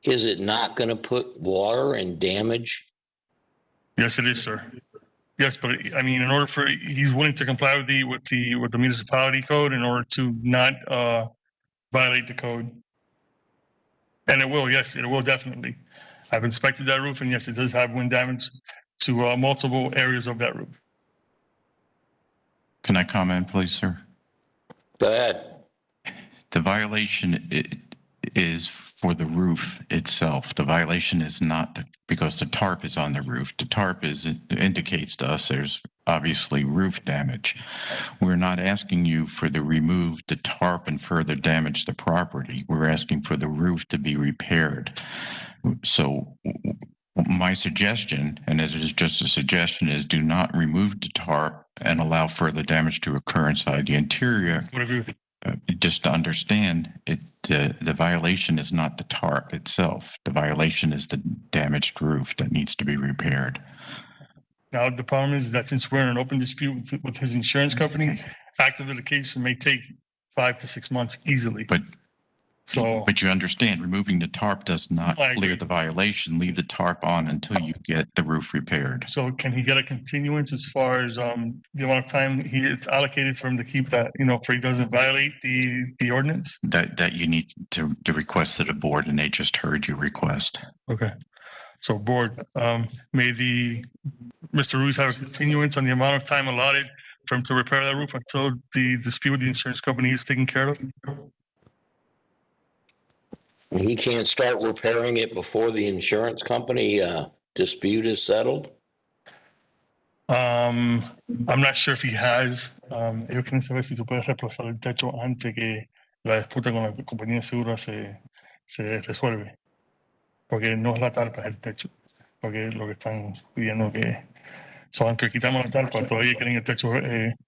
is it not going to put water and damage? Yes, it is, sir. Yes, but I mean, in order for he's willing to comply with the municipality code in order to not violate the code, and it will. Yes, it will definitely. I've inspected that roof, and yes, it does have wind damage to multiple areas of that roof. Can I comment, please, sir? Go ahead. The violation is for the roof itself. The violation is not because the tarp is on the roof. The tarp indicates to us there's obviously roof damage. We're not asking you for the remove the tarp and further damage the property. We're asking for the roof to be repaired. So my suggestion, and it is just a suggestion, is do not remove the tarp and allow further damage to occur inside the interior. Just to understand, the violation is not the tarp itself. The violation is the damaged roof that needs to be repaired. Now, the problem is that since we're in an open dispute with his insurance company, active litigation may take 5 to 6 months easily. But you understand, removing the tarp does not clear the violation. Leave the tarp on until you get the roof repaired. So can he get a continuance as far as the amount of time it's allocated for him to keep that, for he doesn't violate the ordinance? That you need to request to the board, and they just heard your request. Okay. So board, may Mr. Ruiz have a continuance on the amount of time allotted for him to repair that roof until the dispute with the insurance company is taken care of? He can't start repairing it before the insurance company dispute is settled? I'm not sure if he has. Ellos quieren saber si tú puedes reemplazar el techo antes que la disputa con la compañía de seguros se resuelve. Porque no es la tarpa, es el techo. Porque lo que están pidiendo que aunque quitamos la tarpa, todavía quieren el techo.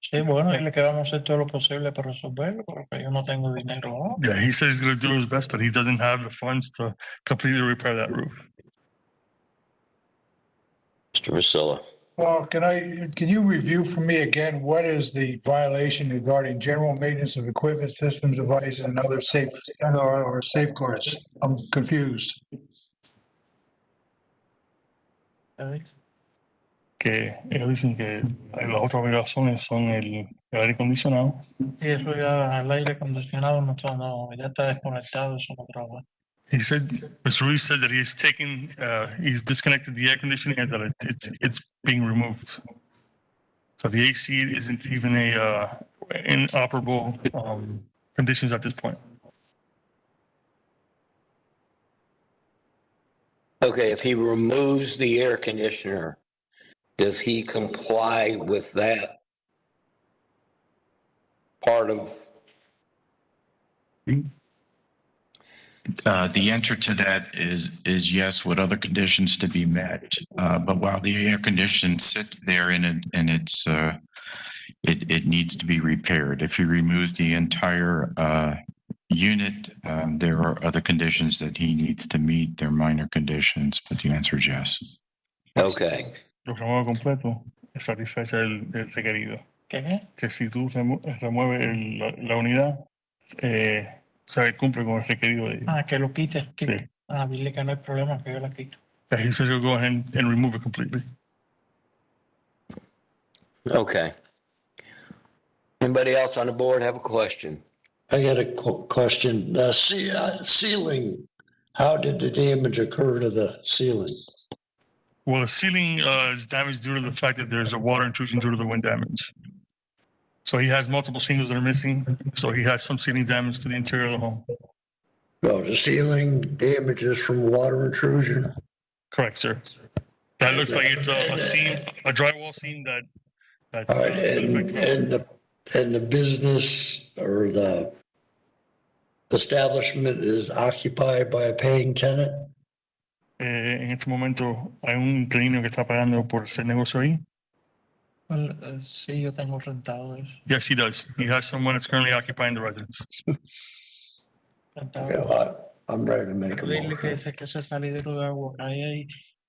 Sí, bueno, dile que vamos a hacer todo lo posible para resolverlo, porque yo no tengo dinero, ¿no? Yeah, he says he's going to do his best, but he doesn't have the funds to completely repair that roof. Mr. Vasilla. Well, can you review for me again, what is the violation regarding general maintenance of equipment, systems, devices, and other or safeguards? I'm confused. Que ellos dicen que las otras obligaciones son el aire acondicionado. Sí, eso ya, el aire acondicionado ya está desconectado, eso no trabaja. He said, Mr. Ruiz said that he's disconnected the air conditioning and that it's being removed. So the AC isn't even inoperable conditions at this point. Okay, if he removes the air conditioner, does he comply with that part of? The answer to that is yes, with other conditions to be met. But while the air condition sits there and it needs to be repaired. If he removes the entire unit, there are other conditions that he needs to meet. They're minor conditions, but the answer is yes. Okay. Lo remueve completo, es satisfecha el requerido. ¿Qué? Que si tú remueves la unidad, sabe, cumple con el requerido de ella. Que lo quite. Sí. Dile que no hay problema, que yo la quito. That he says he'll go ahead and remove it completely. Okay. Anybody else on the board have a question? I got a question. Ceiling, how did the damage occur to the ceiling? Well, the ceiling is damaged due to the fact that there's a water intrusion due to the wind damage. So he has multiple shingles that are missing. So he has some ceiling damage to the interior of the home. Well, the ceiling damage is from water intrusion? Correct, sir. That looks like it's a seam, a drywall seam that's all right, and the business or the establishment is occupied by a paying tenant? En este momento hay un inquilino que está pagando por ese negocio ahí. Well, sí, yo tengo rentado eso. Yes, he does. He has someone that's currently occupying the residence. Okay, well, I'm ready to make a Dile que motion. ese salidero de agua que hay ahí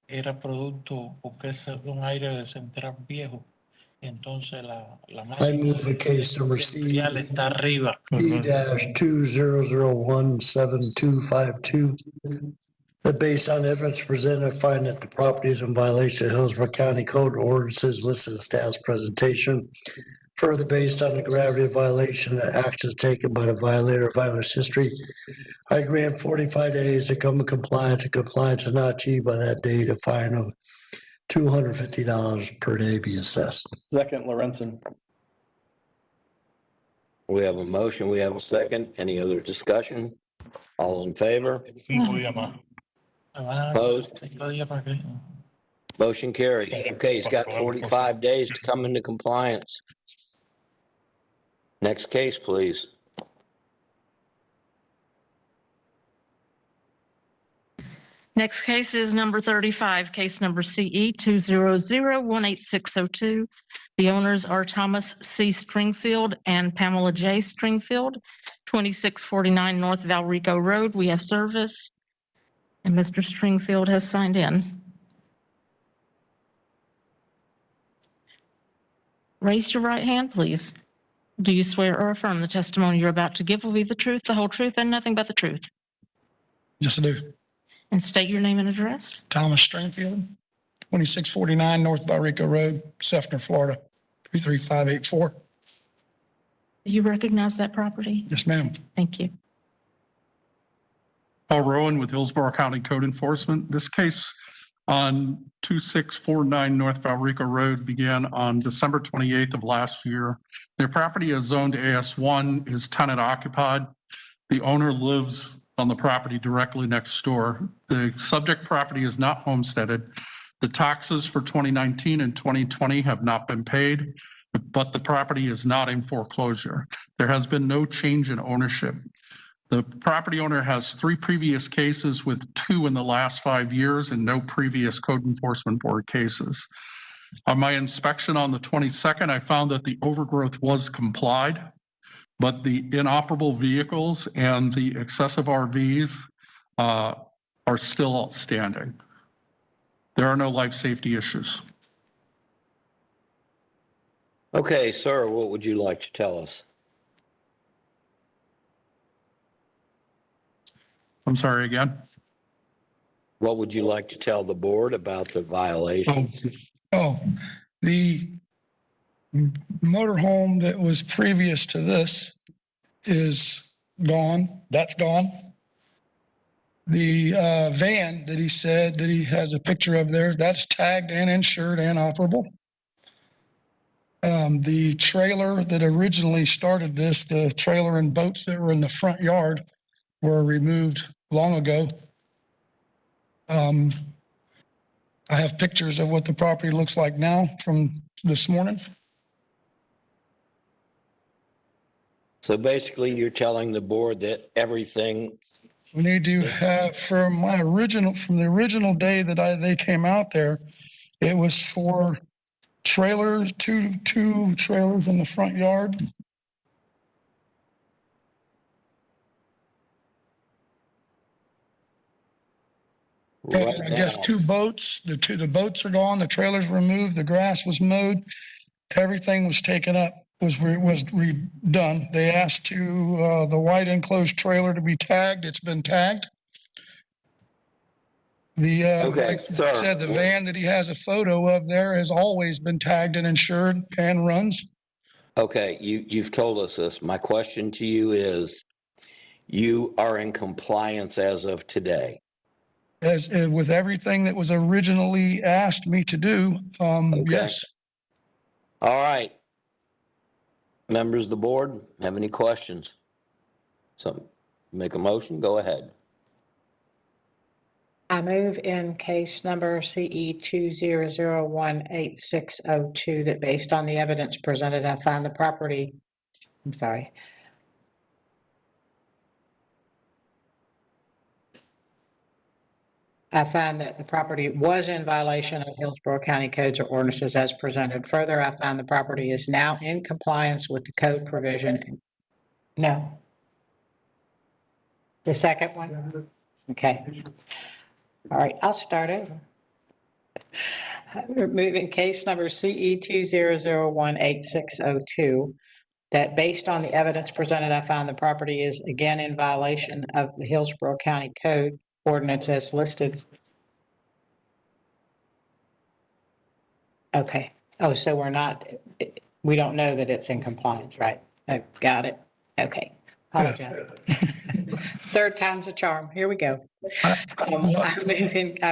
era producto porque es un aire de central viejo. Entonces la I move the case number C está arriba. E-20017252. That based on evidence presented, I find that the property is in violation of Hillsborough County Code ordinances listed as status presentation. Further, based on the gravity of violation and actions taken by the violator of violence history, I grant 45 days to come in compliance. If compliance is not achieved by that date, a fine of $250 per day be assessed. Second, Lorenzen. We have a motion, we have a second. Any other discussion? All in favor? Opposed? Motion carries. Okay, he's got 45 days to come into compliance. Next case, please. Next case is number 35, case number CE 200-18602. The owners are Thomas C. Stringfield and Pamela J. Stringfield, 2649 North Valrico Road. We have service, and Mr. Stringfield has signed in. Raise your right hand, please. Do you swear or affirm the testimony you're about to give will be the truth, the whole truth, and nothing but the truth? Yes, I do. And state your name and address. Thomas Stringfield, 2649 North Valrico Road, Sefner, Florida, 33584. Do you recognize that property? Yes, ma'am. Thank you. Paul Rowan with Hillsborough County Code Enforcement. This case on 2649 North Valrico Road began on December 28th of last year. Their property is zoned AS1, is tenant occupied. The owner lives on the property directly next door. The subject property is not homesteaded. The taxes for 2019 and 2020 have not been paid, but the property is not in foreclosure. There has been no change in ownership. The property owner has 3 previous cases with 2 in the last 5 years and no previous Code Enforcement Board cases. On my inspection on the 22nd, I found that the overgrowth was complied, but the inoperable vehicles and the excessive RVs are still outstanding. There are no life safety issues. Okay, sir, what would you like to tell us? I'm sorry again. What would you like to tell the board about the violation? The motorhome that was previous to this is gone. That's gone. The van that he said that he has a picture of there, that's tagged and insured and operable. The trailer that originally started this, the trailer and boats that were in the front yard were removed long ago. I have pictures of what the property looks like now from this morning. So basically, you're telling the board that everything, We need to have, from the original day that they came out there, it was for trailers, two trailers in the front yard. right I guess now, 2 boats, the boats are gone, the trailers were moved, the grass was mowed, everything was taken up, was redone. They asked the white enclosed trailer to be tagged. It's been tagged. Okay, Like sir. I said, the van that he has a photo of there has always been tagged and insured and runs. okay, you've told us this. My question to you is, you are in compliance as of today. As with everything that was originally asked me to do, yes. All right. Members of the board, have any questions? So make a motion, go ahead. I move in case number CE 2001860 that based on the evidence presented, I find the property, I'm sorry. I find that the property was in violation of Hillsborough County codes or ordinances as presented. Further, I find the property is now in compliance with the code provision. No. The second one? Okay. All right, I'll start over. We're moving case number CE 2001860 that based on the evidence presented, I find the property is again in violation of the Hillsborough County Code ordinance as listed. Okay. Oh, so we don't know that it's in compliance, right? Oh, got it. Okay. Apologize. Third time's a charm. Here we go. I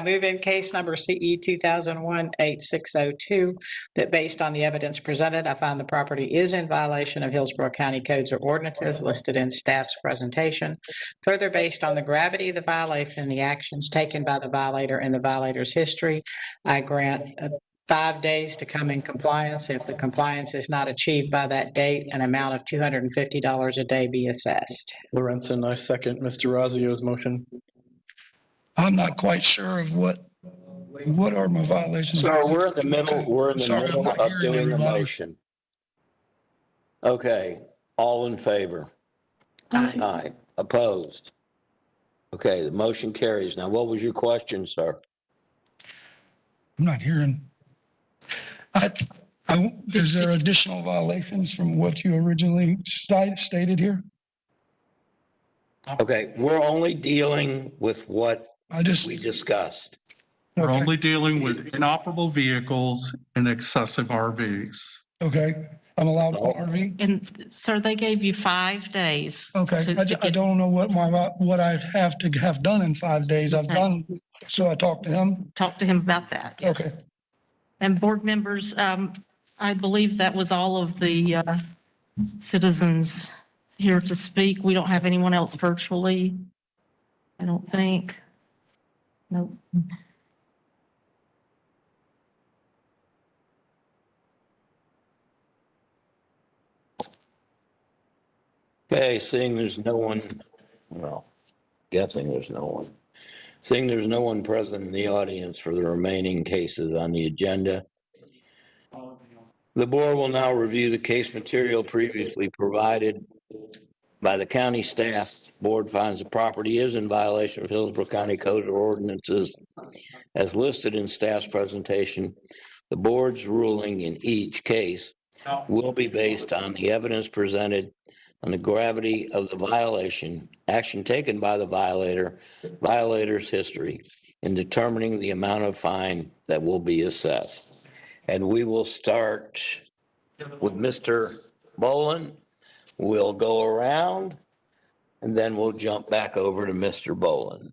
move in case number CE 2001-8602 that based on the evidence presented, I find the property is in violation of Hillsborough County codes or ordinances listed in staff's presentation. Further, based on the gravity of the violation, the actions taken by the violator and the violator's history, I grant 5 days to come in compliance. If the compliance is not achieved by that date, an amount of $250 a day be assessed. Lorenzen, I second Mr. Razio's motion. I'm not quite sure of what are my violations. So we're in the middle of doing a everybody. motion. Okay, all in favor? Aye. Opposed? Okay, the motion carries. Now, what was your question, sir? I'm not hearing. Is there additional violations from what you originally stated here? Okay, we're only dealing with what we discussed. We're only dealing with inoperable vehicles and excessive RVs. Okay, I'm allowed one RV? And sir, they gave you 5 days. Okay, I don't know what I have to have done in 5 days. I've done, so I talked to him. Talk to him about that. Yes. Okay. And board members, I believe that was all of the citizens here to speak. We don't have anyone else virtually, I don't think. No. Okay, seeing there's no one, well, guessing there's no one. Seeing there's no one present in the audience for the remaining cases on the agenda, the board will now review the case material previously provided by the county staff. Board finds the property is in violation of Hillsborough County Code or ordinances as listed in staff's presentation. The board's ruling in each case will be based on the evidence presented on the gravity of the violation, action taken by the violator's history in determining the amount of fine that will be assessed. And we will start with Mr. Boland. We'll go around and then we'll jump back over to Mr. Boland.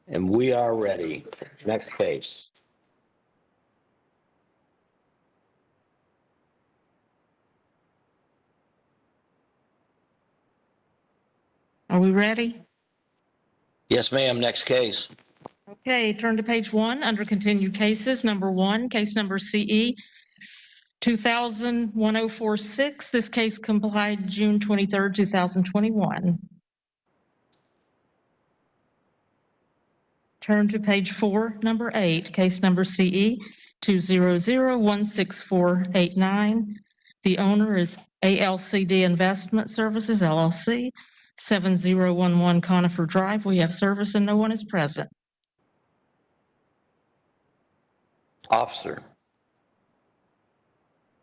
And we are ready. Next case. Are we ready? Yes, ma'am. Next case. Okay, turn to page 1 under continued cases. Number 1, case number CE 2000-1046. This case complied June 23rd, 2021. Turn to page 4, number 8, case number CE 200-16489. The owner is ALCD Investment Services, LLC, 7011 Conifer Drive. We have service and no one is present. Officer.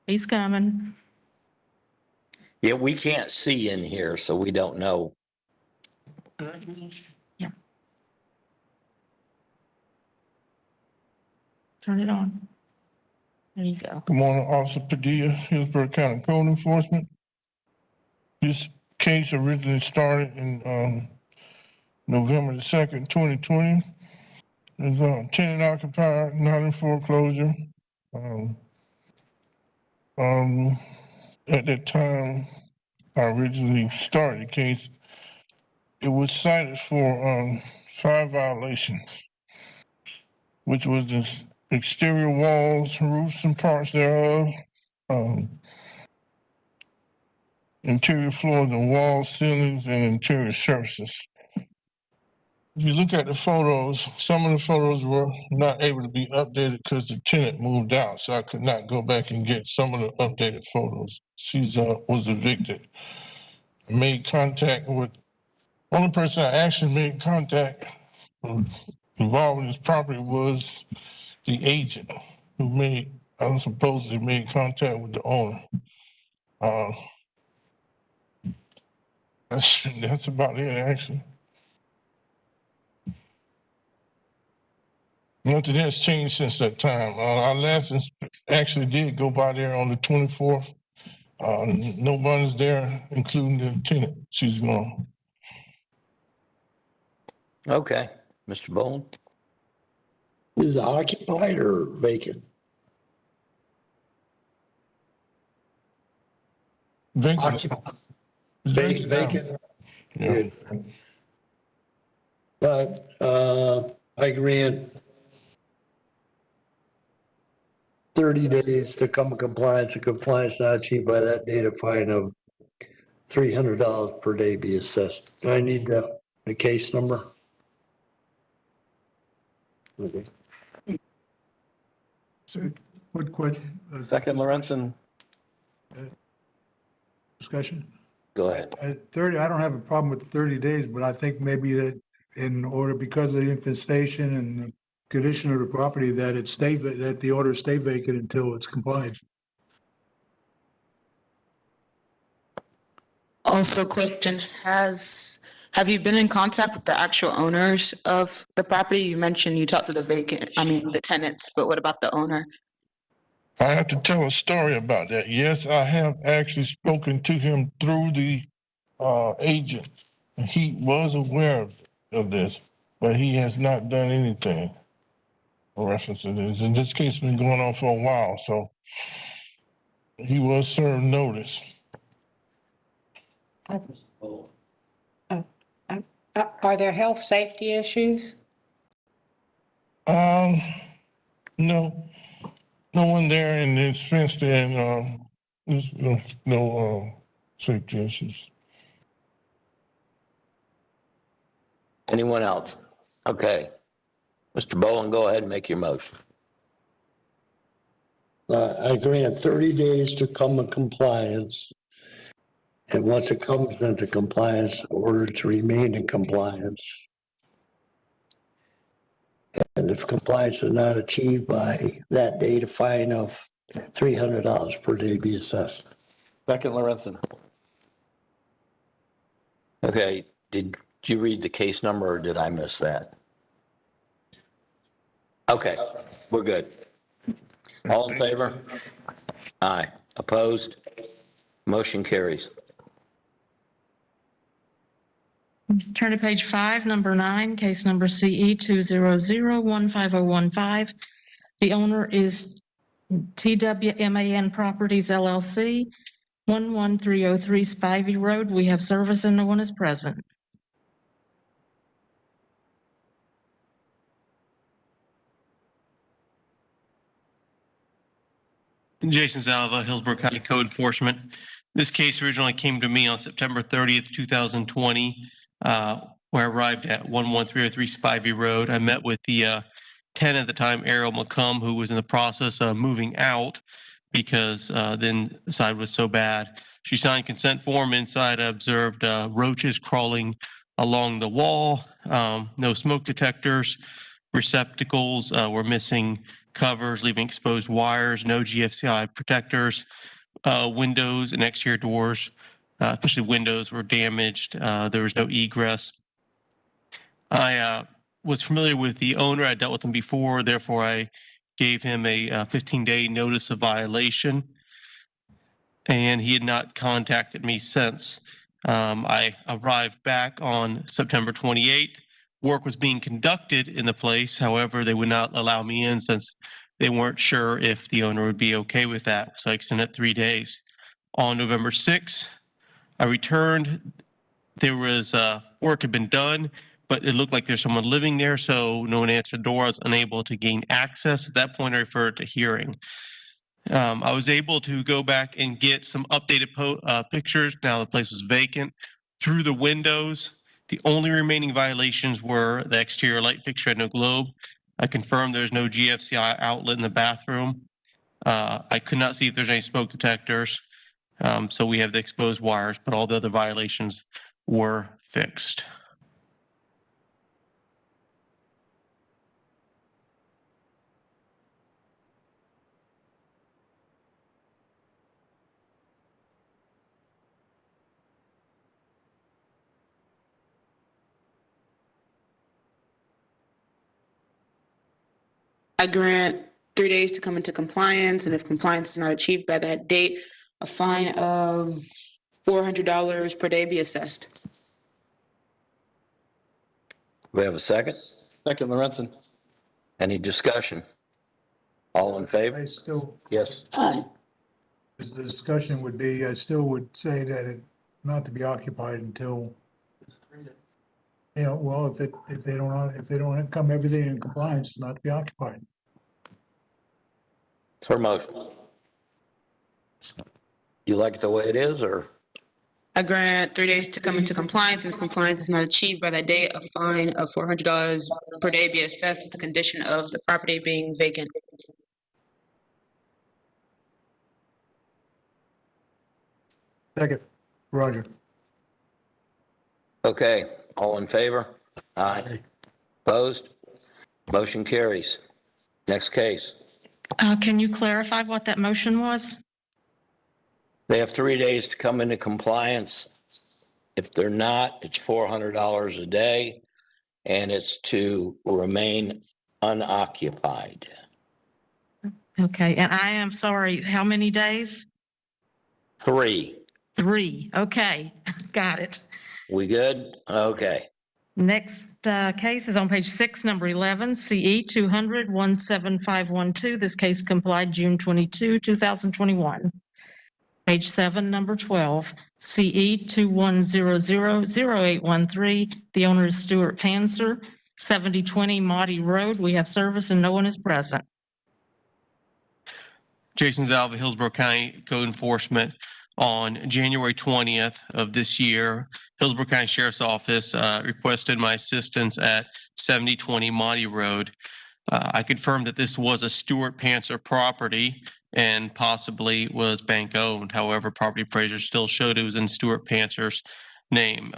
He's coming. Yeah, we can't see in here, so we don't know. Yeah. Turn it on. There you go. Good morning, Officer Padilla, Hillsborough County Code Enforcement. This case originally started in November the 2nd, 2020. It's tenant occupied, not in foreclosure. At that time, I originally started the case. It was cited for 5 violations, which was the exterior walls, roofs, and parts thereof, interior floors and walls, ceilings, and interior surfaces. If you look at the photos, some of the photos were not able to be updated because the tenant moved out, so I could not go back and get some of the updated photos. She was evicted. I made contact with, only person I actually made contact involved in this property was the agent who supposedly made contact with the owner. That's about it, actually. Nothing has changed since that time. Our last actually did go by there on the 24th. Nobody's there, including the tenant. She's gone. Okay, Mr. Boland. Is it occupied or vacant? Vacant. Vacant. Yeah. Good. But I grant 30 days to come in compliance. A compliance not achieved by that date, a fine of $300 per day be assessed. I need the case number. Okay. So, what question? Second, Lorenzen. Discussion? Go ahead. 30, I don't have a problem with the 30 days, but I think maybe that in order, because of the infestation and the condition of the property, that that the order stay vacant until it's complied. Also, question, have you been in contact with the actual owners of the property? You mentioned you talked to the tenants, but what about the owner? I have to tell a story about that. Yes, I have actually spoken to him through the agent. He was aware of this, but he has not done anything in reference to this. And this case has been going on for a while, so he was served notice. Are there health safety issues? No. No one there, and it's fenced in. There's no safety issues. Anyone else? Okay. Mr. Boland, go ahead and make your motion. I grant 30 days to come in compliance. And once it comes into compliance, order to remain in compliance. And if compliance is not achieved by that date, a fine of $300 per day be assessed. Second, Lorenzen. Okay, did you read the case number or did I miss that? Okay, we're good. All in favor? Aye. Opposed? Motion carries. Turn to page 5, number 9, case number CE 200-15015. The owner is TWMAN Properties LLC, 11303 Spivey Road. We have service and no one is present. Jason Zalva, Hillsborough County Code Enforcement. This case originally came to me on September 30th, 2020, where I arrived at 11303 Spivey Road. I met with the tenant at the time, Ariel McCumb, who was in the process of moving out because the inside was so bad. She signed consent form. Inside, I observed roaches crawling along the wall, no smoke detectors, receptacles were missing covers, leaving exposed wires, no GFCI protectors, windows and exterior doors, especially windows, were damaged. There was no egress. I was familiar with the owner. I dealt with him before. Therefore, I gave him a 15-day notice of violation, and he had not contacted me since. I arrived back on September 28th. Work was being conducted in the place. However, they would not allow me in since they weren't sure if the owner would be okay with that. So I extended 3 days. On November 6th, I returned. There was work had been done, but it looked like there's someone living there, so no one answered the door. I was unable to gain access. At that point, I referred to hearing. I was able to go back and get some updated pictures. Now the place was vacant. Through the windows, the only remaining violations were the exterior light fixture had no globe. I confirmed there's no GFCI outlet in the bathroom. I could not see if there's any smoke detectors. So we have the exposed wires, but all the other violations were fixed. I grant 3 days to come into compliance, and if compliance is not achieved by that date, a fine of $400 per day be assessed. We have a second? Second, Lorenzen. Any discussion? All in favor? I still, Yes. Aye. the discussion would be, I still would say that it not to be occupied until, well, if they don't come everything in compliance, not to be occupied. It's her motion. You like it the way it is, or? I grant 3 days to come into compliance, and if compliance is not achieved by that date, a fine of $400 per day be assessed with the condition of the property being vacant. Second, Roger. Okay, all in favor? Aye. Opposed? Motion carries. Next case. Can you clarify what that motion was? They have 3 days to come into compliance. If they're not, it's $400 a day, and it's to remain unoccupied. Okay, and I am sorry, how many days? 3. 3, okay, got it. We good? Okay. Next case is on page 6, number 11, CE 200-17512. This case complied June 22, 2021. Page 7, number 12, CE 2100-0813. The owner is Stuart Panzer, 7020 Maudie Road. We have service and no one is present. Jason Zalva, Hillsborough County Code Enforcement. On January 20th of this year, Hillsborough County Sheriff's Office requested my assistance at 7020 Maudie Road. I confirmed that this was a Stuart Panzer property and possibly was bank owned. However, property appraiser still showed it was in Stuart Panzer's name.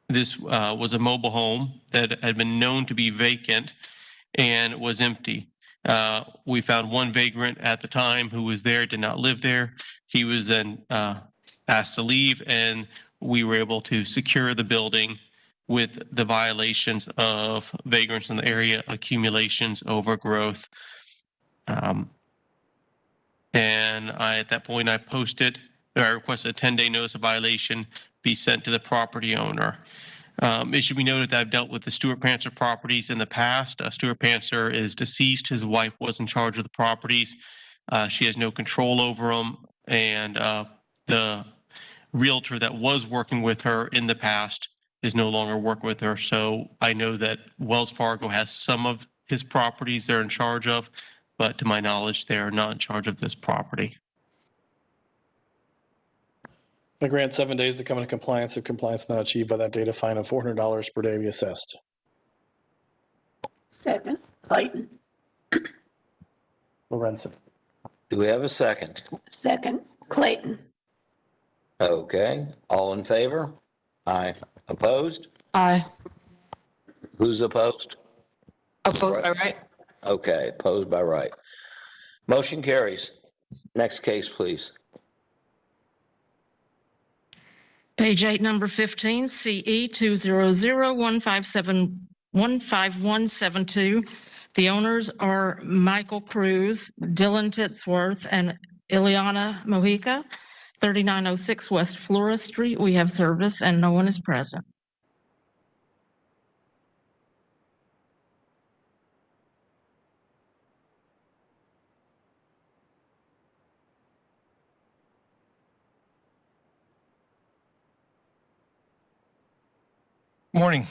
This was a mobile home that had been known to be vacant and was empty. We found one vagrant at the time who was there, did not live there. He was then asked to leave, and we were able to secure the building with the violations of vagrants in the area, accumulations, overgrowth. And at that point, I requested a 10-day notice of violation be sent to the property owner. It should be noted that I've dealt with the Stuart Panzer properties in the past. Stuart Panzer is deceased. His wife was in charge of the properties. She has no control over them. And the realtor that was working with her in the past is no longer working with her. So I know that Wells Fargo has some of his properties they're in charge of, but to my knowledge, they are not in charge of this property. I grant 7 days to come into compliance. If compliance not achieved by that date, a fine of $400 per day be assessed. Second, Clayton. Lorenzen. Do we have a second? Second, Clayton. Okay, all in favor? Aye. Opposed? Aye. Who's opposed? Opposed by right? Okay, opposed by right. Motion carries. Next case, please. Page 8, number 15, CE 200-15172. The owners are Michael Cruz, Dylan Titsworth, and Ileana Mojica, 3906 West Flora Street. We have service and no one is present. Morning.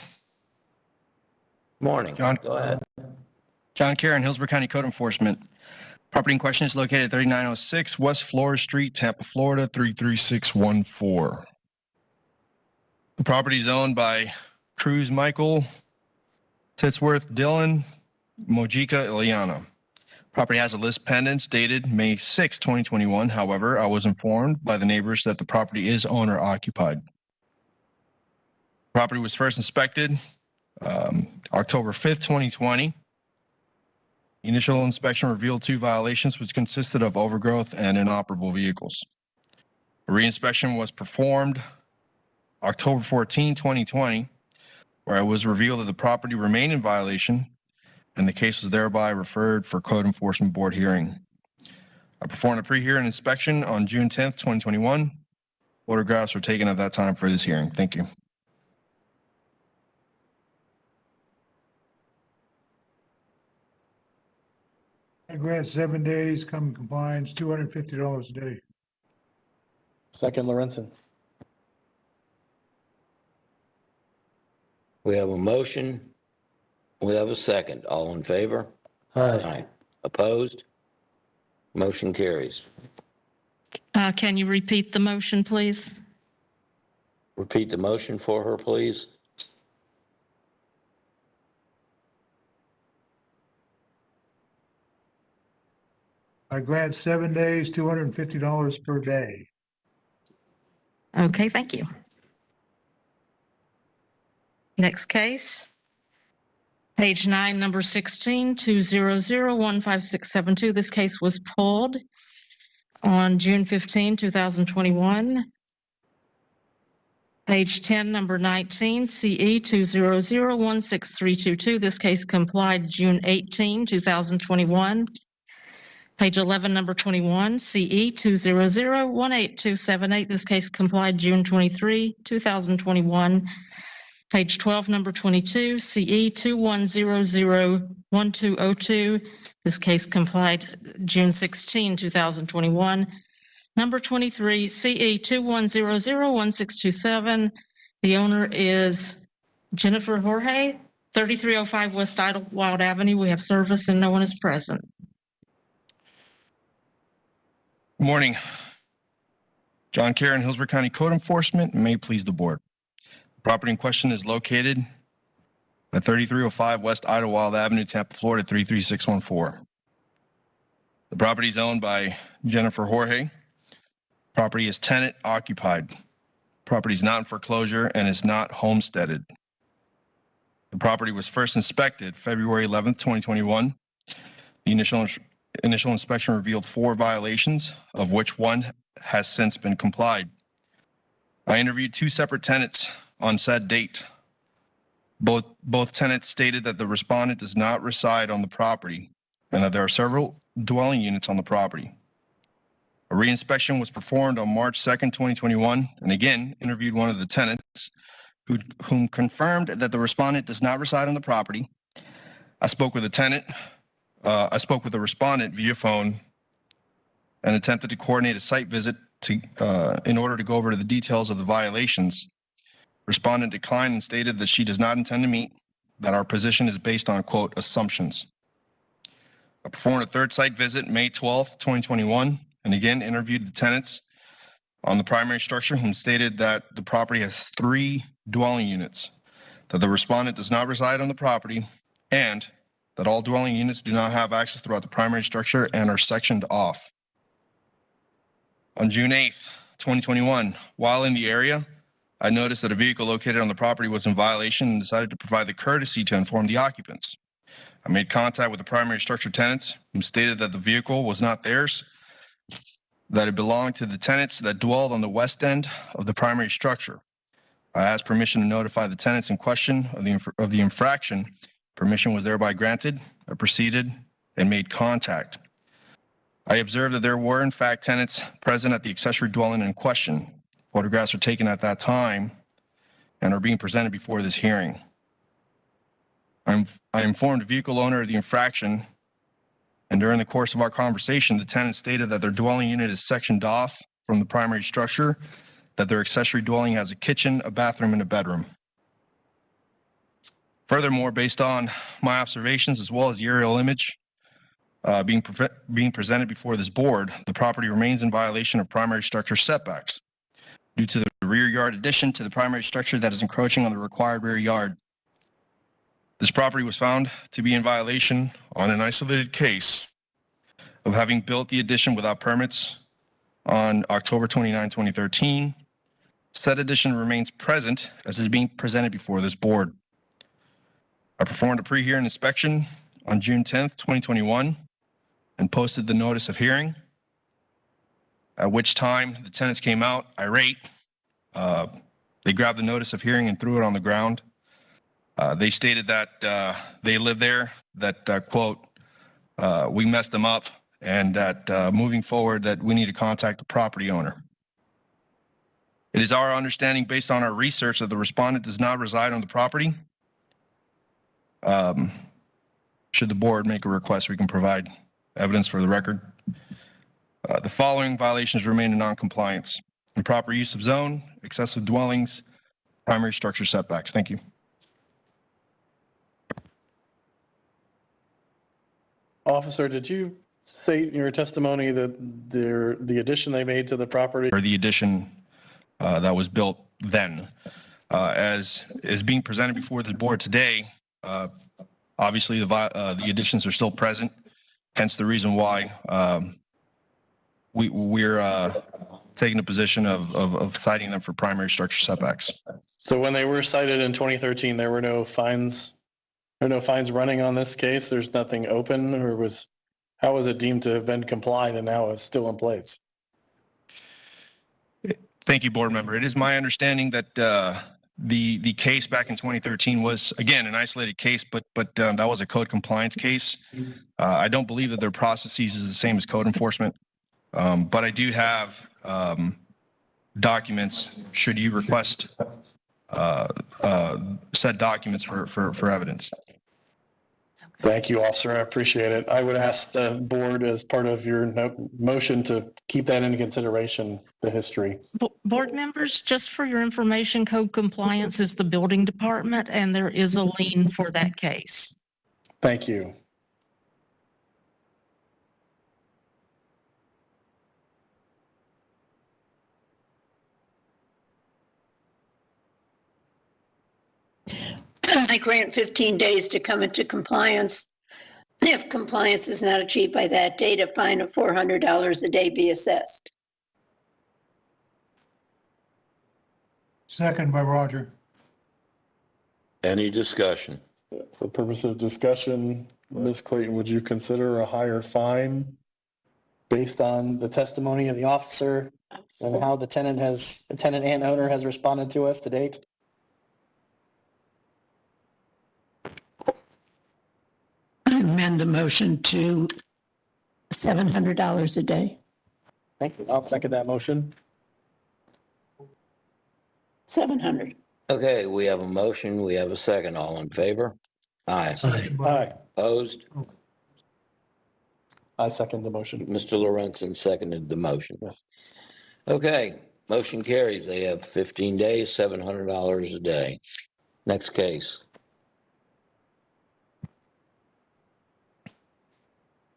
Morning. John. Go ahead. John Karen, Hillsborough County Code Enforcement. Property in question is located at 3906 West Flora Street, Tampa, Florida, 33614. The property is owned by Cruz Michael, Titsworth Dylan, Mojica Ileana. Property has a list pendants dated May 6, 2021. However, I was informed by the neighbors that the property is owner occupied. Property was first inspected October 5th, 2020. Initial inspection revealed 2 violations, which consisted of overgrowth and inoperable vehicles. A reinspection was performed October 14, 2020, where it was revealed that the property remained in violation, and the case was thereby referred for Code Enforcement Board hearing. I performed a pre-hearing inspection on June 10th, 2021. Photographs were taken at that time for this hearing. Thank you. I grant 7 days, come in compliance, $250 a day. Second, Lorenzen. We have a motion. We have a second. All in favor? Aye. Opposed? Motion carries. Can you repeat the motion, please? Repeat the motion for her, please. I grant 7 days, $250 per day. Okay, thank you. Next case. Page 9, number 16, 200-15672. This case was pulled on June 15, 2021. Page 10, number 19, CE 200-16322. This case complied June 18, 2021. Page 11, number 21, CE 200-18278. This case complied June 23, 2021. Page 12, number 22, CE 2100-1202. This case complied June 16, 2021. Number 23, CE 2100-1627. The owner is Jennifer Jorge, 3305 West Idlewild Avenue. We have service and no one is present. Good morning. John Karen, Hillsborough County Code Enforcement. May it please the board. The property in question is located at 3305 West Idlewild Avenue, Tampa, Florida, 33614. The property is owned by Jennifer Jorge. Property is tenant occupied. Property is not in foreclosure and is not homesteaded. The property was first inspected February 11th, 2021. The initial inspection revealed 4 violations, of which 1 has since been complied. I interviewed 2 separate tenants on said date. Both tenants stated that the respondent does not reside on the property and that there are several dwelling units on the property. A reinspection was performed on March 2nd, 2021, and again interviewed one of the tenants whom confirmed that the respondent does not reside on the property. I spoke with the tenant. I spoke with the respondent via phone and attempted to coordinate a site visit in order to go over the details of the violations. Respondent declined and stated that she does not intend to meet, that our position is based on, quote, assumptions. I performed a third site visit May 12th, 2021, and again interviewed the tenants on the primary structure whom stated that the property has 3 dwelling units, that the respondent does not reside on the property, and that all dwelling units do not have access throughout the primary structure and are sectioned off. On June 8th, 2021, while in the area, I noticed that a vehicle located on the property was in violation and decided to provide the courtesy to inform the occupants. I made contact with the primary structure tenants who stated that the vehicle was not theirs, that it belonged to the tenants that dwelled on the west end of the primary structure. I asked permission to notify the tenants in question of the infraction. Permission was thereby granted. I proceeded and made contact. I observed that there were in fact tenants present at the accessory dwelling in question. Photographs were taken at that time and are being presented before this hearing. I informed the vehicle owner of the infraction, and during the course of our conversation, the tenant stated that their dwelling unit is sectioned off from the primary structure, that their accessory dwelling has a kitchen, a bathroom, and a bedroom. Furthermore, based on my observations as well as the aerial image being presented before this board, the property remains in violation of primary structure setbacks due to the rear yard addition to the primary structure that is encroaching on the required rear yard. This property was found to be in violation on an isolated case of having built the addition without permits on October 29, 2013. Said addition remains present as is being presented before this board. I performed a pre-hearing inspection on June 10th, 2021, and posted the notice of hearing, at which time the tenants came out irate. They grabbed the notice of hearing and threw it on the ground. They stated that they live there, that, quote, we messed them up, and that moving forward that we need to contact the property owner. It is our understanding based on our research that the respondent does not reside on the property. Should the board make a request, we can provide evidence for the record. The following violations remain in non-compliance: improper use of zone, excessive dwellings, primary structure setbacks. Thank you. Officer, did you say in your testimony that the addition they made to the property? Or the addition that was built then. As is being presented before the board today, obviously the additions are still present, hence the reason why we're taking a position of citing them for primary structure setbacks. So when they were cited in 2013, there were no fines? There are no fines running on this case? There's nothing open, or how was it deemed to have been complied and now is still in place? Thank you, board member. It is my understanding that the case back in 2013 was, again, an isolated case, but that was a code compliance case. I don't believe that their processes is the same as code enforcement, but I do have documents should you request said documents for evidence. Thank you, officer. I appreciate it. I would ask the board as part of your motion to keep that into consideration, the history. Board members, just for your information, code compliance is the building department, and there is a lien for that case. Thank you. I grant 15 days to come into compliance. If compliance is not achieved by that date, a fine of $400 a day be assessed. Second by Roger. Any discussion? For the purpose of discussion, Ms. Clayton, would you consider a higher fine based on the testimony of the officer and how the tenant and owner has responded to us to date? I amend the motion to $700 a day. Thank you. I'll second that motion. 700. Okay, we have a motion, we have a second. All in favor? Aye. Aye. Opposed? I second the motion. Mr. Lorenzen seconded the motion. Yes. Okay, motion carries. They have 15 days, $700 a day. Next case.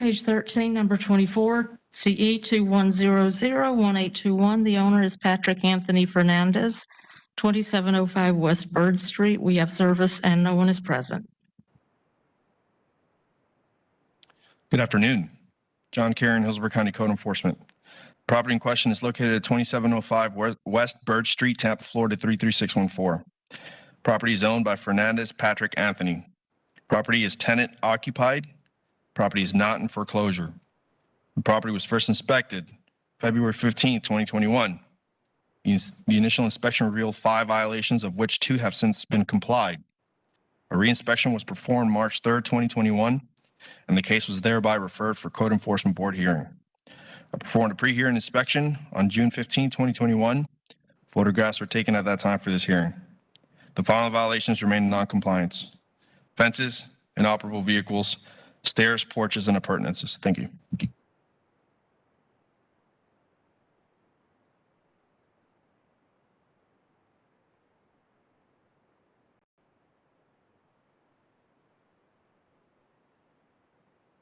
Page 13, number 24, CE 21001821. The owner is Patrick Anthony Fernandez, 2705 West Bird Street. We have service and no one is present. Good afternoon. John Karen, Hillsborough County Code Enforcement. Property in question is located at 2705 West Bird Street, Tampa, Florida 33614. Property is owned by Fernandez Patrick Anthony. Property is tenant occupied. Property is not in foreclosure. The property was first inspected February 15, 2021. The initial inspection revealed 5 violations, of which 2 have since been complied. A reinspection was performed March 3, 2021, and the case was thereby referred for Code Enforcement Board hearing. I performed a pre-hearing inspection on June 15, 2021. Photographs were taken at that time for this hearing. The following violations remain in non-compliance: fences, inoperable vehicles, stairs, porches, and appurtenances. Thank you.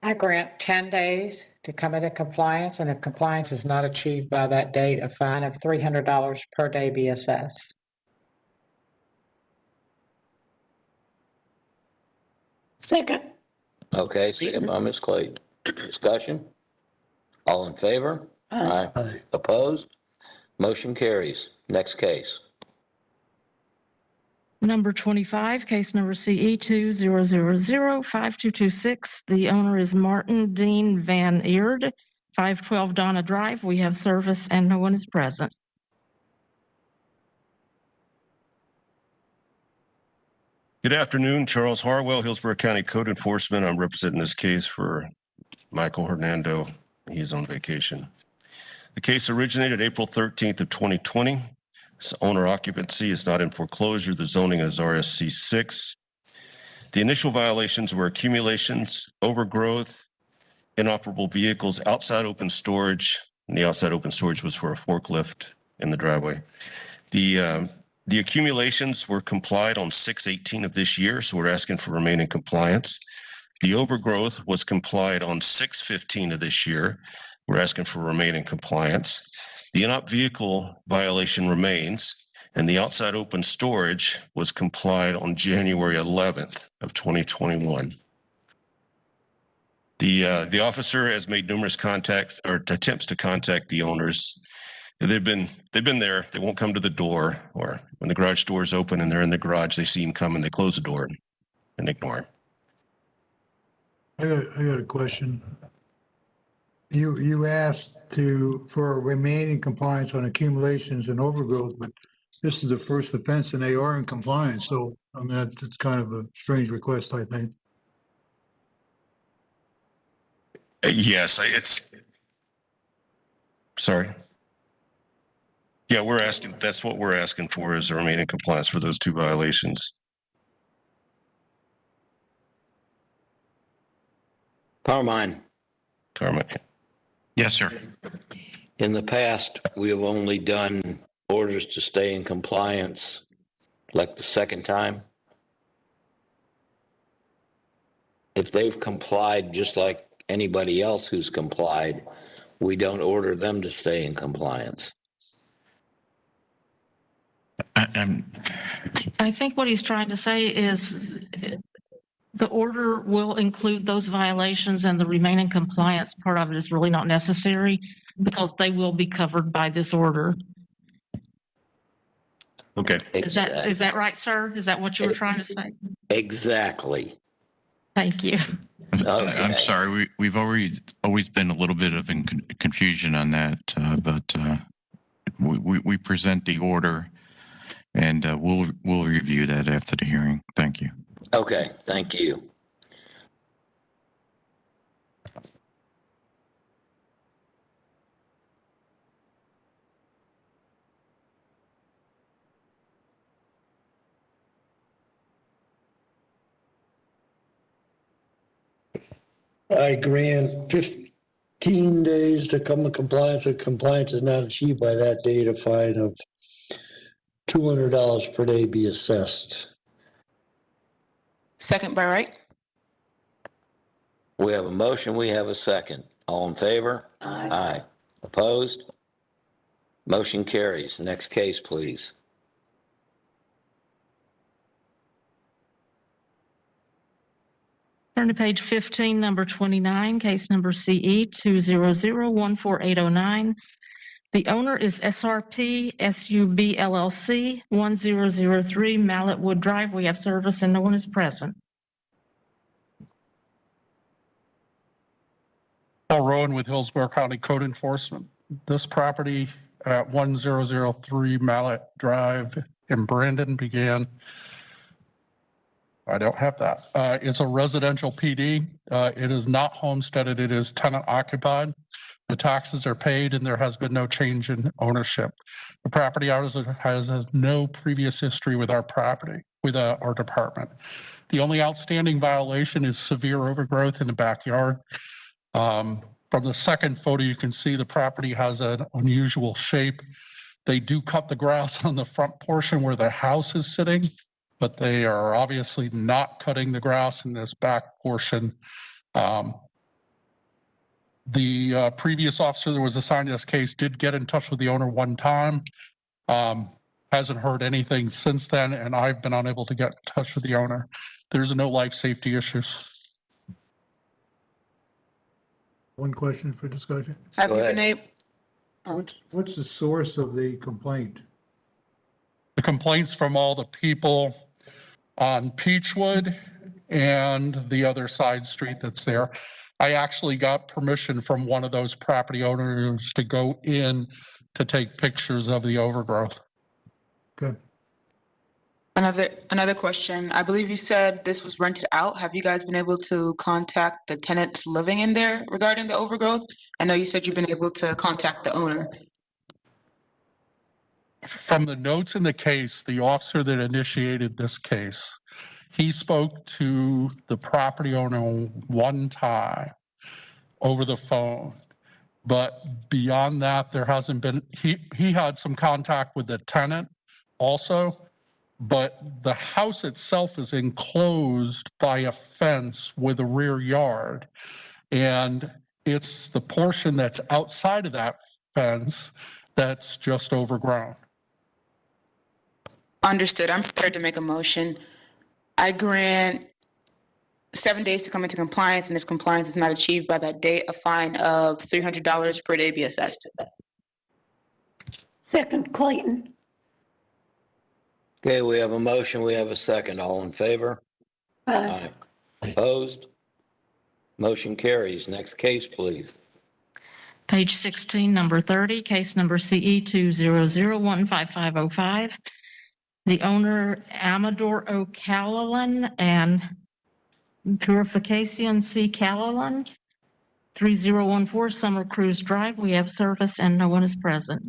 I grant 10 days to come into compliance, and if compliance is not achieved by that date, a fine of $300 per day be assessed. Second. Okay, second by Ms. Clayton. Discussion? All in favor? Aye. Opposed? Motion carries. Next case. Number 25, case number CE 20005226. The owner is Martin Dean Van Eerd, 512 Donna Drive. We have service and no one is present. Good afternoon, Charles Harwell, Hillsborough County Code Enforcement. I'm representing this case for Michael Hernando. He's on vacation. The case originated April 13th of 2020. This owner occupancy is not in foreclosure. The zoning is RSC 6. The initial violations were accumulations, overgrowth, inoperable vehicles, outside open storage, and the outside open storage was for a forklift in the driveway. The accumulations were complied on 6/18 of this year, so we're asking for remaining compliance. The overgrowth was complied on 6/15 of this year. We're asking for remaining compliance. The inop vehicle violation remains, and the outside open storage was complied on January 11th of 2021. The officer has made numerous contacts or attempts to contact the owners. They've been there. They won't come to the door, or when the garage door is open and they're in the garage, they see him come and they close the door and ignore him. I got a question. You asked for remaining compliance on accumulations and overgrowth, but this is the first offense and they are in compliance. So, I mean, that's kind of a strange request, I think. Yes, sorry. Yeah, that's what we're asking for, is a remaining compliance for those 2 violations. Carmine. Yes, sir. In the past, we have only done orders to stay in compliance like the second time. If they've complied just like anybody else who's complied, we don't order them to stay in compliance. I think what he's trying to say is the order will include those violations, and the remaining compliance part of it is really not necessary because they will be covered by this order. Okay. Is that right, sir? Is that what you were trying to say? Exactly. Thank you. I'm sorry. We've always been a little bit of confusion on that, but we present the order, and we'll review that after the hearing. Thank you. Okay, thank you. I grant 15 days to come in compliance. If compliance is not achieved by that date, a fine of $200 per day be assessed. Second by right. We have a motion, we have a second. All in favor? Aye. Opposed? Motion carries. Next case, please. Turn to page 15, number 29, case number CE 200148009. The owner is SRP SUB LLC 1003 Mallet Wood Drive. We have service and no one is present. Paul Rowan with Hillsborough County Code Enforcement. This property at 1003 Mallet Drive in Brandon began, I don't have that. It's a residential PD. It is not homesteaded. It is tenant occupied. The taxes are paid and there has been no change in ownership. The property owner has no previous history with our property, with our department. The only outstanding violation is severe overgrowth in the backyard. From the second photo, you can see the property has an unusual shape. They do cut the grass on the front portion where the house is sitting, but they are obviously not cutting the grass in this back portion. The previous officer that was assigned to this case did get in touch with the owner one time. Hasn't heard anything since then, and I've been unable to get in touch with the owner. There's no life safety issues. One question for discussion. Have you been able? What's the source of the complaint? The complaints from all the people on Peachwood and the other side street that's there. I actually got permission from one of those property owners to go in to take pictures of the overgrowth. Good. Another question. I believe you said this was rented out. Have you guys been able to contact the tenants living in there regarding the overgrowth? I know you said you've been able to contact the owner. From the notes in the case, the officer that initiated this case, he spoke to the property owner one time over the phone. But beyond that, there hasn't been, he had some contact with the tenant also, but the house itself is enclosed by a fence with a rear yard. And it's the portion that's outside of that fence that's just overgrown. Understood. I'm prepared to make a motion. I grant 7 days to come into compliance, and if compliance is not achieved by that date, a fine of $300 per day be assessed. Second, Clayton. Okay, we have a motion, we have a second. All in favor? Aye. Opposed? Motion carries. Next case, please. Page 16, number 30, case number CE 200155505. The owner, Amador O'Callaghan and Purification C. Callahan, 3014 Summer Cruise Drive. We have service and no one is present.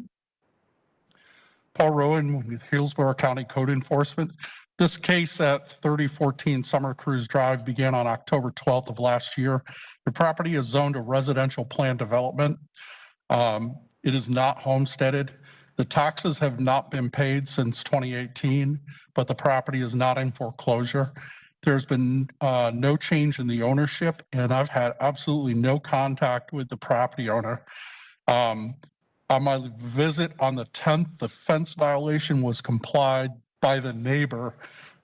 Paul Rowan with Hillsborough County Code Enforcement. This case at 3014 Summer Cruise Drive began on October 12th of last year. The property is zoned a residential plan development. It is not homesteaded. The taxes have not been paid since 2018, but the property is not in foreclosure. There's been no change in the ownership, and I've had absolutely no contact with the property owner. On my visit on the 10th, the fence violation was complied by the neighbor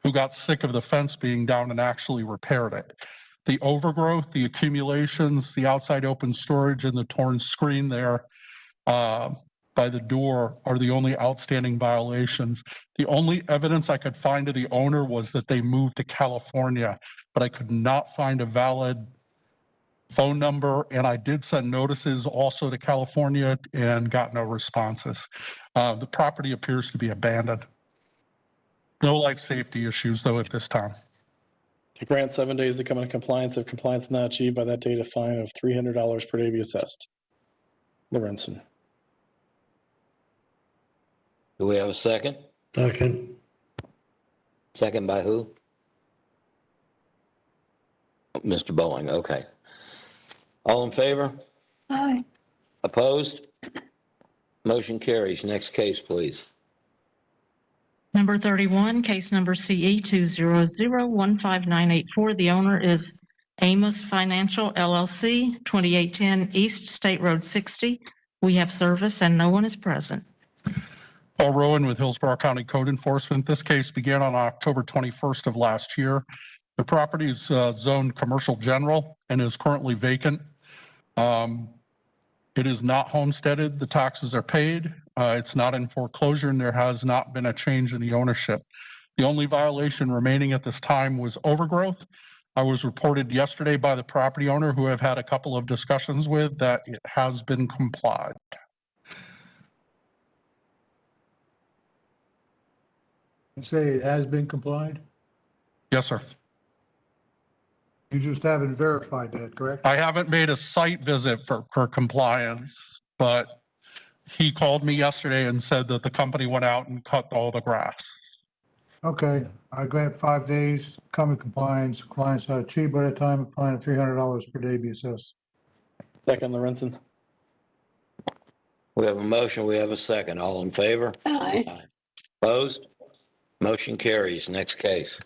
who got sick of the fence being down and actually repaired it. The overgrowth, the accumulations, the outside open storage, and the torn screen there by the door are the only outstanding violations. The only evidence I could find of the owner was that they moved to California, but I could not find a valid phone number, and I did send notices also to California and got no responses. The property appears to be abandoned. No life safety issues though at this time. To grant 7 days to come into compliance. If compliance is not achieved by that date, a fine of $300 per day be assessed. Lorenzen. Do we have a second? Second. Second by who? Mr. Bowling, okay. All in favor? Aye. Opposed? Motion carries. Next case, please. Number 31, case number CE 200159984. The owner is Amos Financial LLC, 2810 East State Road 60. We have service and no one is present. Paul Rowan with Hillsborough County Code Enforcement. This case began on October 21st of last year. The property is zoned commercial general and is currently vacant. It is not homesteaded. The taxes are paid. It's not in foreclosure, and there has not been a change in the ownership. The only violation remaining at this time was overgrowth. I was reported yesterday by the property owner, who I've had a couple of discussions with, that it has been complied. You say it has been complied? Yes, sir. You just haven't verified that, correct? I haven't made a site visit for compliance, but he called me yesterday and said that the company went out and cut all the grass. Okay, I grant 5 days, come in compliance, compliance not achieved by the time, fine of $300 per day be assessed. Second, Lorenzen. We have a motion, we have a second. All in favor? Aye. Opposed? Motion carries. Next case.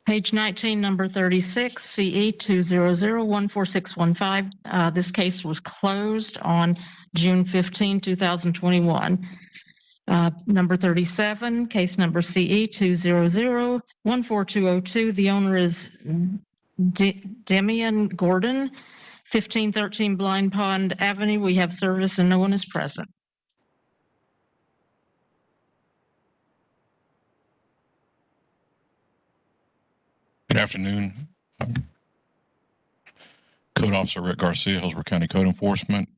Page 19, number 36, CE 200-14615. This case was closed on June 15, 2021. Number 37, case number CE 200-14202. The owner is Demian Gordon, 1513 Blind Pond Avenue. We have service and no one is present. Good afternoon. Code Officer Rick Garcia, Hillsborough County Code Enforcement.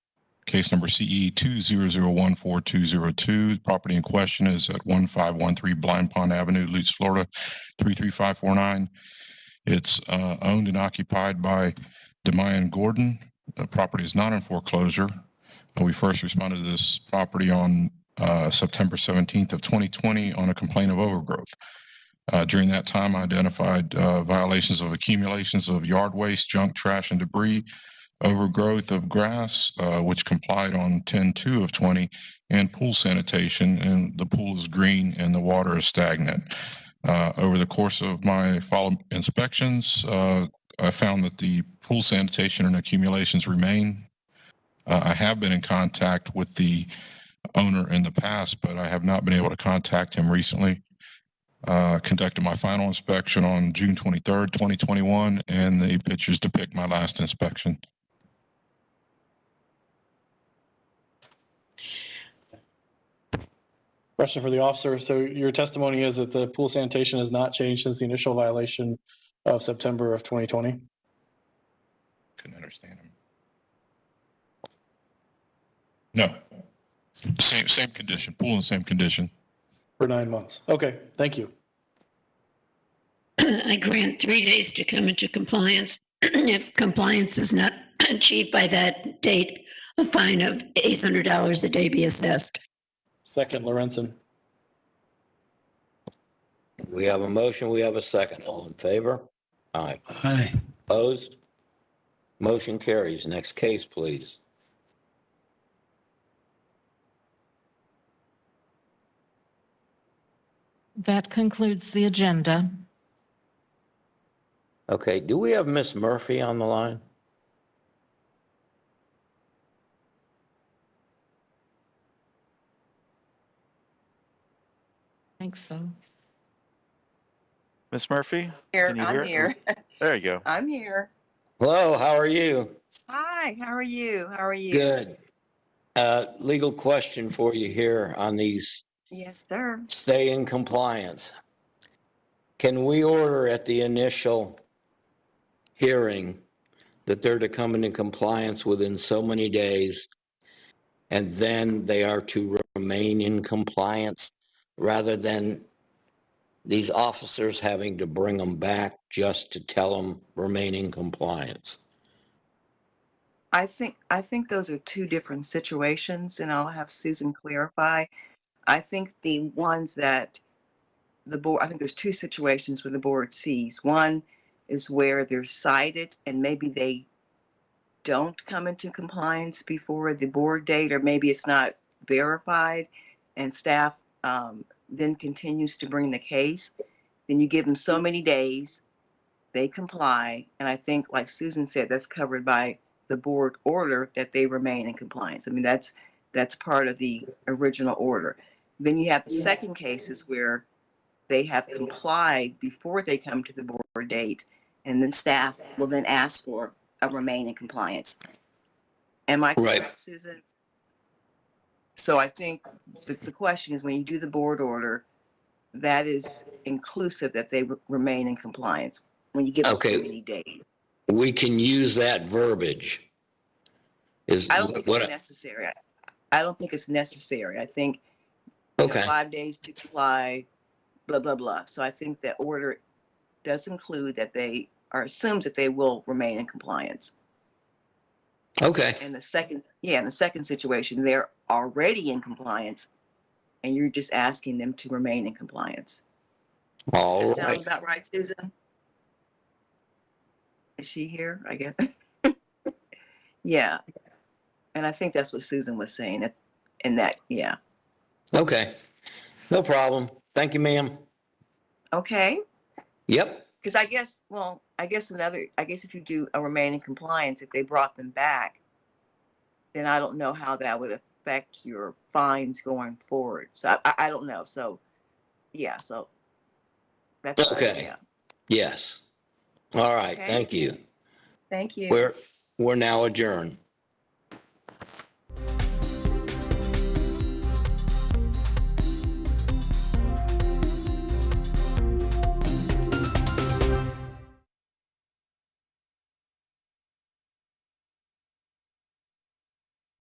Case number CE 200-14202. The property in question is at 1513 Blind Pond Avenue, Lutz, Florida, 33549. It's owned and occupied by Demian Gordon. The property is not in foreclosure. We first responded to this property on September 17th of 2020 on a complaint of overgrowth. During that time, I identified violations of accumulations of yard waste, junk, trash, and debris, overgrowth of grass, which complied on 10/2 of 20, and pool sanitation, and the pool is green and the water is stagnant. Over the course of my follow-up inspections, I found that the pool sanitation and accumulations remain. I have been in contact with the owner in the past, but I have not been able to contact him recently. Conducted my final inspection on June 23rd, 2021, and the pictures depict my last inspection. Question for the officer. So your testimony is that the pool sanitation has not changed since the initial violation of September of 2020? Couldn't understand him. No. Same condition, pool in the same condition. For 9 months. Okay, thank you. I grant 3 days to come into compliance. If compliance is not achieved by that date, a fine of $800 a day be assessed. Second, Lorenzen. We have a motion, we have a second. All in favor? Aye. Aye. Opposed? Motion carries. Next case, please. That concludes the agenda. Okay, do we have Miss Murphy on the line? I think so. Miss Murphy? Here, Can you I'm hear? here. There you go. I'm here. Hello, how are you? Hi, how are you? How are you? Good. Legal question for you here on these Yes, sir. stay in compliance. Can we order at the initial hearing that they're to come into compliance within so many days, and then they are to remain in compliance, rather than these officers having to bring them back just to tell them remain in compliance? I think those are two different situations, and I'll have Susan clarify. I think the ones that the board, I think there's two situations where the board sees. One is where they're cited and maybe they don't come into compliance before the board date, or maybe it's not verified and staff then continues to bring the case, then you give them so many days, they comply. And I think, like Susan said, that's covered by the board order that they remain in compliance. I mean, that's part of the original order. Then you have the second cases where they have complied before they come to the board date, and then staff will then ask for a remain in compliance. Am I correct, Susan? So I think the question is, when you do the board order, that is inclusive that they remain in compliance when you give them so many days. We can use that verbiage. I don't think it's necessary. I don't think it's necessary. I think you know, 5 days to comply, blah, blah, blah. So I think that order does include that they are assumes that they will remain in compliance. Okay. And the second situation, they're already in compliance and you're just asking them to remain in compliance. All Does that right. sound about right, Susan? Is she here? I guess. Yeah. And I think that's what Susan was saying. Yeah. Okay. No problem. Thank you, ma'am. Okay. Yep. Because I guess if you do a remain in compliance, if they brought them back, then I don't know how that would affect your fines going forward. So I don't know. So, yeah. So that's okay. Yeah. Yes. All right. Okay. Thank you. Thank you. We're now adjourned.